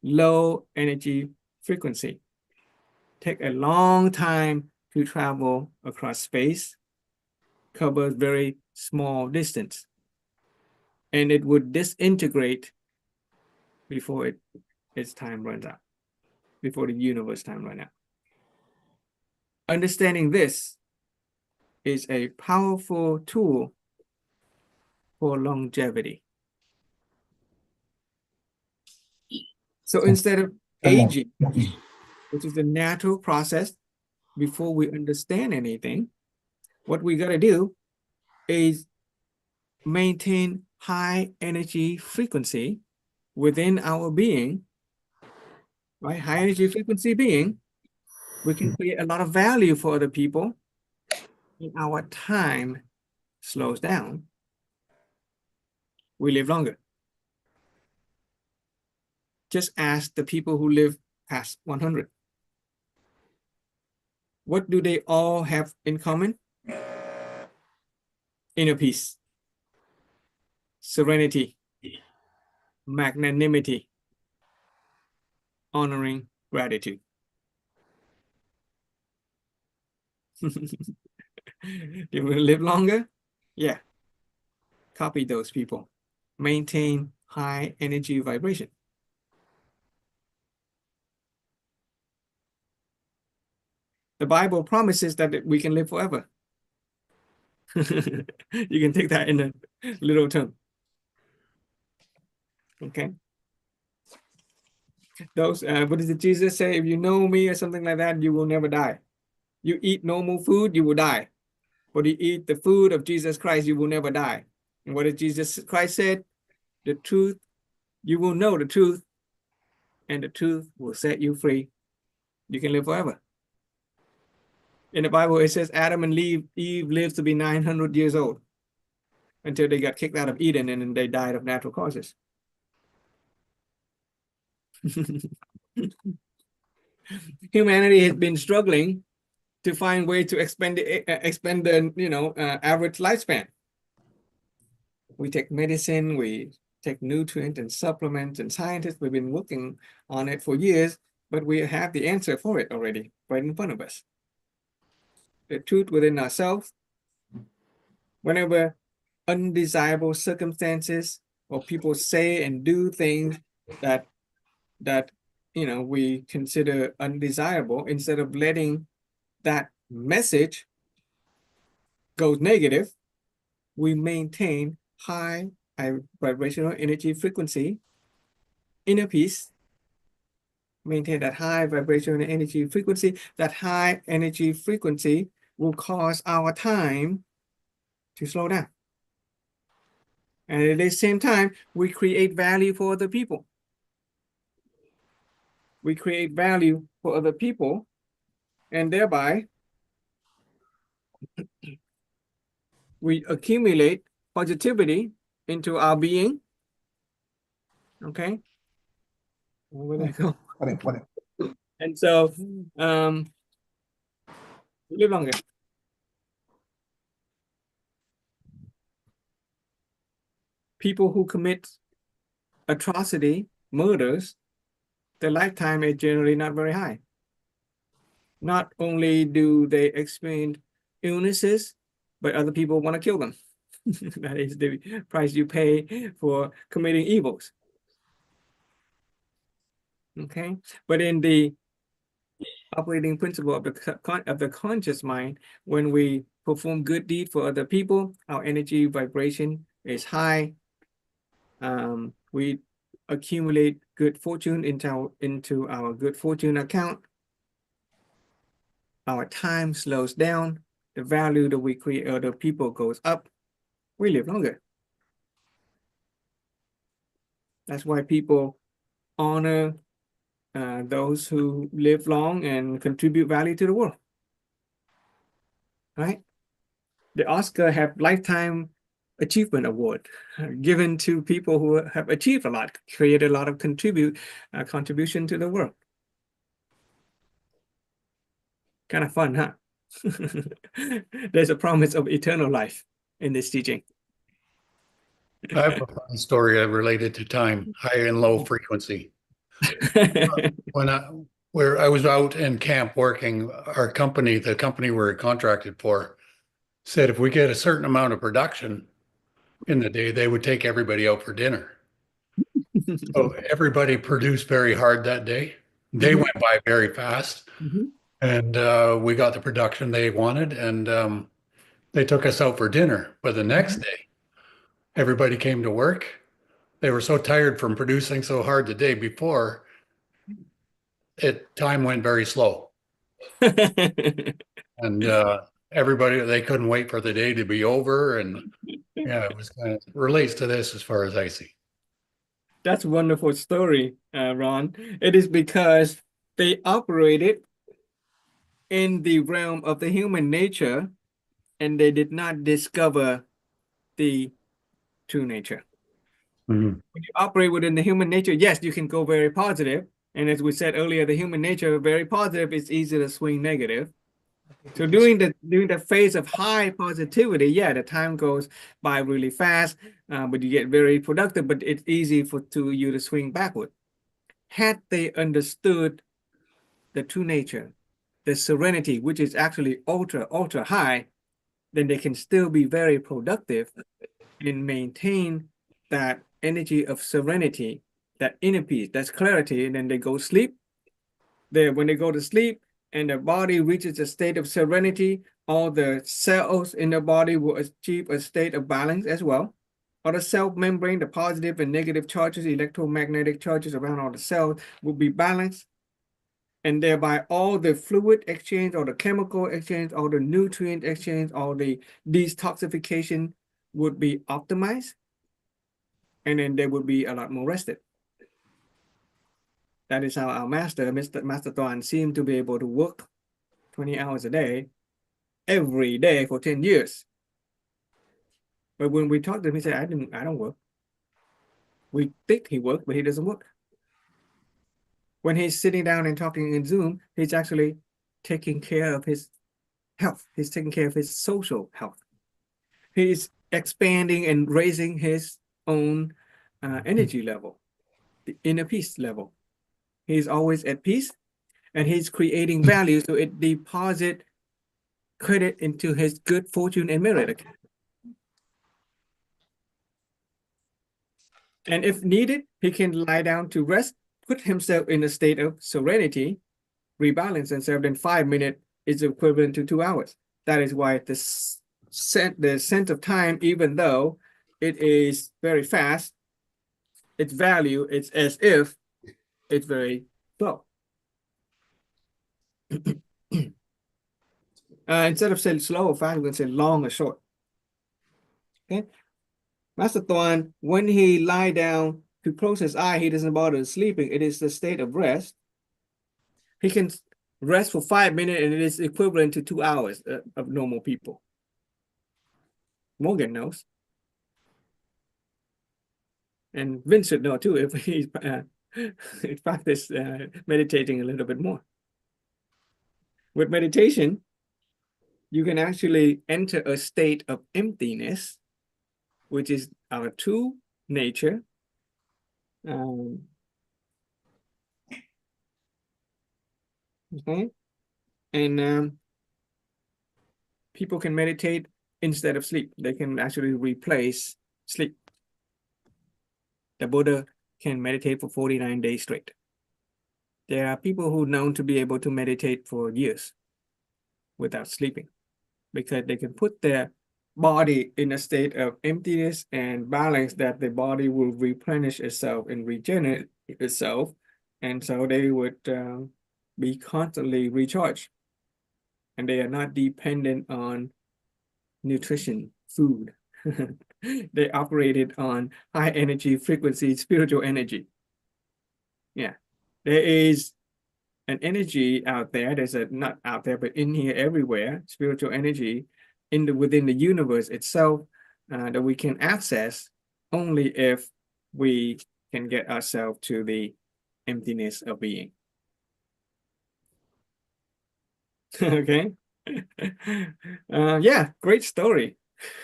low energy frequency. Take a long time to travel across space, covers very small distance, and it would disintegrate before its time runs out, before the universe time runs out. Understanding this is a powerful tool for longevity. So instead of aging, which is the natural process before we understand anything, what we got to do is maintain high energy frequency within our being, right? High energy frequency being, we can create a lot of value for other people, and our time slows down. We live longer. Just ask the people who live past 100. What do they all have in common? Inner peace, serenity, magnanimity, honoring, gratitude. You will live longer? Yeah. Copy those people. Maintain high energy vibration. The Bible promises that we can live forever. You can take that in a little term. Okay. Those, what does Jesus say? If you know me or something like that, you will never die. You eat normal food, you will die. But you eat the food of Jesus Christ, you will never die. And what did Jesus Christ said? The truth, you will know the truth, and the truth will set you free. You can live forever. In the Bible, it says Adam and Eve lived to be 900 years old until they got kicked out of Eden and then they died of natural causes. Humanity has been struggling to find ways to expand the average lifespan. We take medicine, we take nutrients and supplements, and scientists, we've been working on it for years, but we have the answer for it already right in front of us. The truth within ourselves. Whenever undesirable circumstances or people say and do things that we consider undesirable, instead of letting that message go negative, we maintain high vibrational energy frequency, inner peace. Maintain that high vibrational energy frequency. That high energy frequency will cause our time to slow down. And at the same time, we create value for other people. We create value for other people, and thereby we accumulate positivity into our being. Okay. Where did I go? And so we live longer. People who commit atrocity, murders, their lifetime is generally not very high. Not only do they experience illnesses, but other people want to kill them. That is the price you pay for committing evils. Okay, but in the operating principle of the conscious mind, when we perform good deed for other people, our energy vibration is high. We accumulate good fortune into our good fortune account. Our time slows down. The value that we create other people goes up. We live longer. That's why people honor those who live long and contribute value to the world. Right? The Oscar have Lifetime Achievement Award given to people who have achieved a lot, created a lot of contribution to the world. Kind of fun, huh? There's a promise of eternal life in this teaching. I have a funny story related to time, high and low frequency. When I was out in camp working, our company, the company we're contracted for, said if we get a certain amount of production in the day, they would take everybody out for dinner. So everybody produced very hard that day. They went by very fast, and we got the production they wanted, and they took us out for dinner. But the next day, everybody came to work. They were so tired from producing so hard the day before, time went very slow. And everybody, they couldn't wait for the day to be over. And yeah, it was kind of relates to this as far as I see. That's a wonderful story, Ron. It is because they operated in the realm of the human nature and they did not discover the true nature. When you operate within the human nature, yes, you can go very positive. And as we said earlier, the human nature, very positive, is easy to swing negative. So during the phase of high positivity, yeah, the time goes by really fast, but you get very productive, but it's easy for you to swing backward. Had they understood the true nature, the serenity, which is actually ultra high, then they can still be very productive and maintain that energy of serenity, that inner peace, that's clarity, and then they go sleep. When they go to sleep and the body reaches a state of serenity, all the cells in the body will achieve a state of balance as well. All the cell membrane, the positive and negative charges, electromagnetic charges around all the cells will be balanced. And thereby all the fluid exchange, all the chemical exchange, all the nutrient exchange, all the detoxification would be optimized. And then they would be a lot more rested. That is how our master, Master Tuan, seemed to be able to work 20 hours a day, every day for 10 years. But when we talked to him, he said, I don't work. We think he worked, but he doesn't work. When he's sitting down and talking in Zoom, he's actually taking care of his health. He's taking care of his social health. He's expanding and raising his own energy level, the inner peace level. He's always at peace and he's creating value, so it deposit credit into his good fortune and merit account. And if needed, he can lie down to rest, put himself in a state of serenity, rebalance himself. Then 5 minutes is equivalent to 2 hours. That is why the sense of time, even though it is very fast, its value, it's as if it's very slow. Instead of saying slow or fast, we're going to say long or short. Okay. Master Thuan, when he lie down to close his eye, he doesn't bother sleeping. It is the state of rest. He can rest for 5 minutes, and it is equivalent to 2 hours of normal people. Morgan knows. And Vince should know too if he's practiced meditating a little bit more. With meditation, you can actually enter a state of emptiness, which is our true nature. Okay, and people can meditate instead of sleep. They can actually replace sleep. The Buddha can meditate for 49 days straight. There are people who are known to be able to meditate for years without sleeping, because they can put their body in a state of emptiness and balance, that the body will replenish itself and regenerate itself. And so they would be constantly recharged. And they are not dependent on nutrition, food. They operated on high energy frequency, spiritual energy. Yeah, there is an energy out there. There's a, not out there, but in here everywhere, spiritual energy within the universe itself that we can access only if we can get ourselves to the emptiness of being. Okay. Yeah, great story.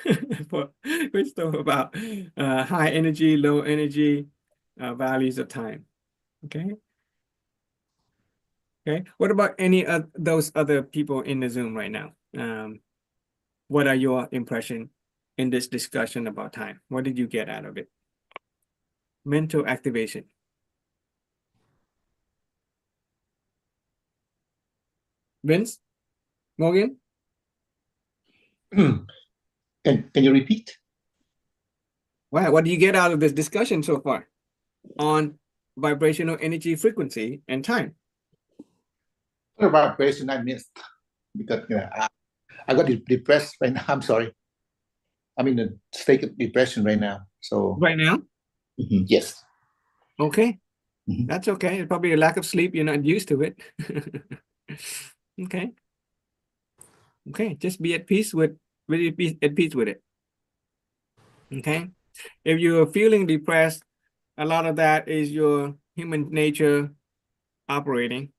Great story about high energy, low energy, values of time. Okay. Okay. What about any of those other people in the Zoom right now? What are your impression in this discussion about time? What did you get out of it? Mental activation. Vince? Morgan? Can you repeat? Wow, what do you get out of this discussion so far on vibrational energy, frequency, and time? What vibration I missed? Because I got depressed right now. I'm sorry. I'm in a state of depression right now. So Right now? Yes. Okay. That's okay. It's probably a lack of sleep. You're not used to it. Okay. Okay. Just be at peace with it. Okay. If you're feeling depressed, a lot of that is your human nature operating.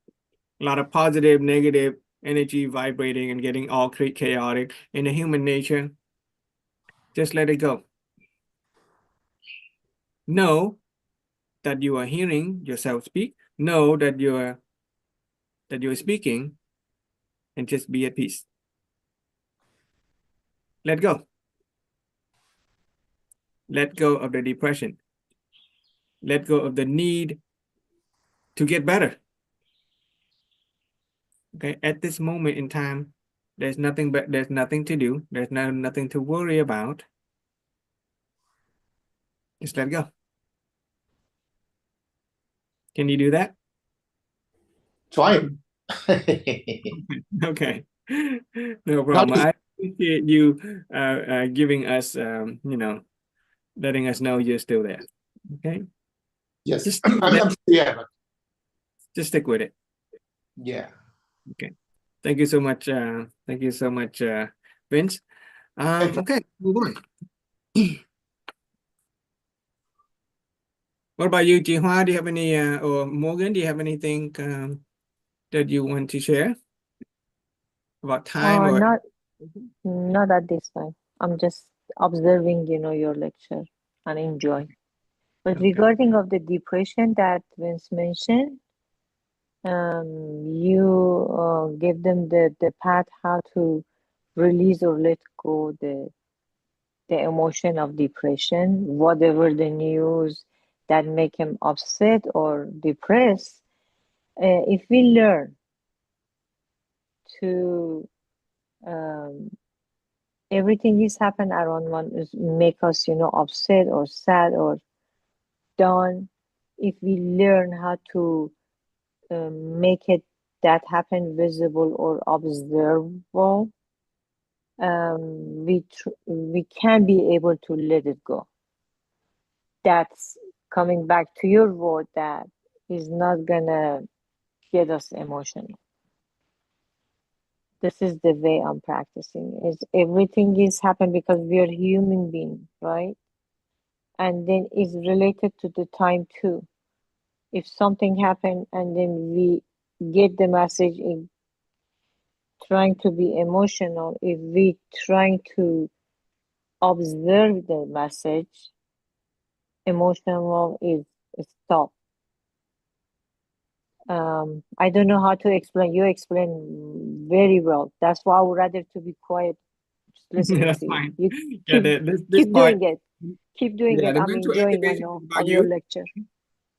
A lot of positive, negative energy vibrating and getting all chaotic in the human nature. Just let it go. Know that you are hearing yourself speak. Know that you're speaking, and just be at peace. Let go. Let go of the depression. Let go of the need to get better. Okay, at this moment in time, there's nothing to do. There's nothing to worry about. Just let go. Can you do that? Try. Okay, no problem. I appreciate you giving us, letting us know you're still there. Okay. Yes. Just stick with it. Yeah. Okay. Thank you so much. Thank you so much, Vince. Okay, move on. What about you, Jihua? Do you have any, or Morgan, do you have anything that you want to share about time or? Not at this time. I'm just observing, your lecture and enjoy. But Okay. regarding of the depression that Vince mentioned, You give them the path how to release or let go the emotion of depression, whatever the news that make him upset or depressed. If we learn to everything is happen around one is make us, upset or sad or down. If we learn how to make it that happen visible or observable, we can be able to let it go. That's coming back to your word that is not gonna get us emotional. This is the way I'm practicing. Is everything is happen because we are human being, right? And then is related to the time too. If something happened and then we get the message in trying to be emotional, if we trying to observe the message, emotional is stop. I don't know how to explain. You explain very well. That's why I would rather to be quiet, just listening That's to you. fine. You Yeah, keep this keep part, doing it. Keep doing yeah, it. the I'm mental enjoying activation is about of your you. lecture.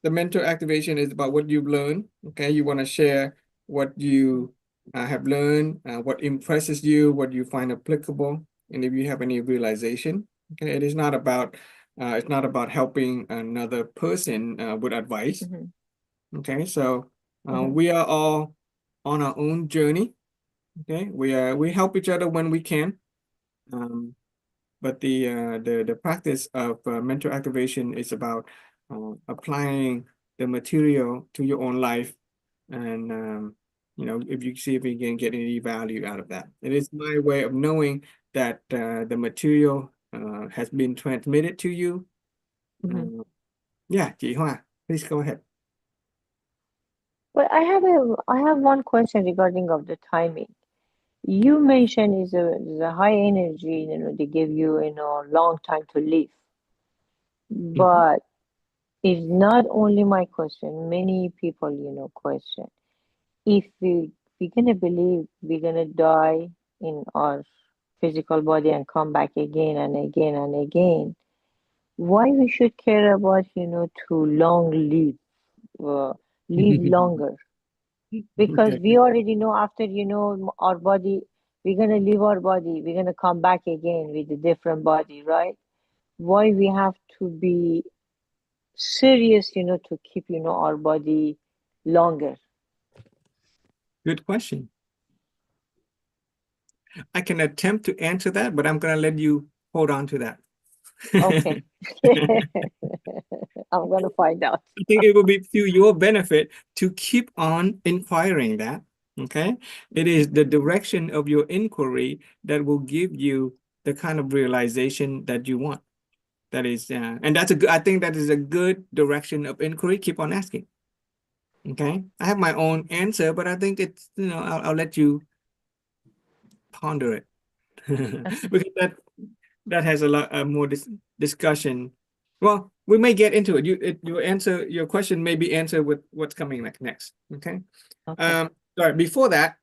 The mental activation is about what you've learned. Okay, you want to share what you have learned, what impresses you, what you find applicable, and if you have any realization. Okay, it is not about it's not about helping another person with advice. Mhm, Okay, so mhm, we are all on our own journey. Okay, we help each other when we can. Um, but the practice of mental activation is about applying the material to your own life, and if you see if you can get any value out of that. It is my way of knowing that the material has been transmitted to you. mhm. Uh, yeah, chị Hoa, please go ahead. But I have one question regarding of the timing. You mentioned is a high energy, they give you, long time to live. Mhm. But it's not only my question, many people, question. If we're gonna believe we're gonna die in our physical body and come back again and again and again, why we should care about, to long live, live longer? Because Okay, we already know after, our body, we're gonna leave our body, we're gonna come back again with a different body, right? Why we have to be serious, to keep, our body longer? good question. I can attempt to answer that, but I'm gonna let you hold on to that. Okay. I'm gonna find out. I think it will be to your benefit to keep on inquiring that. Okay. It is the direction of your inquiry that will give you the kind of realization that you want. That is, and that's a good, I think that is a good direction of inquiry. Keep on asking. Okay. I have my own answer, but I think it's, I'll let you ponder it. Because that has a lot more discussion. Well, we may get into it. Your question may be answered with what's coming next. Okay. Okay. Sorry, before that,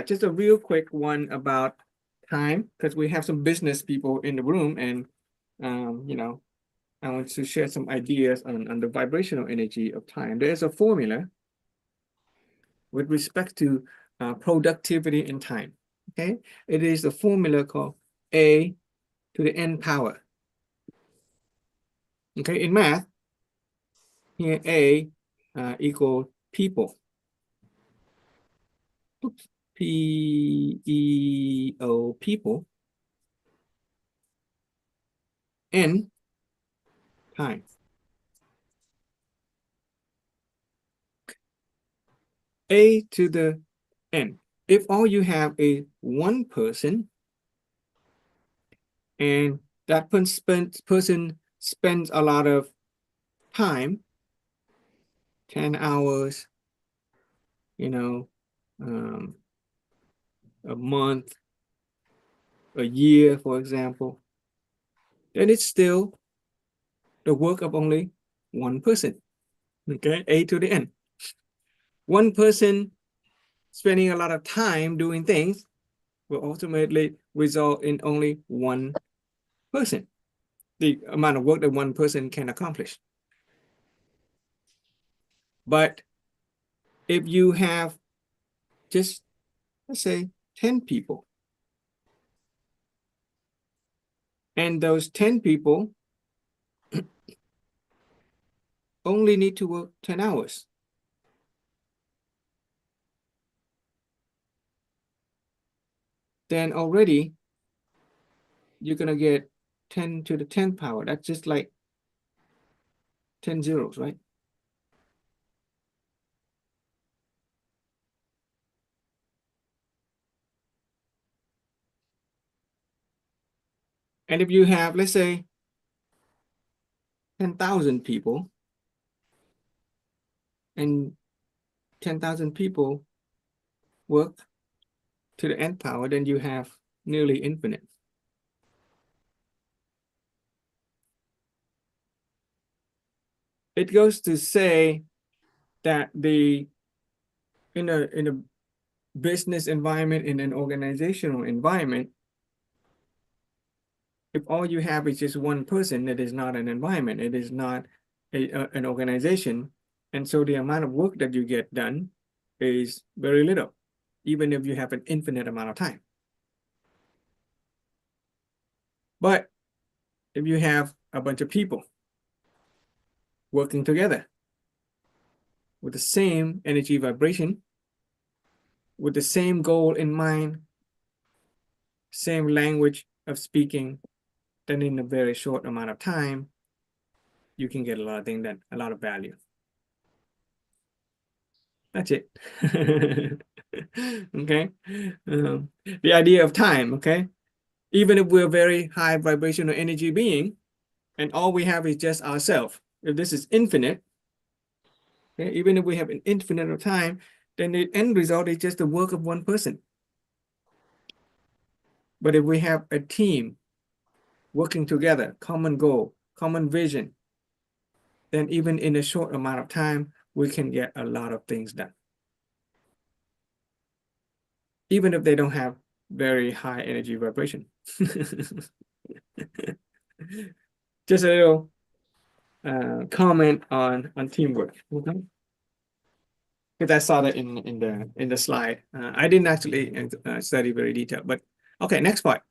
just a real quick one about time, because we have some business people in the room, and I want to share some ideas on the vibrational energy of time. There's a formula with respect to productivity and time. Okay. It is a formula called A to the n power. Okay, in math, here A equal people. Oops. P-E-O, people. N, time. A to the n. If all you have is one person, and that person spends a lot of time, 10 hours, um, a month, a year, for example, then it's still the work of only one person. Okay, A to the n. One person spending a lot of time doing things will ultimately result in only one person, the amount of work that one person can accomplish. But if you have just, let's say, 10 people, and those 10 people only need to work 10 hours, then already you're going to get 10 to the 10th power. That's just like 10 zeros, right? And if you have, let's say, 10,000 people, and 10,000 people work to the nth power, then you have nearly infinite. It goes to say that in a business environment, in an organizational environment, if all you have is just one person, it is not an environment, it is not an organization. And so the amount of work that you get done is very little, even if you have an infinite amount of time. But if you have a bunch of people working together with the same energy vibration, with the same goal in mind, same language of speaking, then in a very short amount of time, you can get a lot of things done, a lot of value. That's it. Okay. The idea of time, okay? Even if we're a very high vibrational energy being, and all we have is just ourselves, if this is infinite, okay, even if we have an infinite of time, then the end result is just the work of one person. But if we have a team working together, common goal, common vision, then even in a short amount of time, we can get a lot of things done. Even if they don't have very high energy vibration. Just a little comment on teamwork. Because I saw that in the slide. I didn't actually study very detailed, but okay, next part.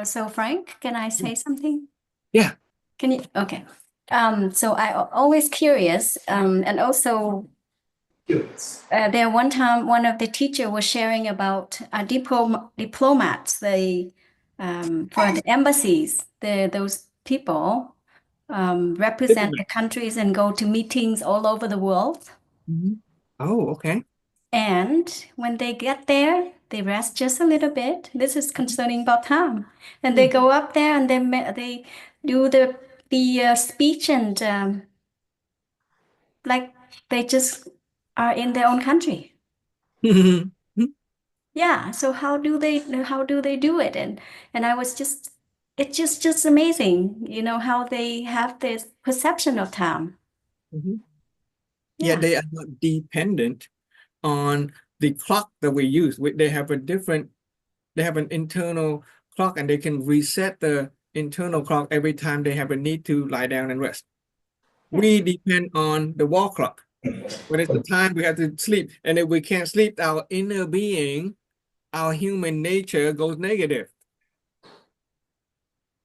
So Frank, can I say something? Yeah. Can you? Okay. So I always curious, and also there one time one of the teacher was sharing about diplomats, they for the embassies, those people represent the countries and go to meetings all over the world. Oh, okay. And when they get there, they rest just a little bit. This is concerning about time. And they go up there and they do the speech and like they just are in their own country. Yeah. So how do they do it? And I was just it's just amazing, you know, how they have this perception of time. Yeah, they are not dependent on the clock that we use. They have an internal clock, and they can reset the internal clock every time they have a need to lie down and rest. We depend on the wall clock. When it's the time we have to sleep, and if we can't sleep, our inner being, our human nature goes negative.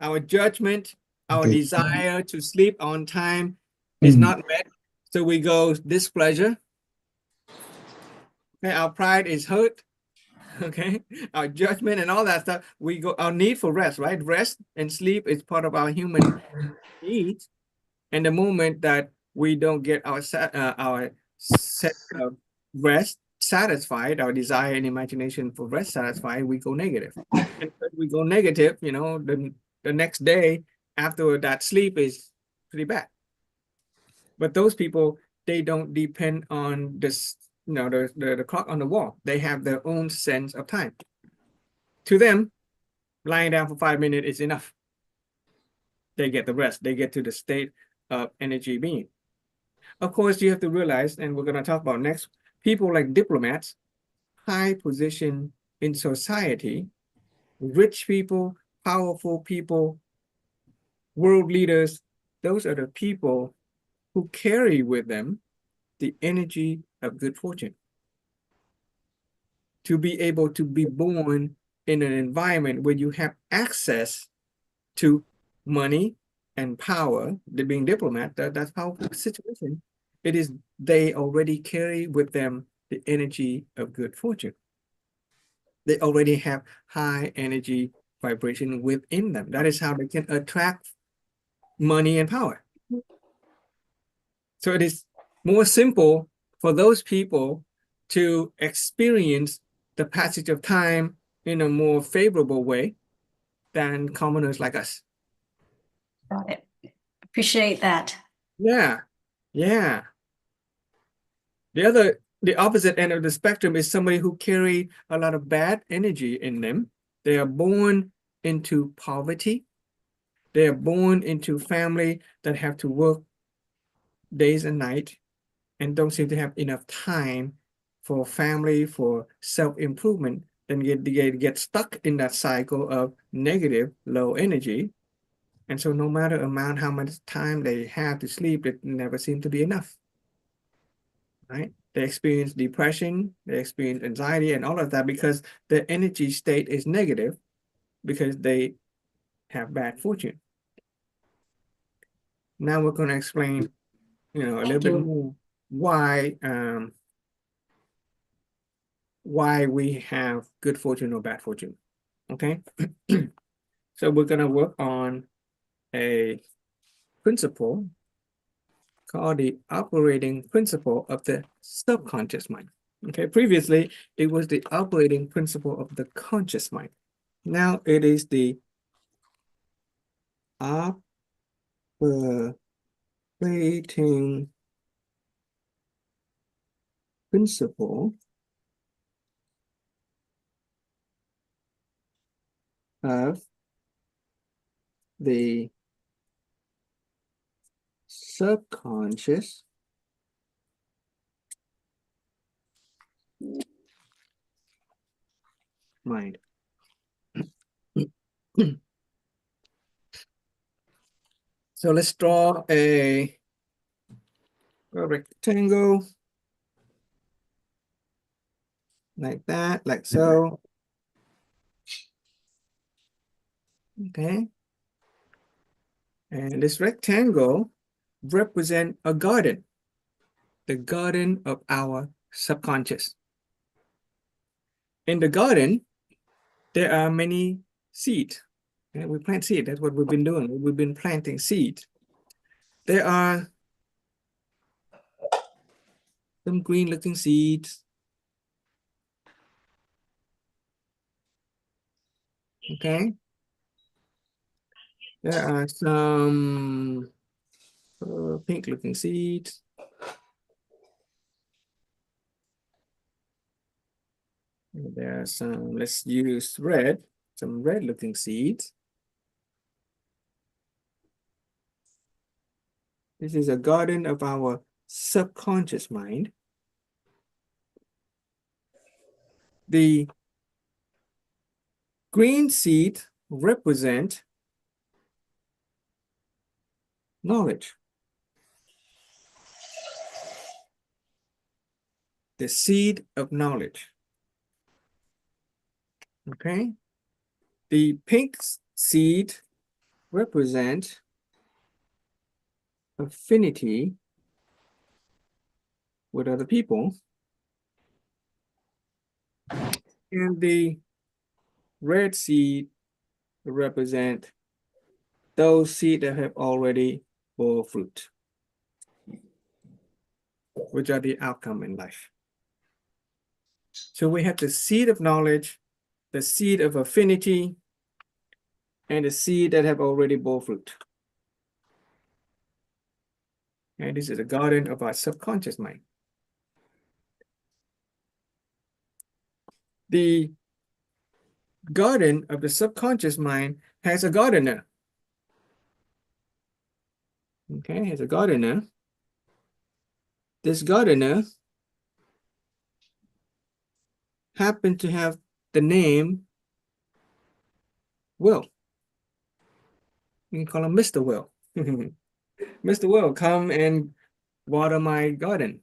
Our judgment, our desire to sleep on time is not met. So we go displeasure. Okay, our pride is hurt. Okay, our judgment and all that stuff. We go our need for rest, right? Rest and sleep is part of our human needs. And the moment that we don't get our set of rest satisfied, our desire and imagination for rest satisfied, we go negative. And when we go negative, you know, the next day after that sleep is pretty bad. But those people, they don't depend on this, you know, the clock on the wall. They have their own sense of time. To them, lying down for 5 minutes is enough. They get the rest. They get to the state of energy being. of course, you have to realize, and we're going to talk about next, people like diplomats, high position in society, rich people, powerful people, world leaders, those are the people who carry with them the energy of good fortune. To be able to be born in an environment where you have access to money and power, being diplomat, that's powerful situation. It is they already carry with them the energy of good fortune. They already have high energy vibration within them. That is how they can attract money and power. So it is more simple for those people to experience the passage of time in a more favorable way than commoners like us. Got it. Appreciate that. Yeah, yeah. The opposite end of the spectrum is somebody who carry a lot of bad energy in them. They are born into poverty. They are born into family that have to work days and night and don't seem to have enough time for family, for self-improvement, then they get stuck in that cycle of negative, low energy. And so no matter how much time they have to sleep, it never seems to be enough, right? They experience depression, they experience anxiety and all of that because their energy state is negative because they have bad fortune. Now we're going to explain, a little bit more why we have good fortune or bad fortune. Okay. So we're going to work on a principle called the operating principle of the subconscious mind. Okay, previously it was the operating principle of the conscious mind. Now it is the operating principle of the subconscious mind. So let's draw a rectangle like that, like so. Okay. And this rectangle represents a garden, the garden of our subconscious. In the garden, there are many seeds. Okay? We plant seed. That's what we've been doing. We've been planting seeds. There are some green looking seeds. Okay. There are some pink looking seeds. There are some, let's use red, some red looking seeds. This is a garden of our subconscious mind. The green seed represent knowledge. The seed of knowledge. Okay. The pink seed represent affinity with other people. And the red seed represent those seeds that have already bore fruit, which are the outcome in life. So we have the seed of knowledge, the seed of affinity, and the seed that have already bore fruit. And this is the garden of our subconscious mind. The garden of the subconscious mind has a gardener. Okay, has a gardener. this gardener happened to have the name Will. You can call him Mr. Will. Mr. Will, come and water my garden.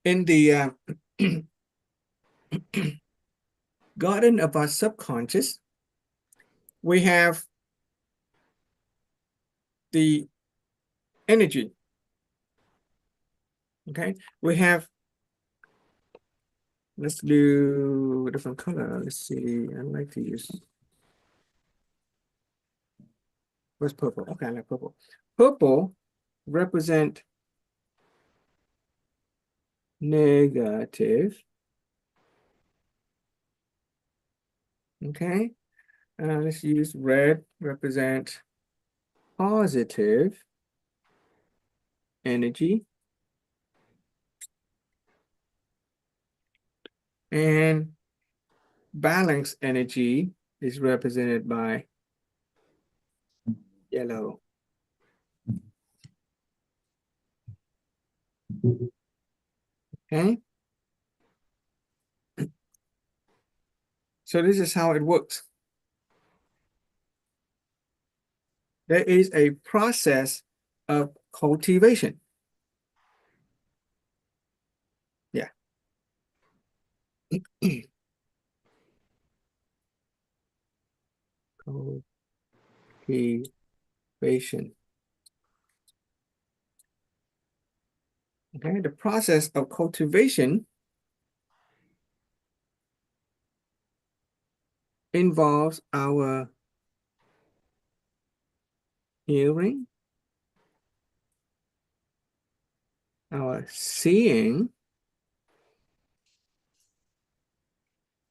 In the garden of our subconscious, we have the energy. Okay, we have, let's do a different color. Let's see, I like to use, what's purple? Okay, I like purple. Purple represent negative. Okay, let's use red, represent positive energy. And balanced energy is represented by yellow. Okay. So this is how it works. There is a process of cultivation. Yeah. Cultivation. Okay, the process of cultivation involves our hearing, our seeing.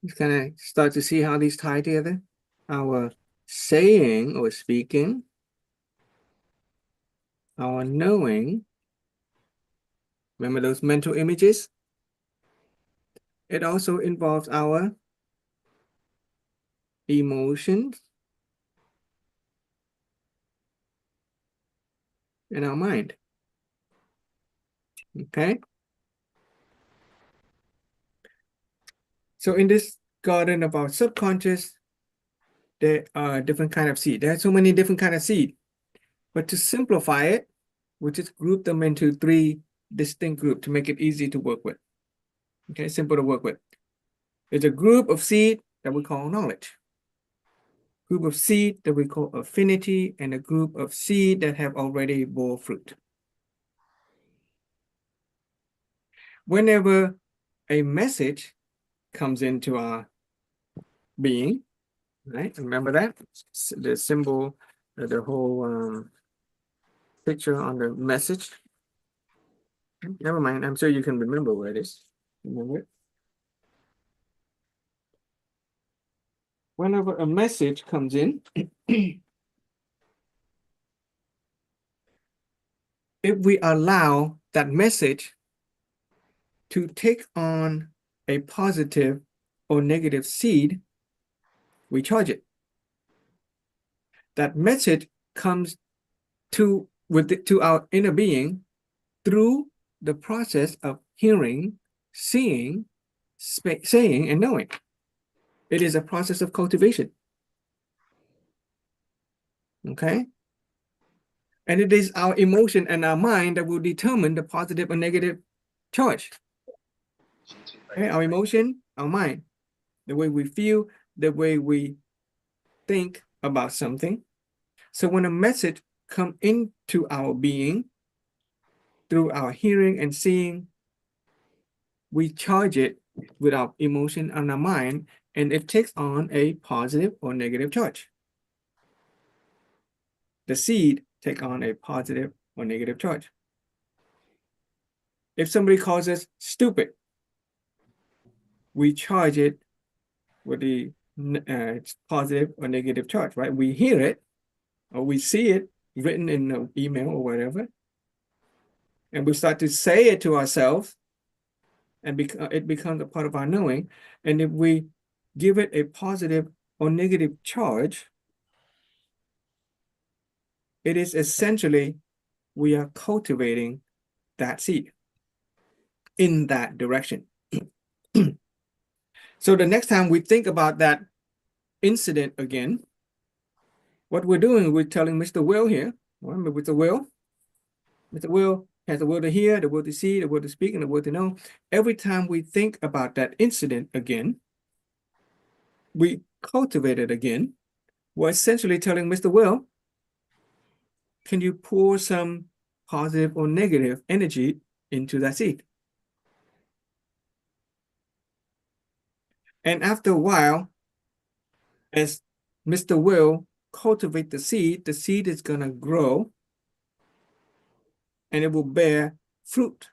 You kind of start to see how these tie together. Our saying or speaking, our knowing. Remember those mental images? It also involves our emotions and our mind. Okay? So in this garden of our subconscious, there are different kind of seed. There are so many different kind of seed. But to simplify it, we just group them into 3 distinct groups to make it easy to work with. Okay, simple to work with. There's a group of seed that we call knowledge. Group of seed that we call affinity, and a group of seed that have already bore fruit. Whenever a message comes into our being, right? Remember that? The symbol, the whole picture on the message. Never mind, I'm sure you can remember where it is. Remember it? Whenever a message comes in, if we allow that message to take on a positive or negative seed, we charge it. That message comes to our inner being through the process of hearing, seeing, saying, and knowing. It is a process of cultivation. Okay? And it is our emotion and our mind that will determine the positive or negative charge. Okay? Our emotion, our mind, the way we feel, the way we think about something. So when a message comes into our being through our hearing and seeing, we charge it with our emotion and our mind, and it takes on a positive or negative charge. The seed take on a positive or negative charge. If somebody calls us stupid, we charge it with the positive or negative charge, right? We hear it or we see it written in an email or whatever, and we start to say it to ourselves, and it becomes a part of our knowing. And if we give it a positive or negative charge, it is essentially we are cultivating that seed in that direction. So the next time we think about that incident again, what we're doing, we're telling Mr. Will here, remember with the will, Mr. Will has the will to hear, the will to see, the will to speak, and the will to know. Every time we think about that incident again, we cultivate it again. We're essentially telling Mr. Will, can you pour some positive or negative energy into that seed? And after a while, as Mr. Will cultivate the seed is going to grow and it will bear fruit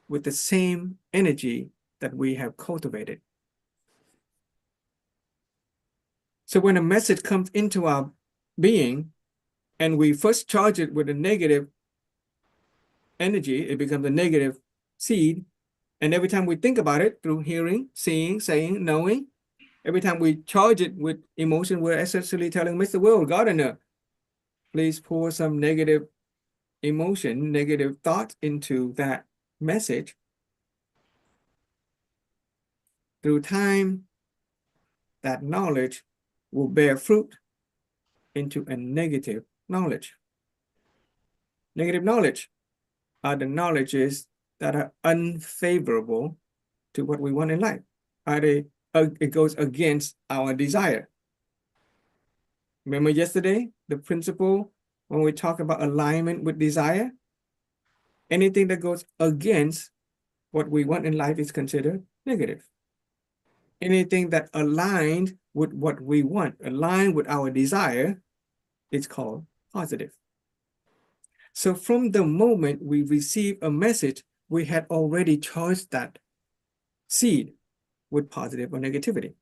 with the same energy that we have cultivated. So when a message comes into our being and we first charge it with a negative energy, it becomes a negative seed. And every time we think about it through hearing, seeing, saying, knowing, every time we charge it with emotion, we're essentially telling Mr. Will, gardener, please pour some negative emotion, negative thought into that message. Through time, that knowledge will bear fruit into a negative knowledge. Negative knowledge are the knowledges that are unfavorable to what we want in life. It goes against our desire. Remember yesterday, the principle when we talk about alignment with desire? Anything that goes against what we want in life is considered negative. Anything that aligns with what we want, aligned with our desire, it's called positive. So from the moment we receive a message, we had already charged that seed with positive or negativity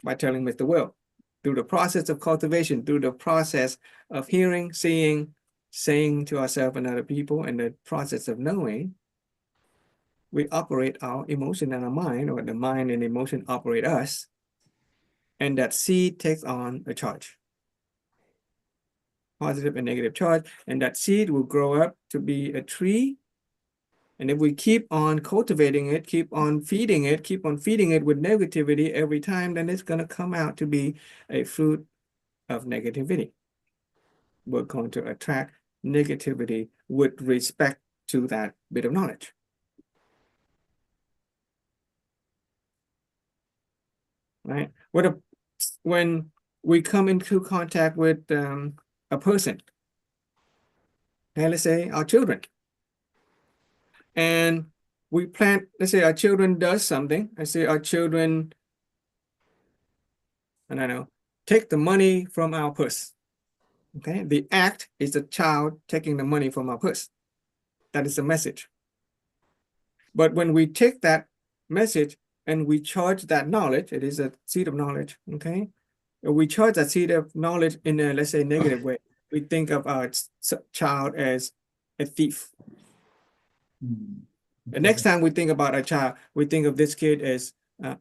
by telling Mr. Will. Through the process of cultivation, through the process of hearing, seeing, saying to ourselves and other people, and the process of knowing, we operate our emotion and our mind, or the mind and emotion operate us, and that seed takes on a charge, positive and negative charge, and that seed will grow up to be a tree. And if we keep on cultivating it, keep on feeding it with negativity every time, then it's going to come out to be a fruit of negativity. We're going to attract negativity with respect to that bit of knowledge. Right? When we come into contact with a person, okay, let's say our children, and we plant, let's say our children does something, let's say our children, I don't know, take the money from our purse. Okay, the act is the child taking the money from our purse. That is the message. But when we take that message and we charge that knowledge, it is a seed of knowledge, okay? We charge that seed of knowledge in a, let's say, negative way. We think of our child as a thief. The next time we think about a child, we think of this kid as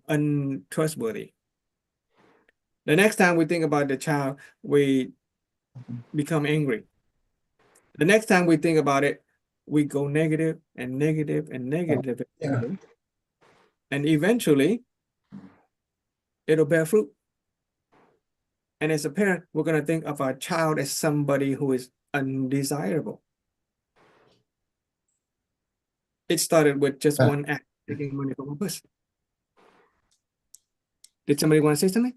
untrustworthy. The next time we think about the child, we become angry. The next time we think about it, we go negative and negative and negative and negative. And eventually, it'll bear fruit. And as a parent, we're going to think of our child as somebody who is undesirable. It started with just one act, taking money from a person. Did somebody want to say something?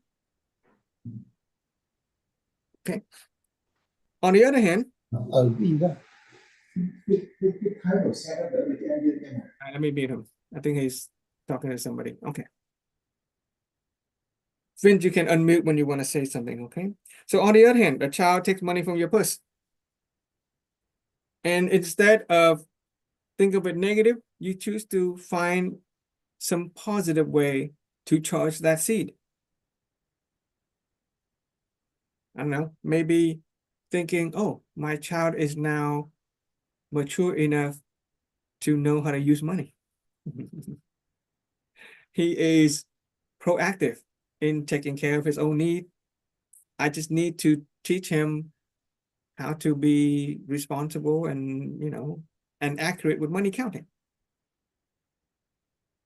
Okay. On the other hand, let me mute him. I think he's talking to somebody. Okay. Vince, you can unmute when you want to say something, okay? So on the other hand, the child takes money from your purse. And instead of think of it negative, you choose to find some positive way to charge that seed. I don't know, maybe thinking, oh, my child is now mature enough to know how to use money. He is proactive in taking care of his own need. I just need to teach him how to be responsible and, and accurate with money counting.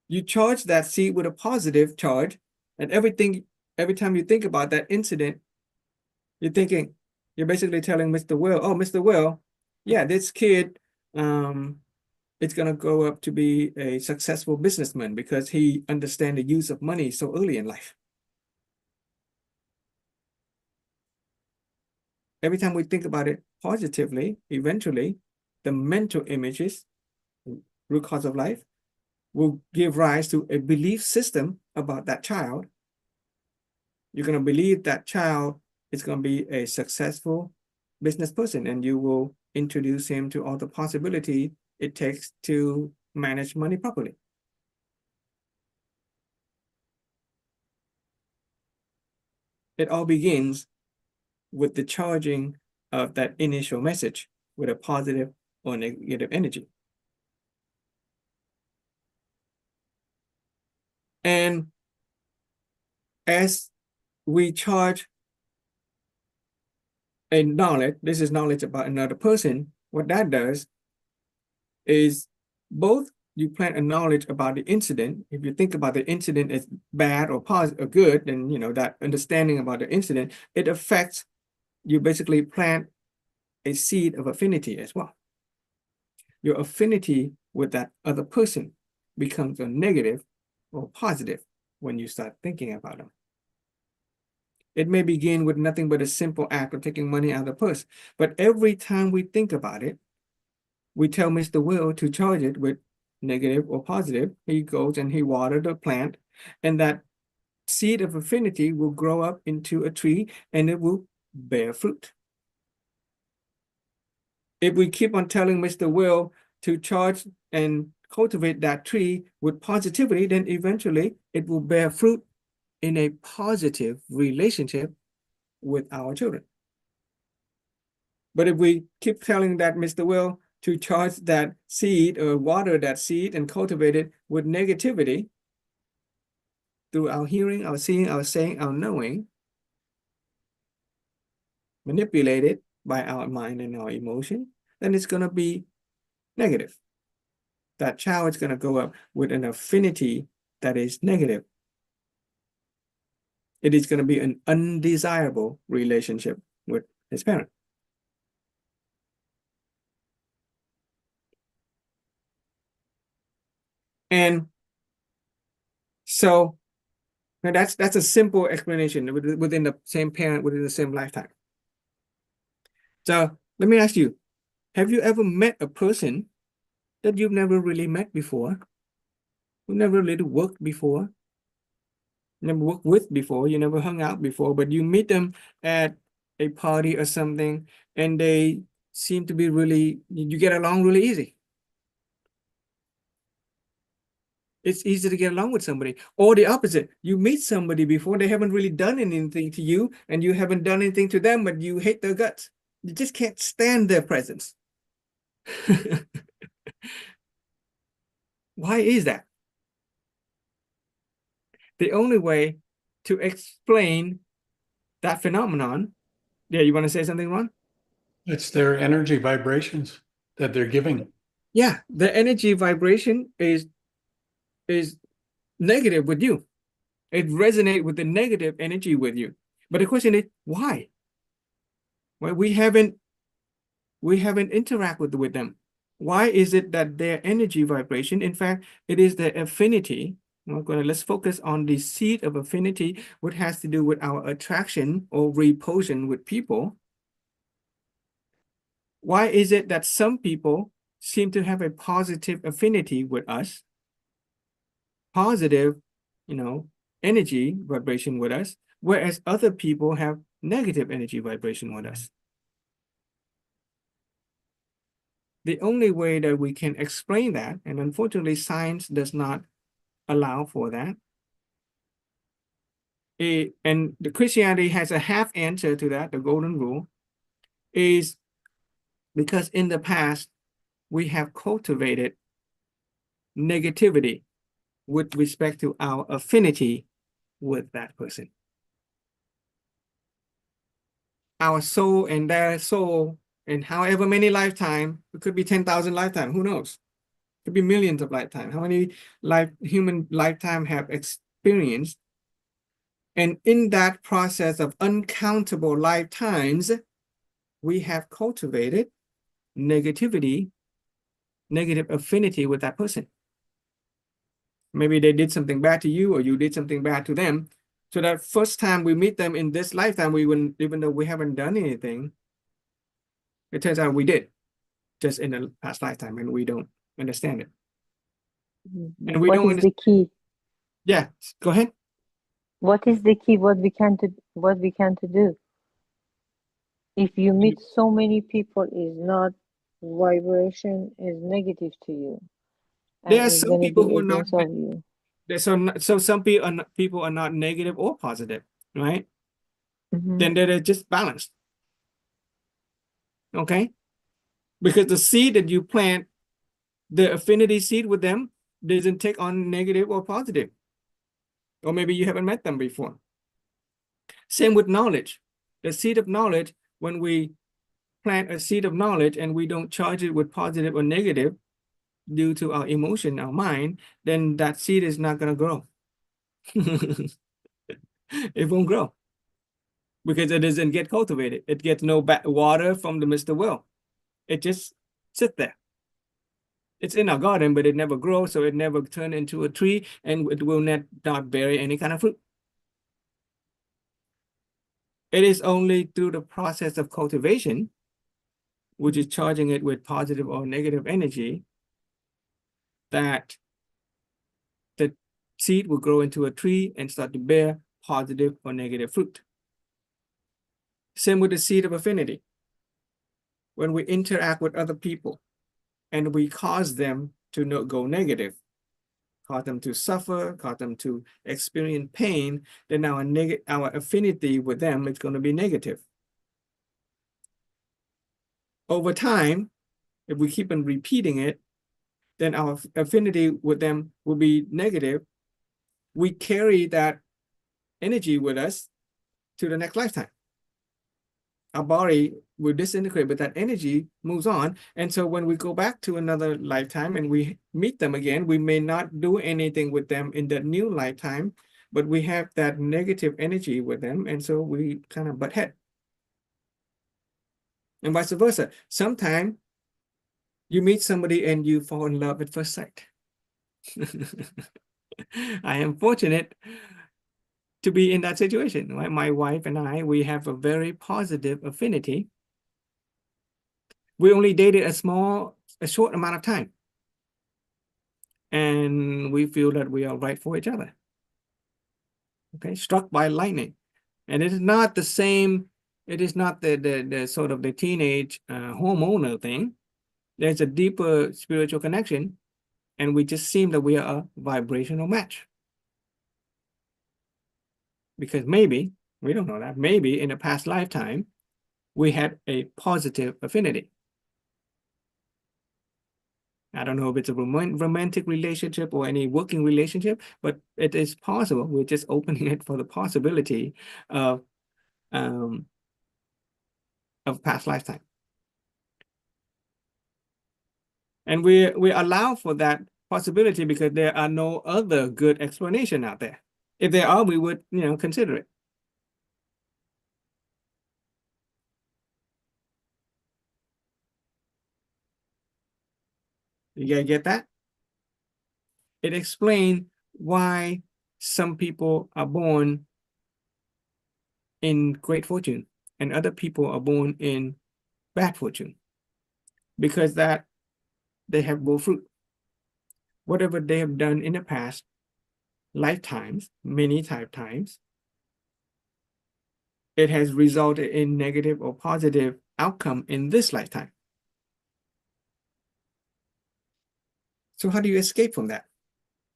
You charge that seed with a positive charge, and every time you think about that incident, you're basically telling Mr. Will, oh, Mr. Will, yeah, this kid, it's going to grow up to be a successful businessman because he understands the use of money so early in life. Every time we think about it positively, eventually, the mental images, root cause of life, will give rise to a belief system about that child. You're going to believe that child is going to be a successful business person, and you will introduce him to all the possibility it takes to manage money properly. It all begins with the charging of that initial message with a positive or negative energy. And as we charge a knowledge, this is knowledge about another person, what that does is both you plant a knowledge about the incident. If you think about the incident as bad or positive or good, then that understanding about the incident, it affects, you basically plant a seed of affinity as well. Your affinity with that other person becomes a negative or positive when you start thinking about them. It may begin with nothing but a simple act of taking money out of the purse, but every time we think about it, we tell Mr. Will to charge it with negative or positive. He goes and he waters the plant, and that seed of affinity will grow up into a tree and it will bear fruit. If we keep on telling Mr. Will to charge and cultivate that tree with positivity, then eventually it will bear fruit in a positive relationship with our children. But if we keep telling that Mr. Will to charge that seed or water that seed and cultivate it with negativity through our hearing, our seeing, our saying, our knowing, manipulated by our mind and our emotion, then it's going to be negative. That child is going to grow up with an affinity that is negative. It is going to be an undesirable relationship with his parent. And so now that's a simple explanation within the same parent, within the same lifetime. So let me ask you, have you ever met a person that you've never really met before? You've never really worked before? Never worked with before, you never hung out before, but you meet them at a party or something, and they seem to be you get along really easy. It's easy to get along with somebody. Or the opposite, you meet somebody before, they haven't really done anything to you, and you haven't done anything to them, but you hate their guts. You just can't stand their presence. Why is that? The only way to explain that phenomenon, yeah, you want to say something, Ron? It's their energy vibrations that they're giving. Yeah, the energy vibration is negative with you. It resonates with the negative energy with you. But the question is, why? Well, we haven't interacted with them. Why is it that their energy vibration, in fact, it is the affinity. Let's focus on the seed of affinity, which has to do with our attraction or repulsion with people. Why is it that some people seem to have a positive affinity with us, positive, energy vibration with us, whereas other people have negative energy vibration with us? The only way that we can explain that, and unfortunately science does not allow for that, and the Christianity has a half answer to that, the golden rule, is because in the past we have cultivated negativity with respect to our affinity with that person. Our soul and their soul, in however many lifetime, it could be 10,000 lifetime, who knows? It could be millions of lifetime. How many human lifetime have experienced? And in that process of uncountable lifetimes, we have cultivated negativity, negative affinity with that person. Maybe they did something bad to you, or you did something bad to them. So that first time we meet them in this lifetime, we wouldn't, even though we haven't done anything, it turns out we did, just in the past lifetime, and we don't understand it. And we What don't is the key? Yeah, go ahead. What is the key? What we can to do? If you meet so many people, is not vibration is negative to you, There are and it's some gonna people be who are not, against of you. so some people are not negative or positive, right? Mhm. Then they're just balanced. Okay? Because the seed that you plant, the affinity seed with them doesn't take on negative or positive. Or maybe you haven't met them before. Same with knowledge. The seed of knowledge, when we plant a seed of knowledge and we don't charge it with positive or negative due to our emotion, our mind, then that seed is not going to grow. It won't grow because it doesn't get cultivated. It gets no water from the Mr. Well. It just sits there. It's in our garden, but it never grows, so it never turns into a tree, and it will not bear any kind of fruit. It is only through the process of cultivation, which is charging it with positive or negative energy, that the seed will grow into a tree and start to bear positive or negative fruit. Same with the seed of affinity. When we interact with other people and we cause them to go negative, cause them to suffer, cause them to experience pain, then our affinity with them is going to be negative. Over time, if we keep on repeating it, then our affinity with them will be negative. We carry that energy with us to the next lifetime. Our body will disintegrate, but that energy moves on. And so when we go back to another lifetime and we meet them again, we may not do anything with them in that new lifetime, but we have that negative energy with them. And so we kind of butt head. And vice versa. Sometimes you meet somebody and you fall in love at first sight. I am fortunate to be in that situation. Right? My wife and I, we have a very positive affinity. We only dated a short amount of time. And we feel that we are right for each other. Okay, struck by lightning. And it is not the same, it is not the sort of the teenage hormonal thing. There's a deeper spiritual connection, and we just seem that we are a vibrational match. Because maybe, we don't know that, maybe in a past lifetime, we had a positive affinity. I don't know if it's a romantic relationship or any working relationship, but it is possible. We're just opening it for the possibility of past lifetime. And we allow for that possibility because there are no other good explanation out there. If there are, we would, consider it. You guys get that? It explains why some people are born in great fortune and other people are born in bad fortune, because that they have both fruit. Whatever they have done in the past lifetimes, many times, it has resulted in negative or positive outcome in this lifetime. So how do you escape from that?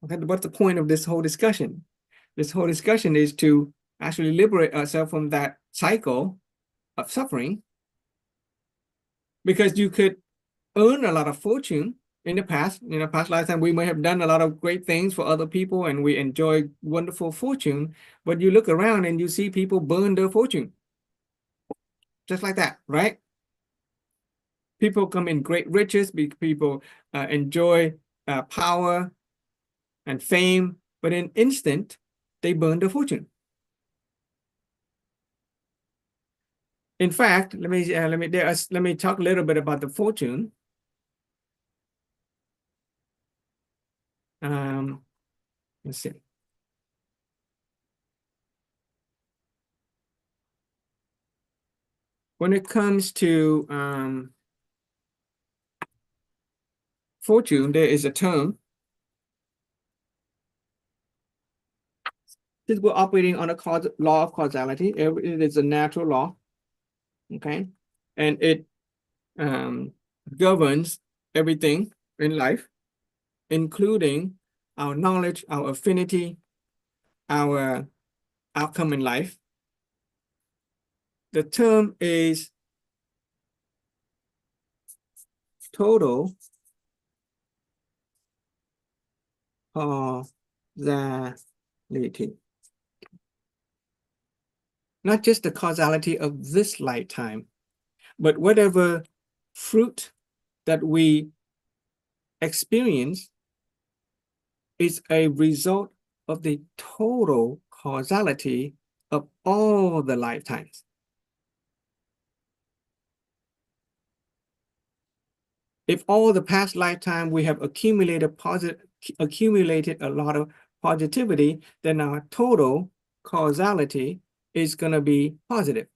Okay, what's the point of this whole discussion? This whole discussion is to actually liberate ourselves from that cycle of suffering, because you could earn a lot of fortune in the past, past lifetime, we may have done a lot of great things for other people and we enjoy wonderful fortune, but you look around and you see people burn their fortune. Just like that, right? People come in great riches, people enjoy power and fame, but in an instant, they burn their fortune. In fact, let me talk a little bit about the fortune. Let's see. When it comes to fortune, there is a term. Since we're operating on a law of causality, it is a natural law, okay? And it governs everything in life, including our knowledge, our affinity, our outcome in life. The term is total causality. Not just the causality of this lifetime, but whatever fruit that we experience is a result of the total causality of all the lifetimes. If all the past lifetime we have accumulated a lot of positivity, then our total causality is going to be positive.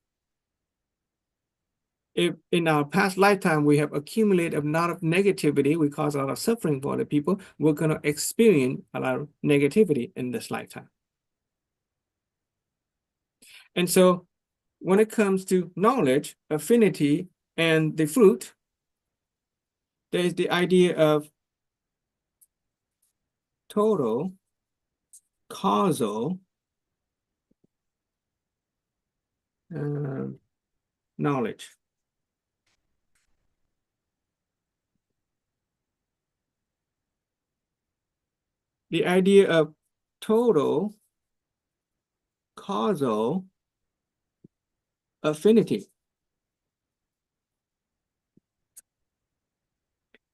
If in our past lifetime we have accumulated a lot of negativity, we cause a lot of suffering for other people, we're going to experience a lot of negativity in this lifetime. And so when it comes to knowledge, affinity, and the fruit, there's the idea of total causal knowledge. The idea of total causal affinity.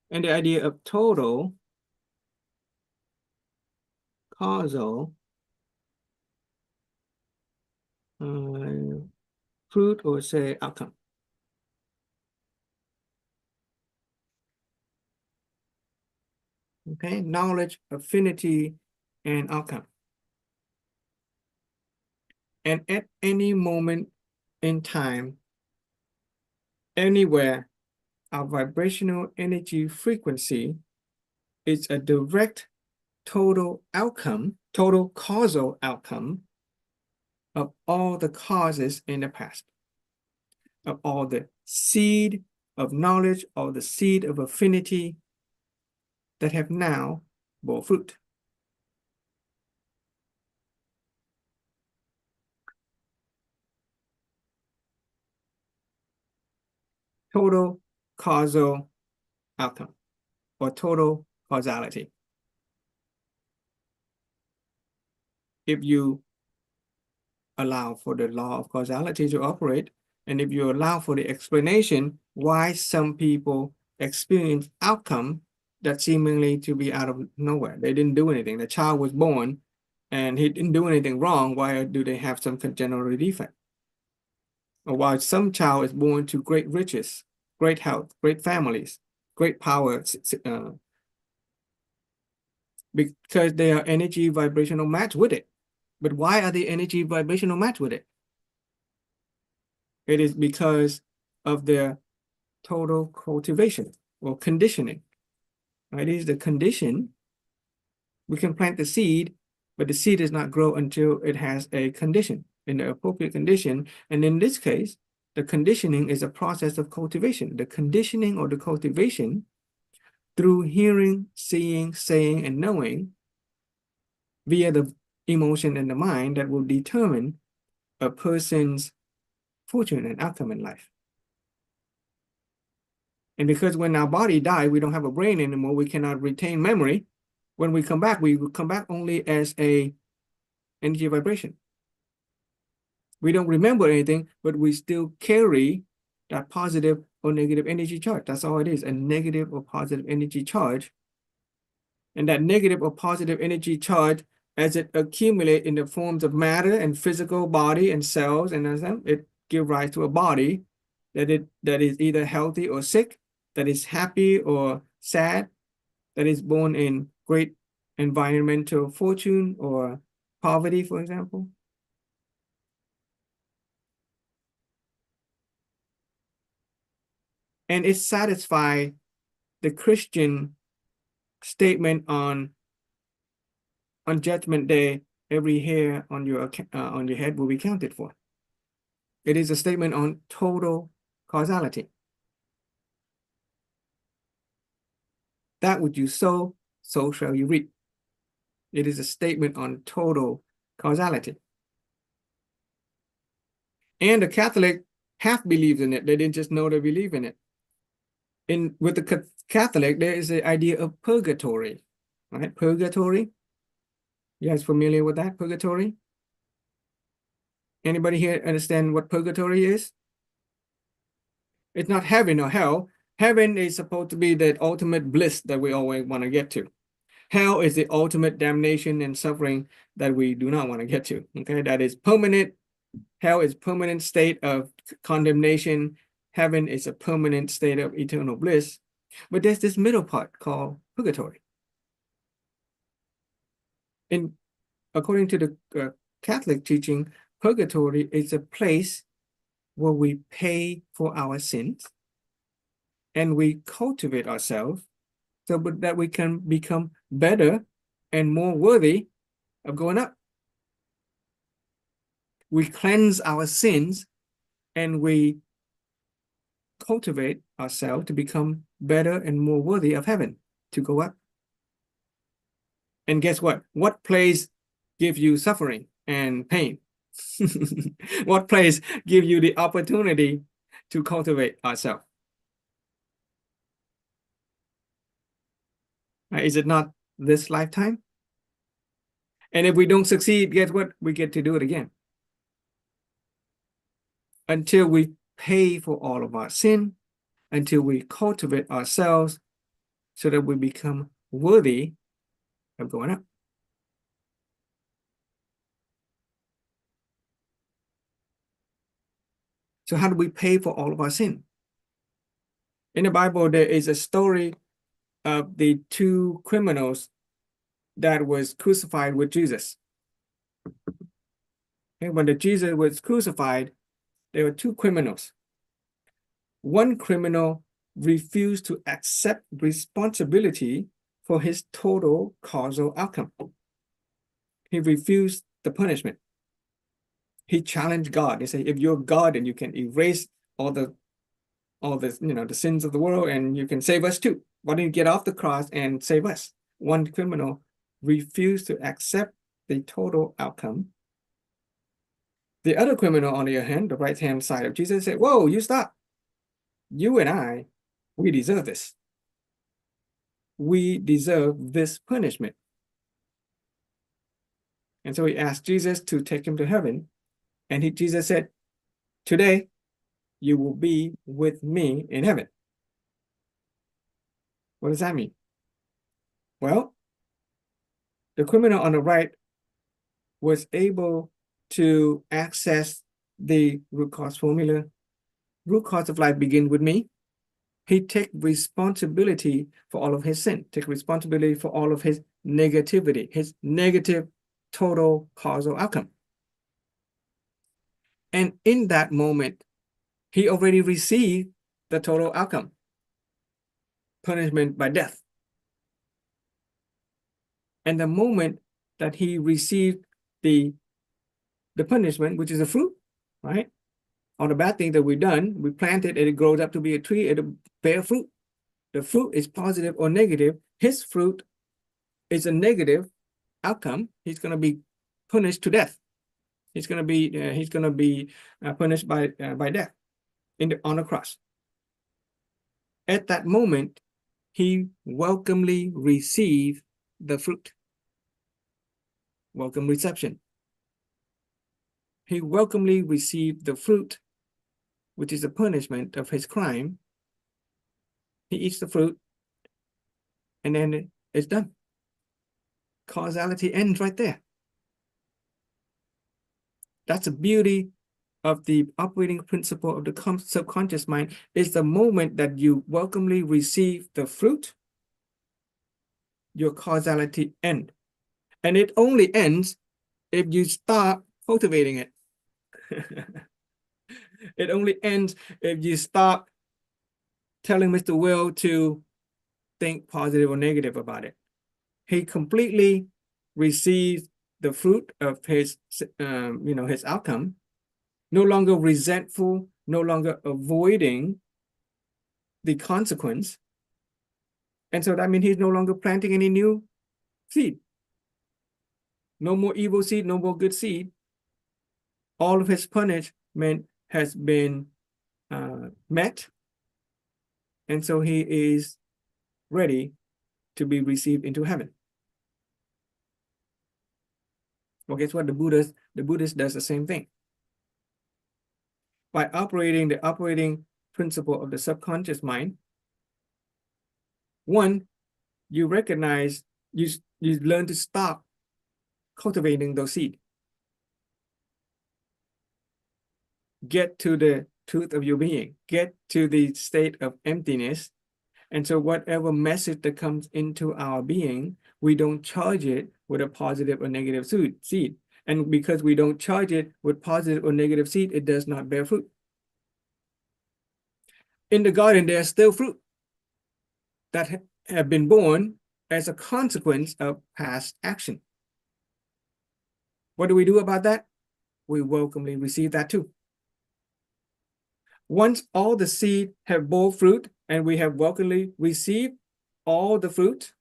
And the idea of total causal fruit, or say outcome. Okay, knowledge, affinity, and outcome. And at any moment in time, anywhere, our vibrational energy frequency is a direct total outcome, total causal outcome of all the causes in the past, of all the seed of knowledge, or the seed of affinity that have now bore fruit. Total causal outcome, or total causality. If you allow for the law of causality to operate, and if you allow for the explanation why some people experience outcome that seemingly to be out of nowhere. They didn't do anything. The child was born and he didn't do anything wrong. Why do they have some congenital defect? Or why some child is born to great riches, great health, great families, great power, because they are energy vibrational match with it. But why are they energy vibrational match with it? It is because of their total cultivation or conditioning. Right? It is the condition. We can plant the seed, but the seed does not grow until it has a condition, in the appropriate condition. And in this case, the conditioning is a process of cultivation. The conditioning or the cultivation through hearing, seeing, saying, and knowing via the emotion and the mind that will determine a person's fortune and outcome in life. And because when our body dies, we don't have a brain anymore, we cannot retain memory. When we come back, we will come back only as a energy vibration. We don't remember anything, but we still carry that positive or negative energy charge. That's all it is, a negative or positive energy charge. And that negative or positive energy charge, as it accumulates in the forms of matter and physical body and cells, and as it gives rise to a body that is either healthy or sick, that is happy or sad, that is born in great environmental fortune or poverty, for example. And it satisfies the Christian statement on Judgment Day, every hair on your head will be counted for. It is a statement on total causality. That which you sow, so shall you reap. It is a statement on total causality. And the Catholic half believes in it. They didn't just know they believe in it. With the Catholic, there is the idea of purgatory, right? Purgatory. You guys familiar with that, purgatory? Anybody here understand what purgatory is? It's not heaven or hell. Heaven is supposed to be the ultimate bliss that we always want to get to. Hell is the ultimate damnation and suffering that we do not want to get to. Okay, that is permanent. Hell is permanent state of condemnation. Heaven is a permanent state of eternal bliss. But there's this middle part called purgatory. According to the Catholic teaching, purgatory is a place where we pay for our sins and we cultivate ourselves so that we can become better and more worthy of going up. We cleanse our sins and we cultivate ourselves to become better and more worthy of heaven, to go up. And guess what? What place gives you suffering and pain? What place gives you the opportunity to cultivate ourselves? Is it not this lifetime? And if we don't succeed, guess what? We get to do it again. Until we pay for all of our sin, until we cultivate ourselves so that we become worthy of going up. So how do we pay for all of our sin? In the Bible, there is a story of the two criminals that was crucified with Jesus. And when Jesus was crucified, there were two criminals. One criminal refused to accept responsibility for his total causal outcome. He refused the punishment. He challenged God. He said, if you're God and you can erase all the the sins of the world and you can save us too, why don't you get off the cross and save us? One criminal refused to accept the total outcome. The other criminal, on the other hand, the right-hand side of Jesus, said, whoa, you stop. You and I, we deserve this. We deserve this punishment. And so he asked Jesus to take him to heaven. And Jesus said, today, you will be with me in heaven. What does that mean? Well, the criminal on the right was able to access the root cause formula. Root cause of life begins with me. He take responsibility for all of his sin, take responsibility for all of his negativity, his negative total causal outcome. And in that moment, he already received the total outcome, punishment by death. And the moment that he received the punishment, which is a fruit, right? All the bad things that we've done, we plant it and it grows up to be a tree, it'll bear fruit. The fruit is positive or negative. His fruit is a negative outcome. He's going to be punished to death. He's going to be punished by death on the cross. At that moment, he welcomely received the fruit. Welcome reception. He welcomely received the fruit, which is the punishment of his crime. He eats the fruit, and then it's done. Causality ends right there. That's the beauty of the operating principle of the subconscious mind, is the moment that you welcomely receive the fruit, your causality ends. And it only ends if you stop cultivating it. It only ends if you stop telling Mr. Will to think positive or negative about it. He completely receives the fruit of his, his outcome, no longer resentful, no longer avoiding the consequence. And so that means he's no longer planting any new seed. No more evil seed, no more good seed. All of his punishment has been met. And so he is ready to be received into heaven. Well, guess what? The Buddhist does the same thing. By operating the operating principle of the subconscious mind, one, you recognize, you learn to stop cultivating those seeds. Get to the truth of your being, get to the state of emptiness. And so whatever message that comes into our being, we don't charge it with a positive or negative seed. And because we don't charge it with positive or negative seed, it does not bear fruit. In the garden, there's still fruit that have been born as a consequence of past action. What do we do about that? We welcomely receive that too. Once all the seed have bore fruit and we have welcomely received all the fruit,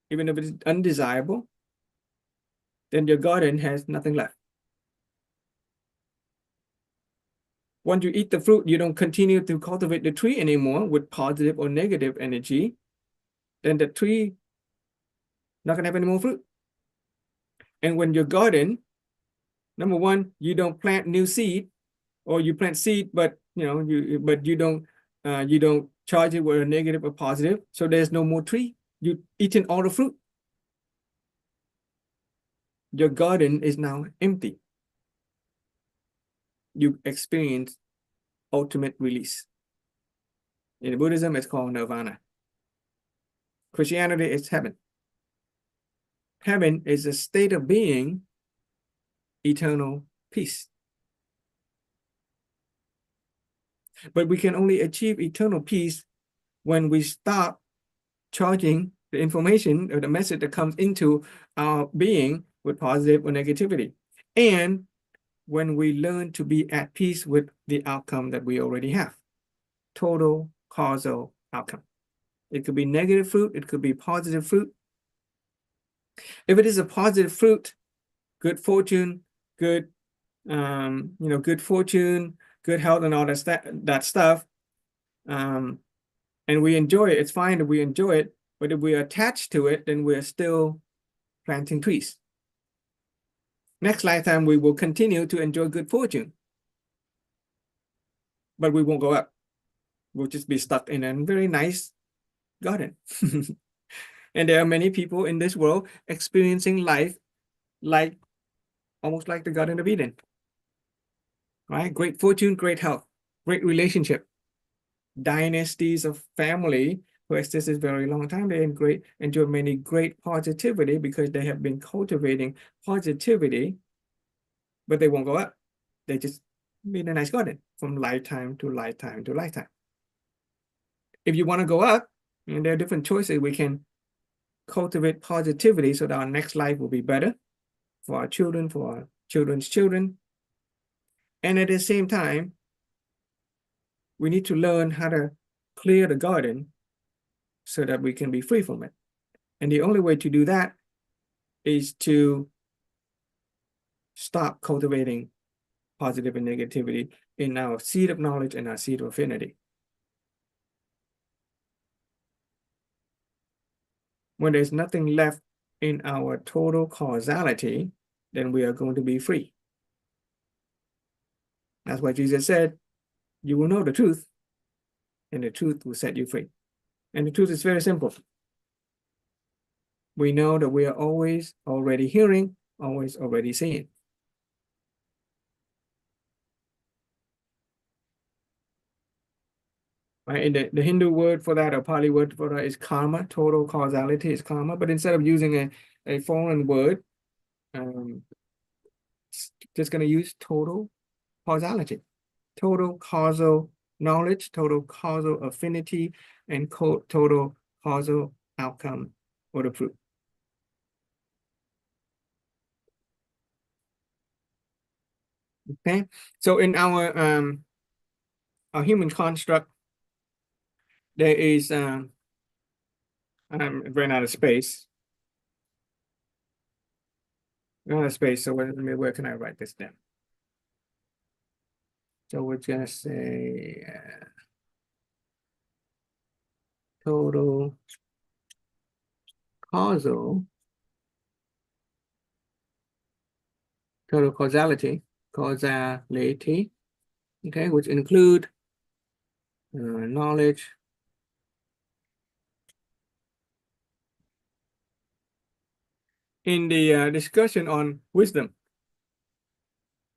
even if it is undesirable, then your garden has nothing left. Once you eat the fruit, you don't continue to cultivate the tree anymore with positive or negative energy, then the tree not gonna have any more fruit. And when your garden, number one, you don't plant new seed, or you plant seed, but you don't charge it with a negative or positive, so there's no more tree. You've eaten all the fruit. Your garden is now empty. You experience ultimate release. In Buddhism, it's called nirvana. Christianity is heaven. Heaven is a state of being, eternal peace. But we can only achieve eternal peace when we stop charging the information or the message that comes into our being with positive or negativity. And when we learn to be at peace with the outcome that we already have. Total causal outcome. It could be negative fruit, it could be positive fruit. If it is a positive fruit, good fortune, good good fortune, good health, and all that stuff, and we enjoy it, it's fine if we enjoy it, but if we're attached to it, then we're still planting trees. Next lifetime, we will continue to enjoy good fortune, but we won't go up. We'll just be stuck in a very nice garden. And there are many people in this world experiencing life almost like the Garden of Eden. Right? Great fortune, great health, great relationship, dynasties of family who existed a very long time. They enjoy many great positivity because they have been cultivating positivity, but they won't go up. They just be in a nice garden from lifetime to lifetime to lifetime. If you want to go up, and there are different choices, we can cultivate positivity so that our next life will be better for our children, for our children's children. And at the same time, we need to learn how to clear the garden so that we can be free from it. And the only way to do that is to stop cultivating positive and negativity in our seed of knowledge and our seed of affinity. when there's nothing left in our total causality, then we are going to be free. That's why Jesus said, you will know the truth, and the truth will set you free. And the truth is very simple. We know that we are always already hearing, always already seeing. Right? And the Hindu word for that, or Pali word for that, is karma. Total causality is karma. But instead of using a foreign word, just going to use total causality, total causal knowledge, total causal affinity, and total causal outcome or the fruit. Okay, so in our human construct, there is I ran out of space. So where can I write this down? So we're gonna say total causality, okay, which include knowledge, in the discussion on wisdom,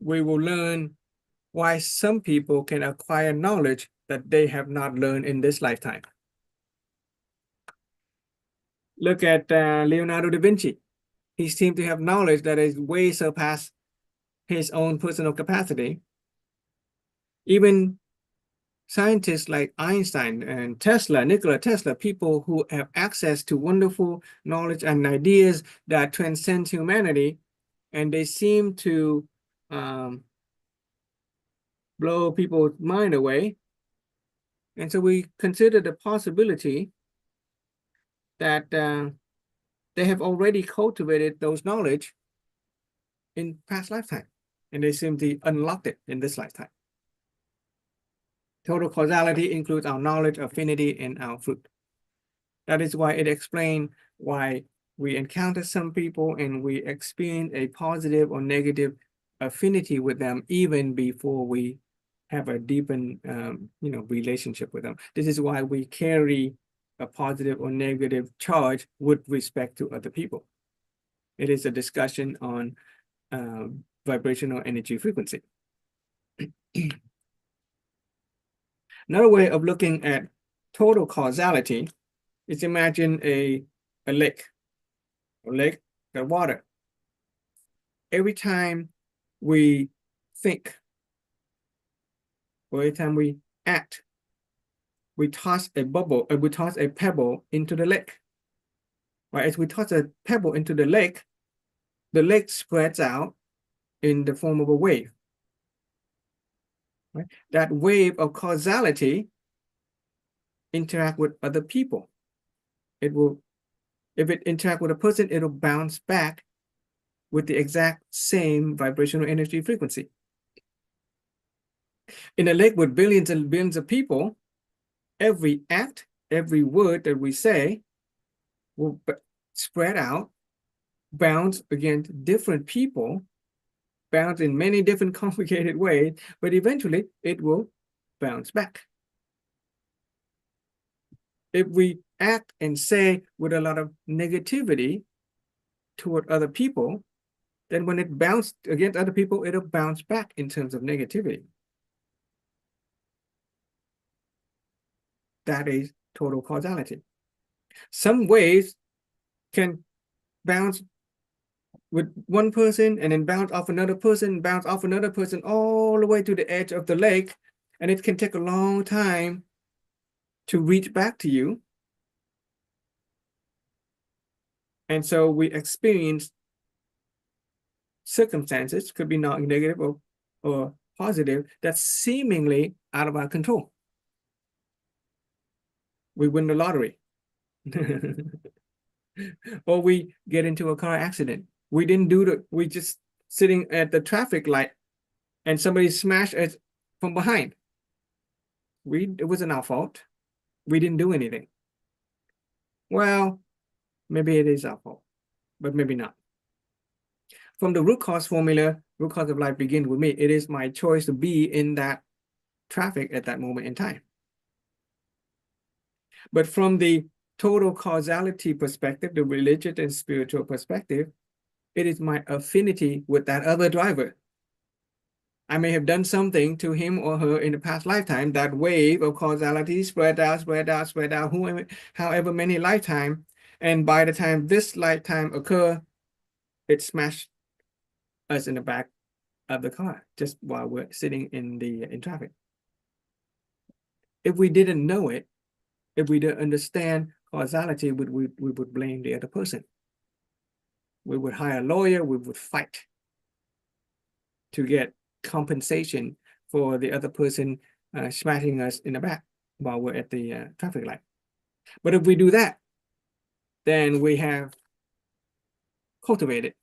we will learn why some people can acquire knowledge that they have not learned in this lifetime. Look at Leonardo da Vinci. He seemed to have knowledge that is way surpassed his own personal capacity. Even scientists like Einstein and Tesla, Nikola Tesla, people who have access to wonderful knowledge and ideas that transcend humanity, and they seem to blow people's mind away. And so we consider the possibility that they have already cultivated those knowledge in past lifetime, and they simply unlocked it in this lifetime. Total causality includes our knowledge, affinity, and our fruit. That is why it explains why we encounter some people and we experience a positive or negative affinity with them even before we have a deepened relationship with them. This is why we carry a positive or negative charge with respect to other people. It is a discussion on vibrational energy frequency. Another way of looking at total causality is imagine a lake, got water. Every time we think, or every time we act, we toss a pebble into the lake. Right? As we toss a pebble into the lake spreads out in the form of a wave. Right? That wave of causality interact with other people. It will, if it interact with a person, it'll bounce back with the exact same vibrational energy frequency. In a lake with billions and billions of people, every act, every word that we say will spread out, bounce against different people, bounce in many different complicated ways, but eventually it will bounce back. If we act and say with a lot of negativity toward other people, then when it bounced against other people, it'll bounce back in terms of negativity. That is total causality. Some waves can bounce with one person and then bounce off another person, bounce off another person, all the way to the edge of the lake. And it can take a long time to reach back to you. And so we experience circumstances, could be not negative or positive, that's seemingly out of our control. We win the lottery. Or we get into a car accident. We just sitting at the traffic light and somebody smashed us from behind. It wasn't our fault. We didn't do anything. Well, maybe it is our fault, but maybe not. From the root cause formula, root cause of life begins with me. It is my choice to be in that traffic at that moment in time. But from the total causality perspective, the religious and spiritual perspective, it is my affinity with that other driver. I may have done something to him or her in the past lifetime. That wave of causality spread out, however many lifetime. And by the time this lifetime occur, it smashed us in the back of the car just while we're sitting in traffic. If we didn't know it, if we didn't understand causality, we would blame the other person. We would hire a lawyer, we would fight to get compensation for the other person smashing us in the back while we're at the traffic light. But if we do that, then we have cultivated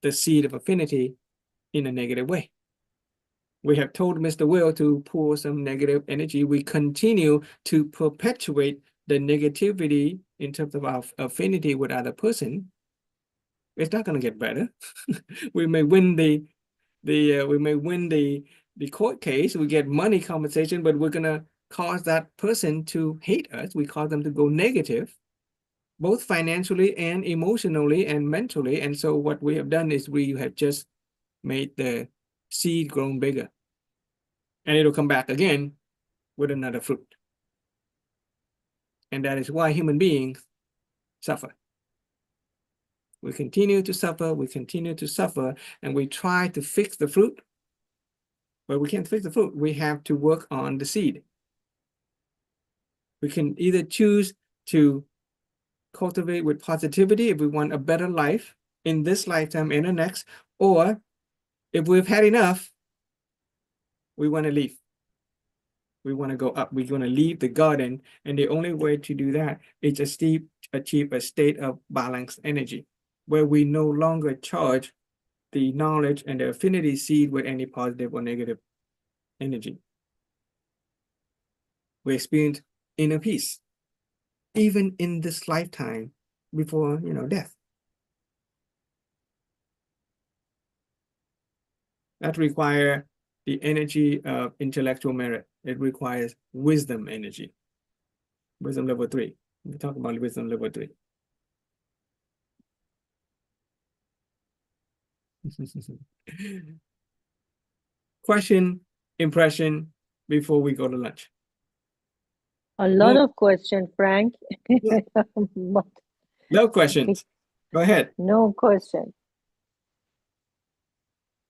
the seed of affinity in a negative way. We have told Mr. Will to pour some negative energy. We continue to perpetuate the negativity in terms of our affinity with other person. It's not going to get better. We may win the court case. We get money compensation, but we're going to cause that person to hate us. We cause them to go negative, both financially and emotionally and mentally. And so what we have done is we have just made the seed grown bigger, and it'll come back again with another fruit. And that is why human beings suffer. We continue to suffer, and we try to fix the fruit, but we can't fix the fruit. We have to work on the seed. We can either choose to cultivate with positivity if we want a better life in this lifetime and the next, or if we've had enough, we want to leave. We want to go up. We want to leave the garden, and the only way to do that is to achieve a state of balanced energy, where we no longer charge the knowledge and the affinity seed with any positive or negative energy. We experience inner peace, even in this lifetime before death. That requires the energy of intellectual merit. It requires wisdom energy. Wisdom level 3. We talk about wisdom level 3. Question, impression before we go to lunch. A lot of questions, Frank. Yeah. But No questions. Go ahead. no question.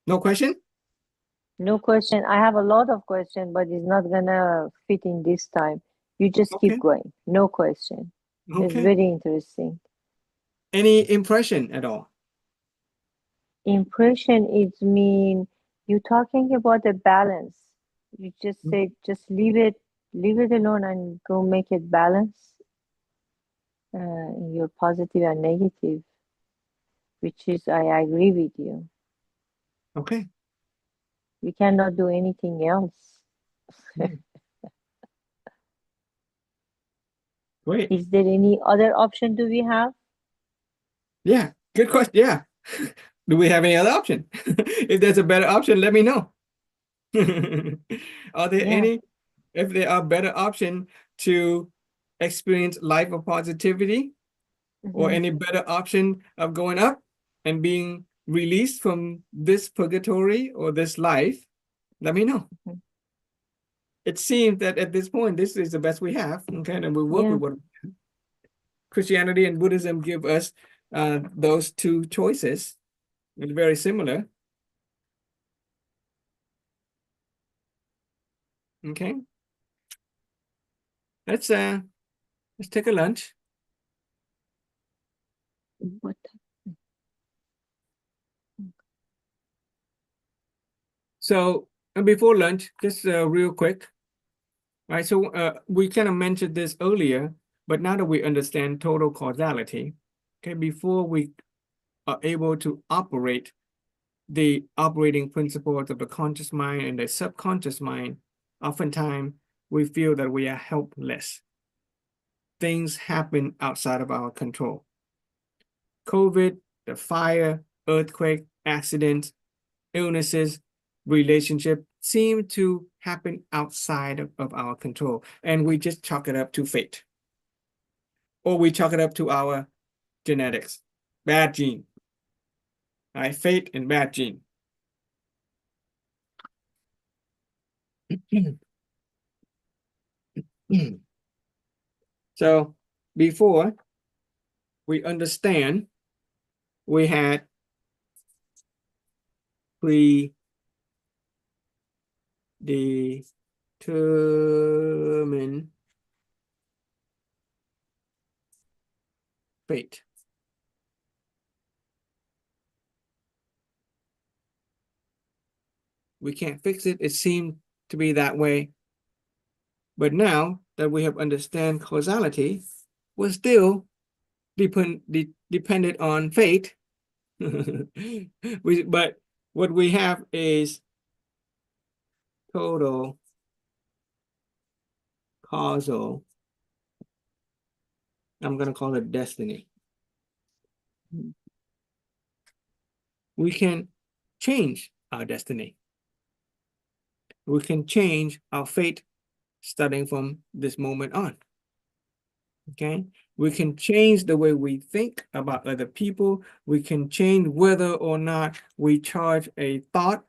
No question? No question. I have a lot of questions, but it's not gonna fit in this time. You just Okay. keep going. No question. It's Okay. very interesting. Any impression at all? Impression is mean you're talking about a balance. You just Mm. say just leave it alone and go make it balance. You're positive and negative, which is I agree with you. Okay. We cannot do anything else. Great. Is there any other option do we have? Yeah. Good question. Yeah. Do we have any other option? If there's a better option, let me know. Are there Yeah. any, if there are better option to experience life of positivity, or Mhm. any better option of going up and being released from this purgatory or this life, let me know. Mhm. It seems that at this point, this is the best we have. Okay, and we'll work Yeah. with what Christianity and Buddhism give us. Those two choices are very similar. Okay, let's take a lunch. What? So, and before lunch, just real quick, right? So we kind of mentioned this earlier, but now that we understand total causality, okay, before we are able to operate the operating principles of the conscious mind and the subconscious mind, oftentimes we feel that we are helpless. things happen outside of our control. COVID, the fire, earthquake, accidents, illnesses, relationship seem to happen outside of our control. And we just chalk it up to fate. Or we chalk it up to our genetics, bad gene. Right? Fate and bad gene. So before we understand, we had predetermined fate. We can't fix it. It seemed to be that way. But now that we have understand causality, we're still dependent on fate. But what we have is total causal, I'm going to call it destiny. We can change our destiny. We can change our fate starting from this moment on. Okay, we can change the way we think about other people. We can change whether or not we charge a thought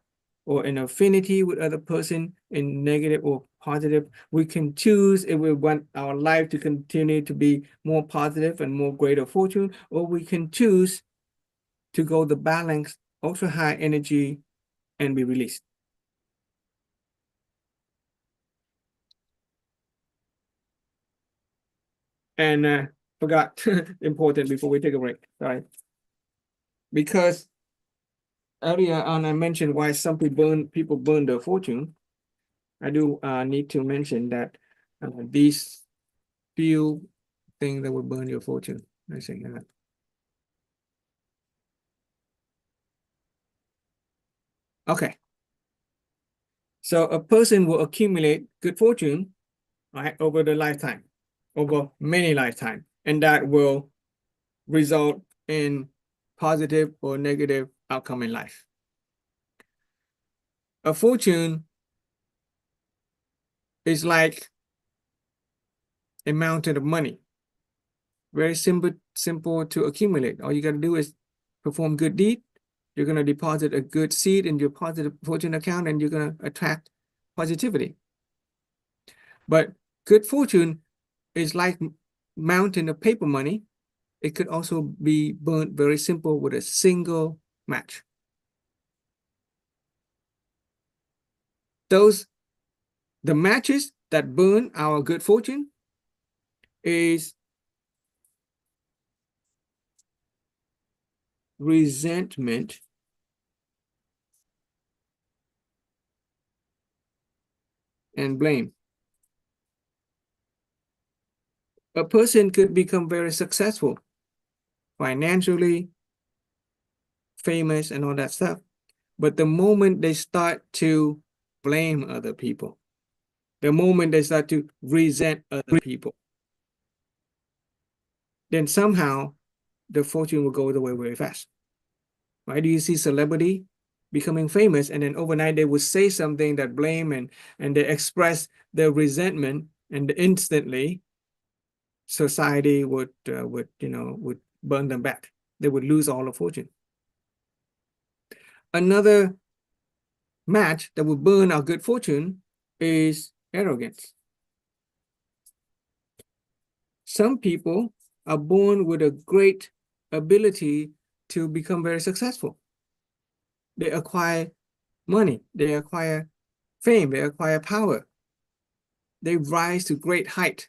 or an affinity with other person in negative or positive. We can choose if we want our life to continue to be more positive and more greater fortune, or we can choose to go the balance, ultra high energy, and be released. And forgot important before we take a break. Sorry. Because earlier on I mentioned why some people burn their fortune. I do need to mention that these few things that will burn your fortune. I say that. Okay. So a person will accumulate good fortune, right, over the lifetime, over many lifetimes, and that will result in positive or negative outcome in life. A fortune is like a mountain of money. Very simple to accumulate. All you got to do is perform good deed. You're going to deposit a good seed in your positive fortune account, and you're going to attract positivity. But good fortune is like mountain of paper money. It could also be burnt very simple with a single match. The matches that burn our good fortune is resentment, and blame. A person could become very successful financially, famous, and all that stuff. But the moment they start to blame other people, the moment they start to resent other people, then somehow the fortune will go away very fast. Why do you see celebrity becoming famous, and then overnight they would say something that blame and they express their resentment, and instantly society would burn them back. They would lose all the fortune. Another match that would burn our good fortune is arrogance. Some people are born with a great ability to become very successful. They acquire money, they acquire fame, they acquire power. They rise to great height.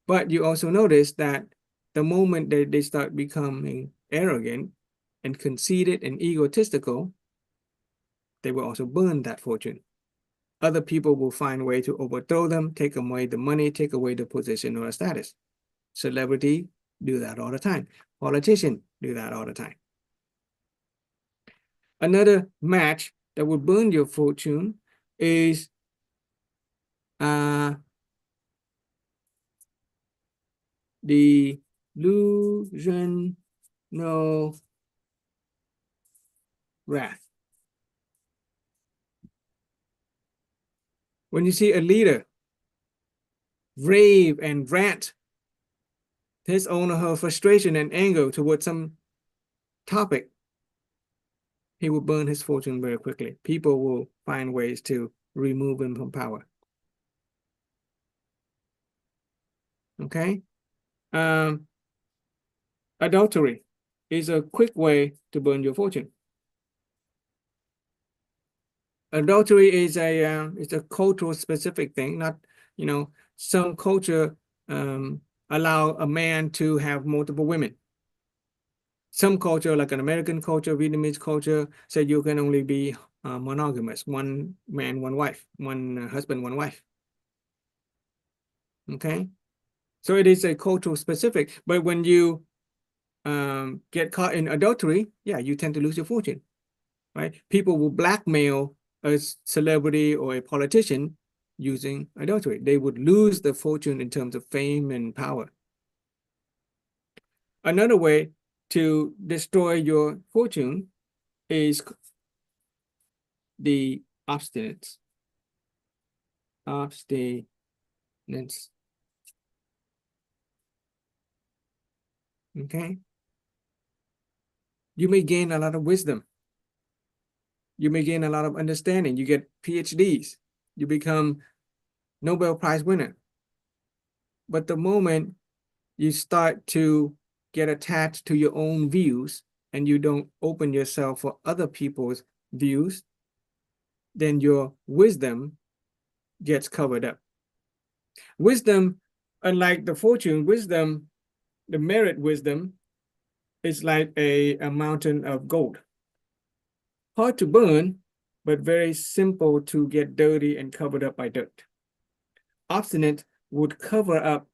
But you also notice that the moment that they start becoming arrogant and conceited and egotistical, they will also burn that fortune. Other people will find a way to overthrow them, take away the money, take away the position or the status. Celebrity do that all the time. Politicians do that all the time. Another match that will burn your fortune is delusional wrath. When you see a leader rave and rant his own or her frustration and anger towards some topic, he will burn his fortune very quickly. People will find ways to remove him from power. Okay? Adultery is a quick way to burn your fortune. Adultery is it's a cultural specific thing. Not, some culture allow a man to have multiple women. Some culture, like an American culture, Vietnamese culture, say you can only be monogamous, one man, one wife, one husband, one wife. Okay, so it is a cultural specific. But when you get caught in adultery, yeah, you tend to lose your fortune, right? People will blackmail a celebrity or a politician using adultery. They would lose the fortune in terms of fame and power. Another way to destroy your fortune is the abstinence. Abstinence. Okay. You may gain a lot of wisdom. You may gain a lot of understanding. You get PhDs. You become Nobel Prize winner. But the moment you start to get attached to your own views and you don't open yourself for other people's views, then your wisdom gets covered up. Wisdom, unlike the fortune, wisdom, the merit wisdom, is like a mountain of gold. Hard to burn, but very simple to get dirty and covered up by dirt. Obstinate would cover up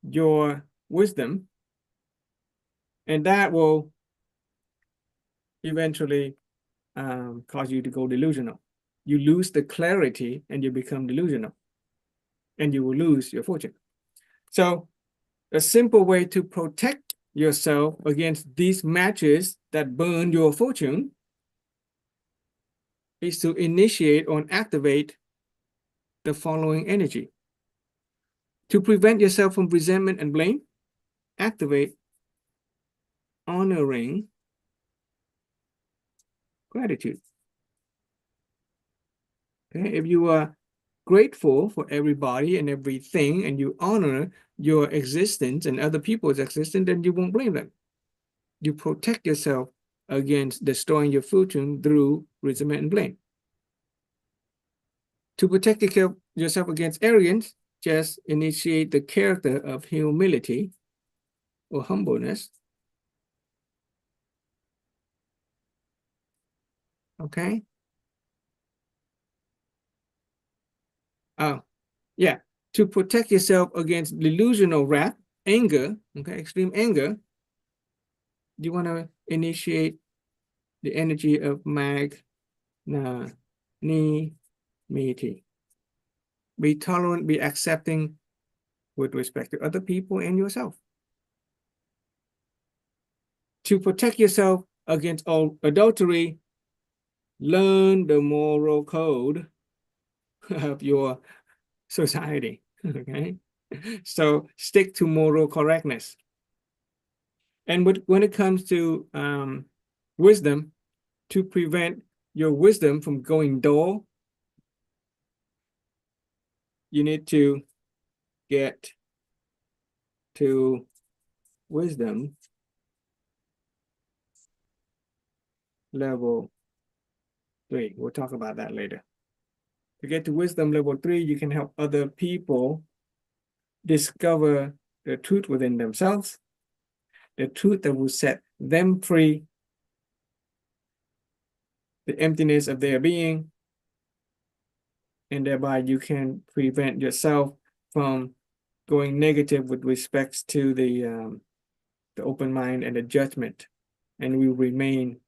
your wisdom, and that will eventually cause you to go delusional. You lose the clarity and you become delusional, and you will lose your fortune. So a simple way to protect yourself against these matches that burn your fortune is to initiate or activate the following energy. To prevent yourself from resentment and blame, activate honoring gratitude. Okay, if you are grateful for everybody and everything, and you honor your existence and other people's existence, then you won't blame them. You protect yourself against destroying your fortune through resentment and blame. To protect yourself against arrogance, just initiate the character of humility or humbleness. Okay. Oh, yeah. To protect yourself against delusional wrath, anger, okay, extreme anger, you want to initiate the energy of magnanimity. Be tolerant, be accepting with respect to other people and yourself. To protect yourself against all adultery, learn the moral code of your society. Okay, so stick to moral correctness. And when it comes to wisdom, to prevent your wisdom from going dull, you need to get to wisdom level 3. We'll talk about that later. To get to wisdom level 3, you can help other people discover the truth within themselves, the truth that will set them free, the emptiness of their being, and thereby you can prevent yourself from going negative with respects to the open mind and the judgment, and we remain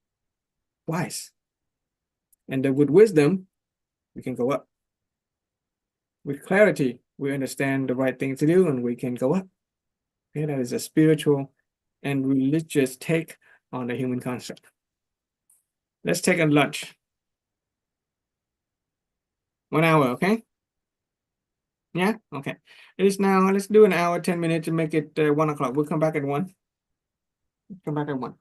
wise. And then with wisdom, we can go up. With clarity, we understand the right thing to do, and we can go up. Okay, that is a spiritual and religious take on the human construct. Let's take a lunch. 1 hour, okay? Yeah, okay. It is now, let's do an hour, 10 minutes to make it 1 o'clock. We'll come back at 1. Come back at 1.